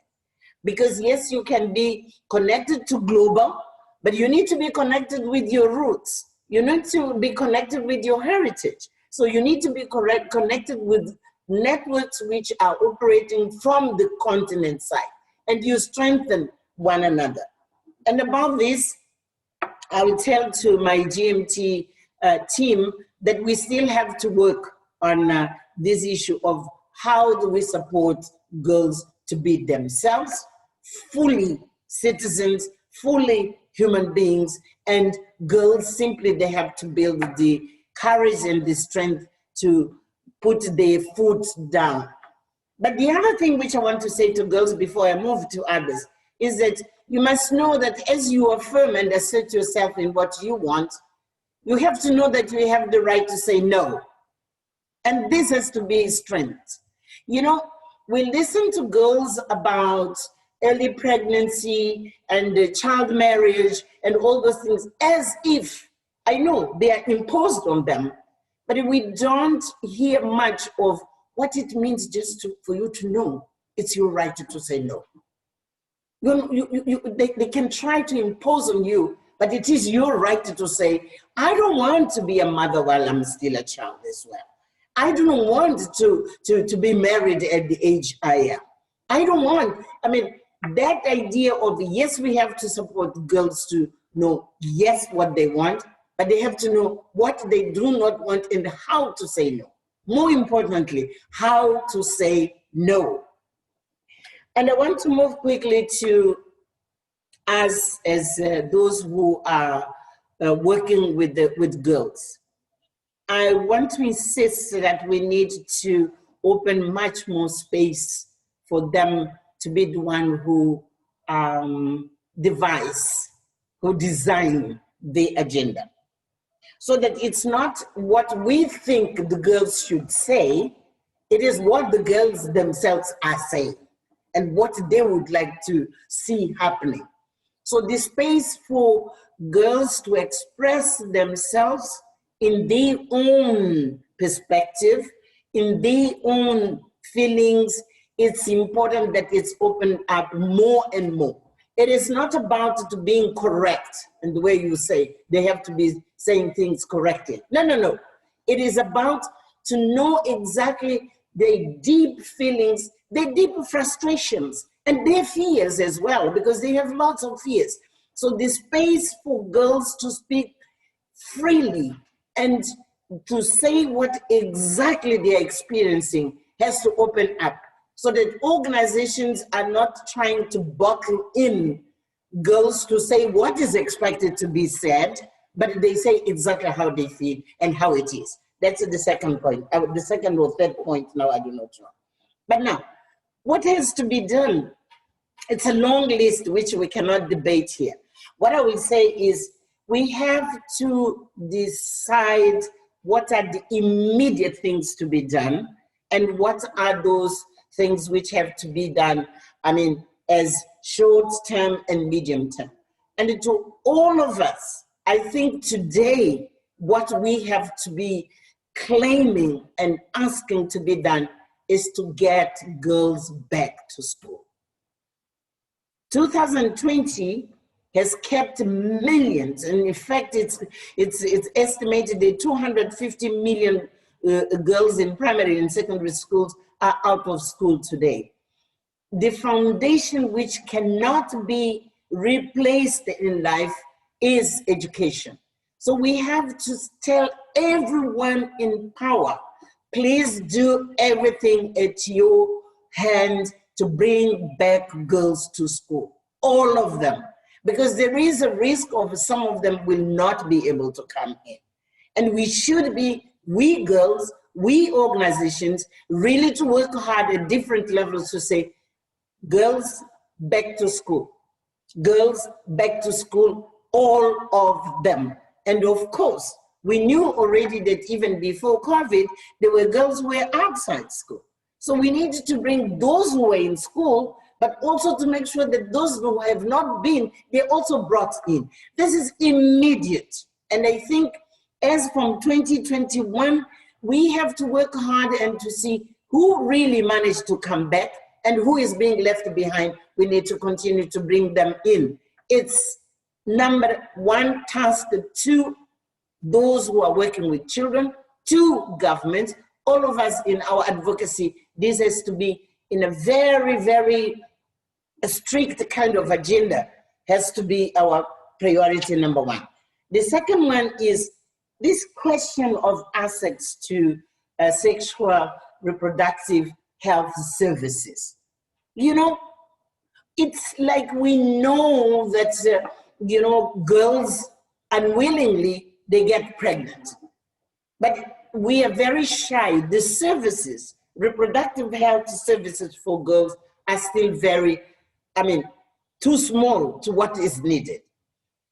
Because yes, you can be connected to global, but you need to be connected with your roots. You need to be connected with your heritage. So you need to be connected with networks which are operating from the continent side, and you strengthen one another. And about this, I will tell to my GMT team that we still have to work on this issue of how do we support girls to be themselves, fully citizens, fully human beings, and girls simply, they have to build the courage and the strength to put their foot down. But the other thing which I want to say to girls before I move to others is that you must know that as you affirm and assert yourself in what you want, you have to know that you have the right to say no. And this has to be strength. You know, we listen to girls about early pregnancy and child marriage and all those things as if, I know they are imposed on them, but we don't hear much of what it means just for you to know it's your right to say no. They can try to impose on you, but it is your right to say, I don't want to be a mother while I'm still a child as well. I don't want to be married at the age I am. I don't want, I mean, that idea of, yes, we have to support girls to know, yes, what they want, but they have to know what they do not want and how to say no. More importantly, how to say no. And I want to move quickly to us as those who are working with girls. I want to insist that we need to open much more space for them to be the one who design the agenda. So that it's not what we think the girls should say, it is what the girls themselves are saying and what they would like to see happening. So the space for girls to express themselves in their own perspective, in their own feelings, it's important that it's opened up more and more. It is not about it being correct in the way you say, they have to be saying things correctly. No, no, no. It is about to know exactly their deep feelings, their deep frustrations, and their fears as well, because they have lots of fears. So the space for girls to speak freely and to say what exactly they're experiencing has to open up, so that organizations are not trying to buckle in girls to say what is expected to be said, but they say exactly how they feel and how it is. That's the second point. The second or third point now, I do not know. But now, what has to be done? It's a long list which we cannot debate here. What I will say is we have to decide what are the immediate things to be done and what are those things which have to be done, I mean, as short term and medium term. And to all of us, I think today, what we have to be claiming and asking to be done is to get girls back to school. 2020 has kept millions, and in fact, it's estimated that 250 million girls in primary and secondary schools are out of school today. The foundation which cannot be replaced in life is education. So we have to tell everyone in power, please do everything at your hand to bring back girls to school, all of them, because there is a risk of some of them will not be able to come in. And we should be, we girls we organizations really to work hard at different levels to say, girls back to school, girls back to school, all of them. And of course, we knew already that even before COVID, there were girls who were outside school. So we needed to bring those who were in school, but also to make sure that those who have not been, they're also brought in. This is immediate. And I think as from 2021, we have to work hard and to see who really managed to come back and who is being left behind. We need to continue to bring them in. It's number one task to those who are working with children, to government, all of us in our advocacy. This has to be in a very, very strict kind of agenda, has to be our priority number one. The second one is this question of access to sexual reproductive health services. You know, it's like we know that, you know, girls unwillingly, they get pregnant. But we are very shy. The services, reproductive health services for girls are still very, too small to what is needed.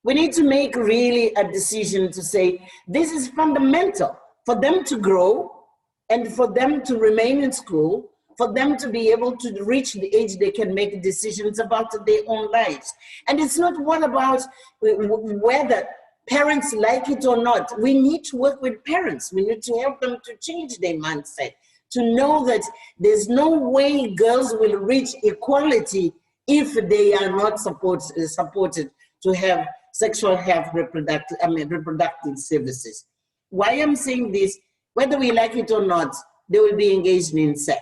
We need to make really a decision to say, this is fundamental for them to grow and for them to remain in school, for them to be able to reach the age they can make decisions about their own lives. And it's not what about whether parents like it or not. We need to work with parents. We need to help them to change their mindset, to know that there's no way girls will reach equality if they are not supported to have sexual health reproductive services. Why I'm saying this, whether we like it or not, they will be engaged in sex.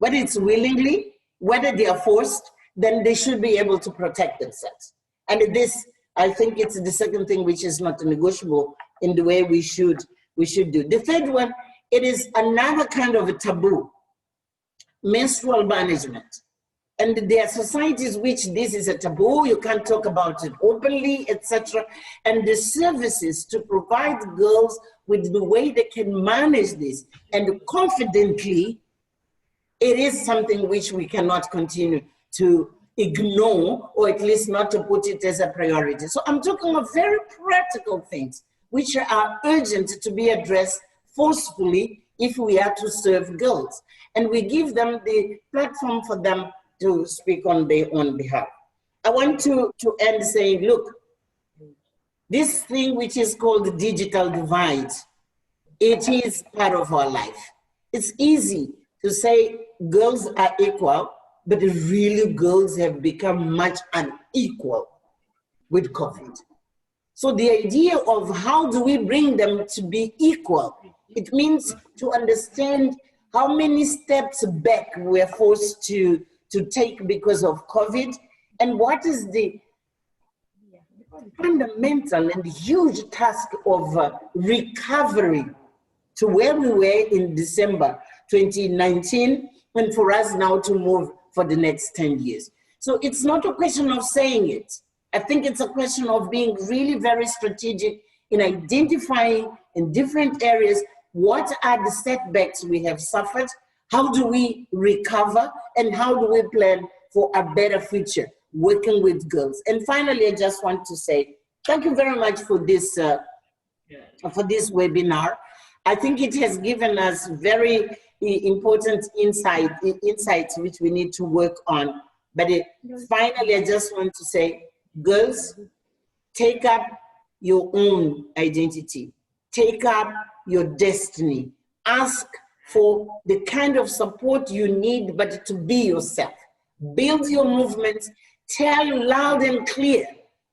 Whether it's willingly, whether they are forced, then they should be able to protect themselves. And this, I think it's the second thing which is not negotiable in the way we should do. The third one, it is another kind of a taboo, menstrual management. And there are societies which this is a taboo, you can't talk about it openly, etc. And the services to provide girls with the way they can manage this and confidently, it is something which we cannot continue to ignore, or at least not to put it as a priority. So I'm talking of very practical things which are urgent to be addressed forcefully if we are to serve girls. And we give them the platform for them to speak on their own behalf. I want to end saying, look, this thing which is called the digital divide, it is part of our life. It's easy to say girls are equal, but really girls have become much unequal with COVID. So the idea of how do we bring them to be equal, it means to understand how many steps back we're forced to take because of COVID, and what is the fundamental and huge task of recovery to where we were in December 2019, and for us now to move for the next 10 years. So it's not a question of saying it. I think it's a question of being really very strategic in identifying in different areas what are the setbacks we have suffered, how do we recover, and how do we plan for a better future working with girls. And finally, I just want to say thank you very much for this webinar. I think it has given us very important insights which we need to work on. But finally, I just want to say, girls, take up your own identity. Take up your destiny. Ask for the kind of support you need, but to be yourself. Build your movement. Tell loud and clear,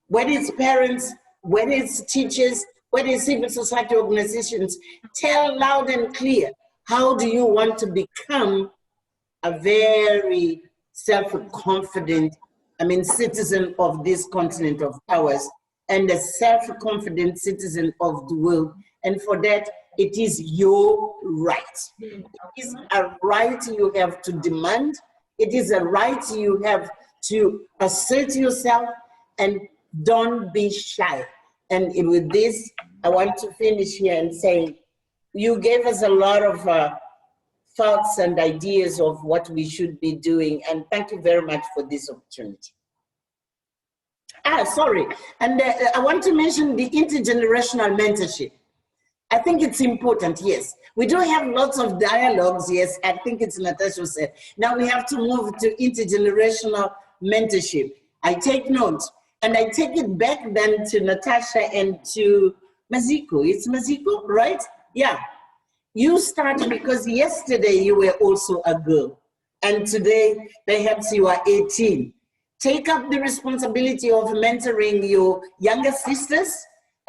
whether it's parents, whether it's teachers, whether it's civil society organizations, tell loud and clear, how do you want to become a very self-confident, citizen of this continent of ours, and a self-confident citizen of the world. And for that, it is your right. It is a right you have to demand. It is a right you have to assert yourself, and don't be shy. And with this, I want to finish here and say, you gave us a lot of thoughts and ideas of what we should be doing, and thank you very much for this opportunity. Sorry, and I want to mention the intergenerational mentorship. I think it's important, yes. We do have lots of dialogues, yes. I think it's Natasha said. Now we have to move to intergenerational mentorship. I take note, and I take it back then to Natasha and to Maziko. It's Maziko, right? Yeah. You started because yesterday you were also a girl, and today perhaps you are 18. Take up the responsibility of mentoring your younger sisters,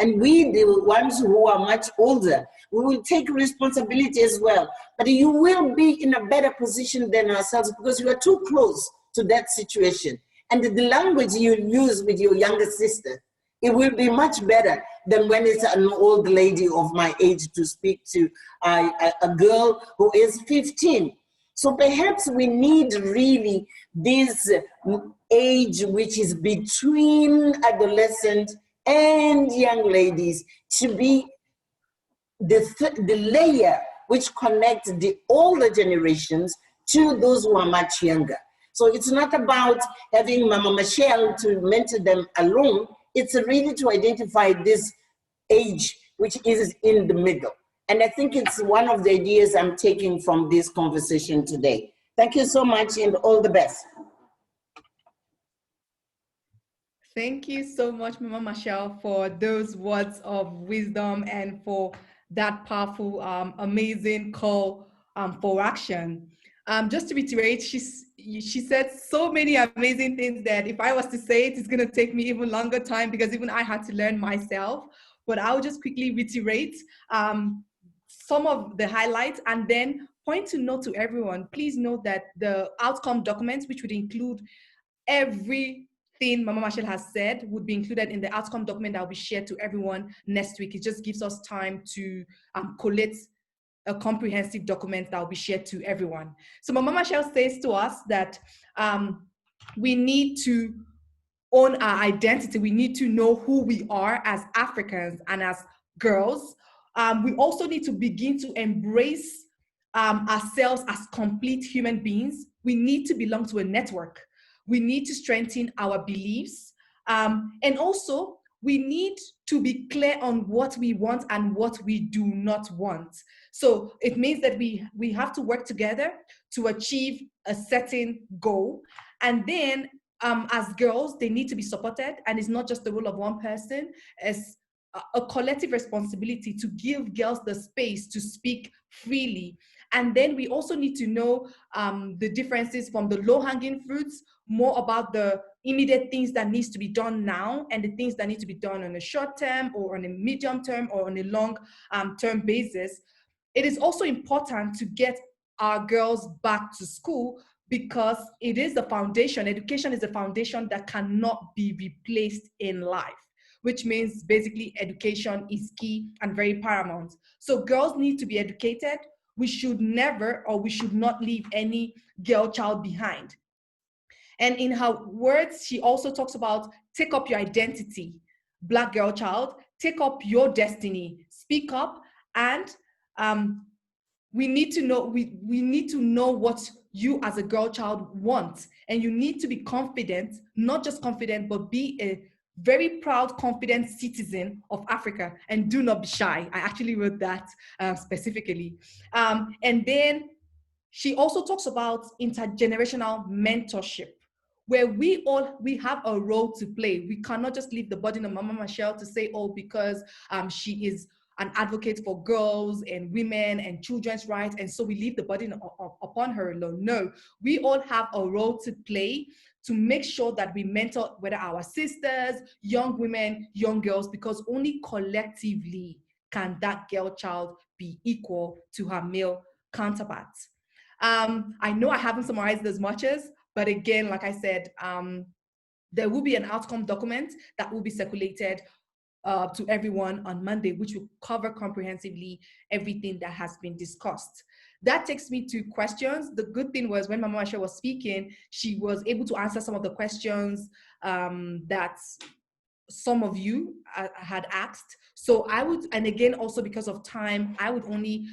and we, the ones who are much older, we will take responsibility as well. But you will be in a better position than ourselves because you are too close to that situation. And the language you use with your younger sister, it will be much better than when it's an old lady of my age to speak to a girl who is 15. So perhaps we need really this age which is between adolescent and young ladies to be the layer which connects the older generations to those who are much younger. So it's not about having Mama Michelle to mentor them alone. It's really to identify this age which is in the middle. And I think it's one of the ideas I'm taking from this conversation today. Thank you so much and all the best. Thank you so much, Mama Michelle, for those words of wisdom and for that powerful, amazing call for action. Just to reiterate, she said so many amazing things that if I was to say it, it's going to take me even longer time because even I had to learn myself. But I'll just quickly reiterate some of the highlights and then point to note to everyone. Please note that the outcome documents, which would include everything Mama Michelle has said, would be included in the outcome document that will be shared to everyone next week. It just gives us time to collate a comprehensive document that will be shared to everyone. So Mama Michelle says to us that we need to own our identity. We need to know who we are as Africans and as girls. We also need to begin to embrace ourselves as complete human beings. We need to belong to a network. We need to strengthen our beliefs. And also, we need to be clear on what we want and what we do not want. So it means that we have to work together to achieve a certain goal. And then as girls, they need to be supported. And it's not just the role of one person. It's a collective responsibility to give girls the space to speak freely. And then we also need to know the differences from the low-hanging fruits, more about the immediate things that needs to be done now and the things that need to be done on a short term or on a medium term or on a long term basis. It is also important to get our girls back to school because it is the foundation. Education is the foundation that cannot be replaced in life, which means basically education is key and very paramount. So girls need to be educated. We should never or we should not leave any girl child behind. And in her words, she also talks about take up your identity, Black girl child, take up your destiny, speak up, and we need to know we need to know what you as a girl child want, and you need to be confident, not just confident, but be a very proud, confident citizen of Africa, and do not be shy. I actually wrote that specifically. And then she also talks about intergenerational mentorship, where we have a role to play. We cannot just leave the burden on Mama Michelle to say, oh, because she is an advocate for girls and women and children's rights, and so we leave the burden upon her alone. No, we all have a role to play to make sure that we mentor whether our sisters, young women, young girls, because only collectively can that girl child be equal to her male counterparts. I know I haven't summarized as much as, but again, like I said, there will be an outcome document that will be circulated to everyone on Monday, which will cover comprehensively everything that has been discussed. That takes me to questions. The good thing was when Mama Michelle was speaking, she was able to answer some of the questions that some of you had asked. So I would, and again, also because of time, I would only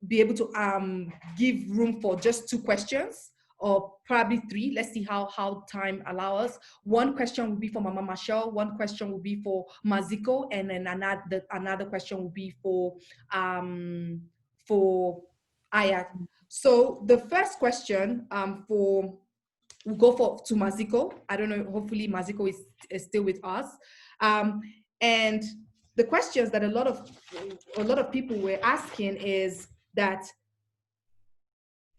be able to give room for just 2 questions, or probably 3. Let's see how time allows us. One question will be for Mama Machel, one question will be for Maziko, and then another question will be for Ayat. So the first question we'll go to Maziko. I don't know, hopefully Maziko is still with us. And the questions that a lot of people were asking is that,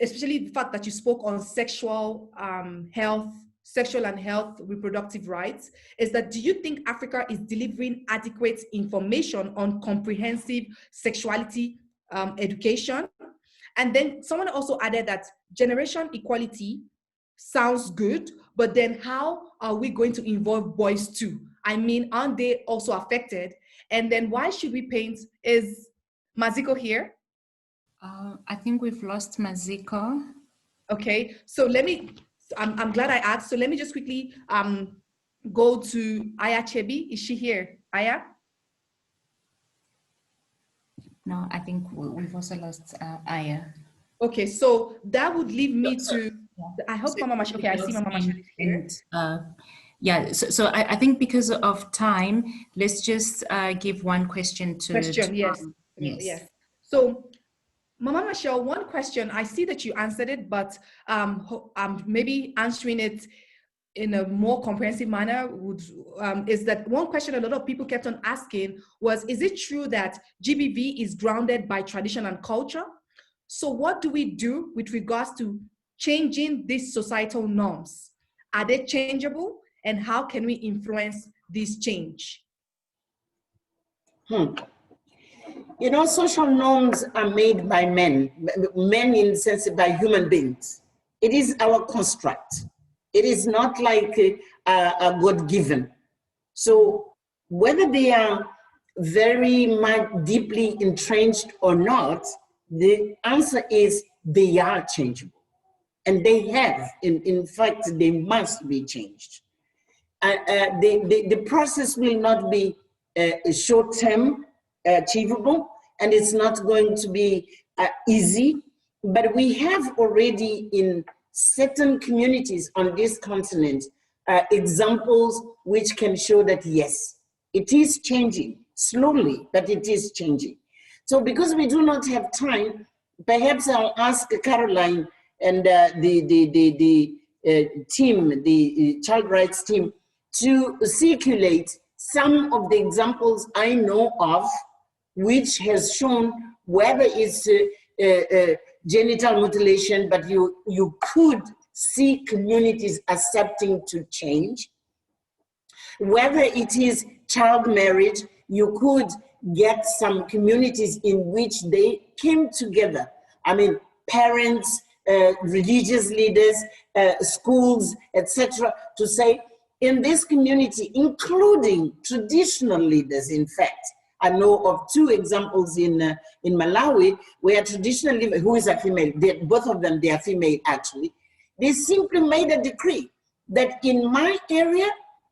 especially the fact that you spoke on sexual and health, reproductive rights, is that, do you think Africa is delivering adequate information on comprehensive sexuality education? And then someone also added that generation equality sounds good, but then how are we going to involve boys too? I mean, aren't they also affected? And then why should we paint? Is Maziko here? I think we've lost Maziko. Okay, so I'm glad I asked. So let me just quickly go to Aya Chebi. Is she here? Aya? No, I think we've also lost Aya. Okay, so that would leave me to, I hope Mama Machel, okay, I see Mama Machel is here. Yeah, so I think because of time, let's just give one question to... Yes. So, Mama Machel, one question, I see that you answered it, but maybe answering it in a more comprehensive manner is that one question a lot of people kept on asking was, is it true that GBV is grounded by tradition and culture? So what do we do with regards to changing these societal norms? Are they changeable? And how can we influence this change? You know, social norms are made by men in the sense by human beings. It is our construct. It is not like a God-given. So whether they are very much deeply entrenched or not, the answer is they are changeable. And they have, in fact, they must be changed. The process will not be short-term achievable, and it's not going to be easy, but we have already in certain communities on this continent examples which can show that yes, it is changing slowly, but it is changing. So because we do not have time, perhaps I'll ask Caroline and the team, the child rights team, to circulate some of the examples I know of, which has shown whether it's genital mutilation, but you could see communities accepting to change. Whether it is child marriage, you could get some communities in which they came together. I mean, parents, religious leaders, schools, etc., to say, in this community, including traditional leaders, in fact. I know of 2 examples in Malawi where traditional leaders, who is a female, both of them, they are female actually, they simply made a decree that in my area,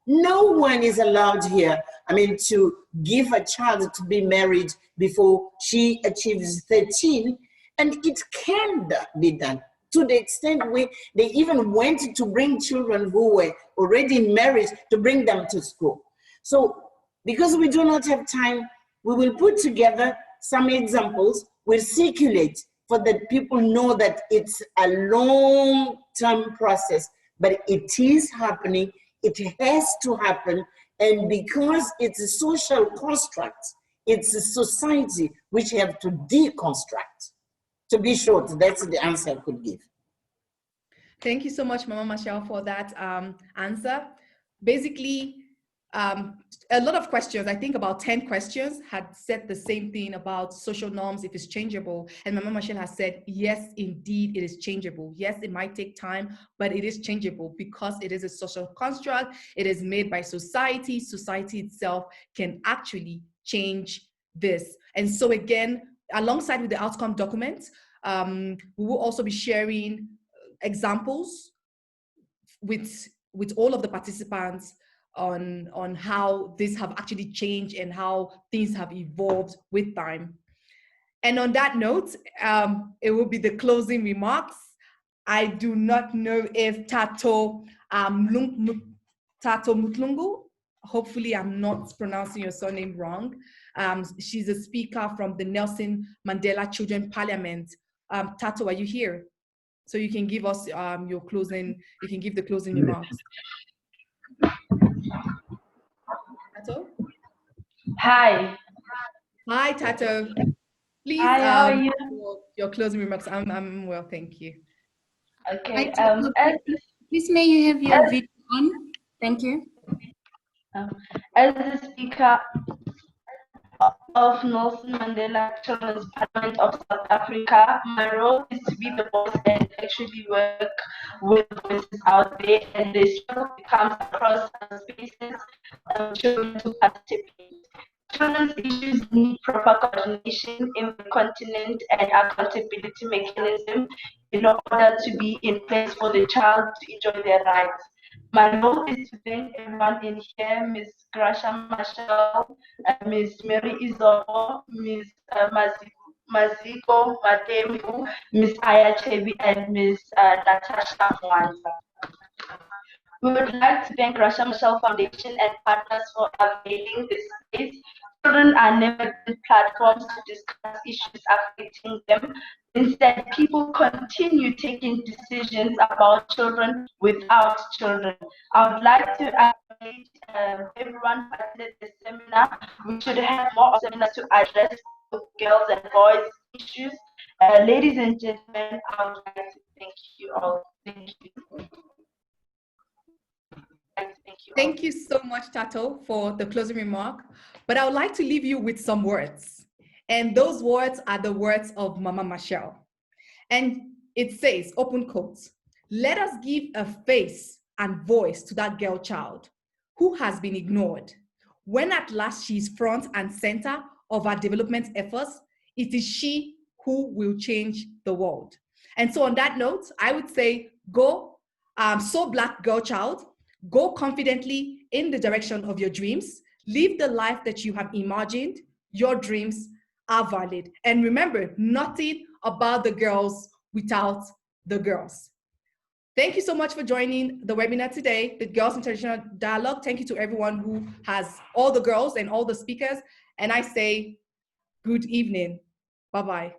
no one is allowed here, I mean, to give a child to be married before she achieves 13, and it can be done. To the extent where they even went to bring children who were already in marriage to bring them to school. So because we do not have time, we will put together some examples, we'll circulate for that people know that it's a long-term process, but it is happening, it has to happen, and because it's a social construct, it's a society which have to deconstruct. To be short, that's the answer I could give. Thank you so much, Mama Machel, for that answer. Basically, a lot of questions, I think about 10 questions had said the same thing about social norms, if it's changeable. And Mama Machel has said, yes, indeed, it is changeable. Yes, it might take time, but it is changeable because it is a social construct. It is made by society. Society itself can actually change this. And so again, alongside with the outcome document, we will also be sharing examples with all of the participants on how these have actually changed and how things have evolved with time. And on that note, it will be the closing remarks. I do not know if Tato Mutlungu, hopefully I'm not pronouncing your surname wrong. She's a speaker from the Nelson Mandela Children Parliament. Tato, are you here? So you can give us your closing, you can give the closing remarks. Tato? Hi. Hi, Tato. Please, Hi, how are you? Your closing remarks. I'm well, thank you. Okay. Please may you have your video on? Thank you. As the speaker of Nelson Mandela Children's Parliament of South Africa, my role is to be the voice and actually work with voices out there, and the struggle comes across spaces children to participate. Children's issues need proper coordination in the continent and accountability mechanism in order to be in place for the child to enjoy their rights. My role is to thank everyone in here, Ms. Grasha Marshall, Ms. Mary Izobo, Ms. Maziko Matemu, Ms. Aya Chebi, and Ms. Natasha Mwanza. We would like to thank Grasha Marshall Foundation and partners for availing this space. Children are never given platforms to discuss issues affecting them. Instead, people continue taking decisions about children without children. I would like to acknowledge everyone who attended this seminar. We should have more seminars to address both girls and boys issues. Ladies and gentlemen, I would like to thank you all. Thank you. Thank you so much, Tato, for the closing remark. But I would like to leave you with some words. And those words are the words of Mama Machel. And it says, open quotes, "Let us give a face and voice to that girl child who has been ignored. When at last she is front and center of our development efforts, it is she who will change the world." And so on that note, I would say, go, so Black girl child, go confidently in the direction of your dreams. Live the life that you have imagined. Your dreams are valid. And remember, nothing about the girls without the girls. Thank you so much for joining the webinar today, the Girls Intergenerational Dialogue. Thank you to everyone who has, all the girls and all the speakers. And I say, good evening. Bye-bye.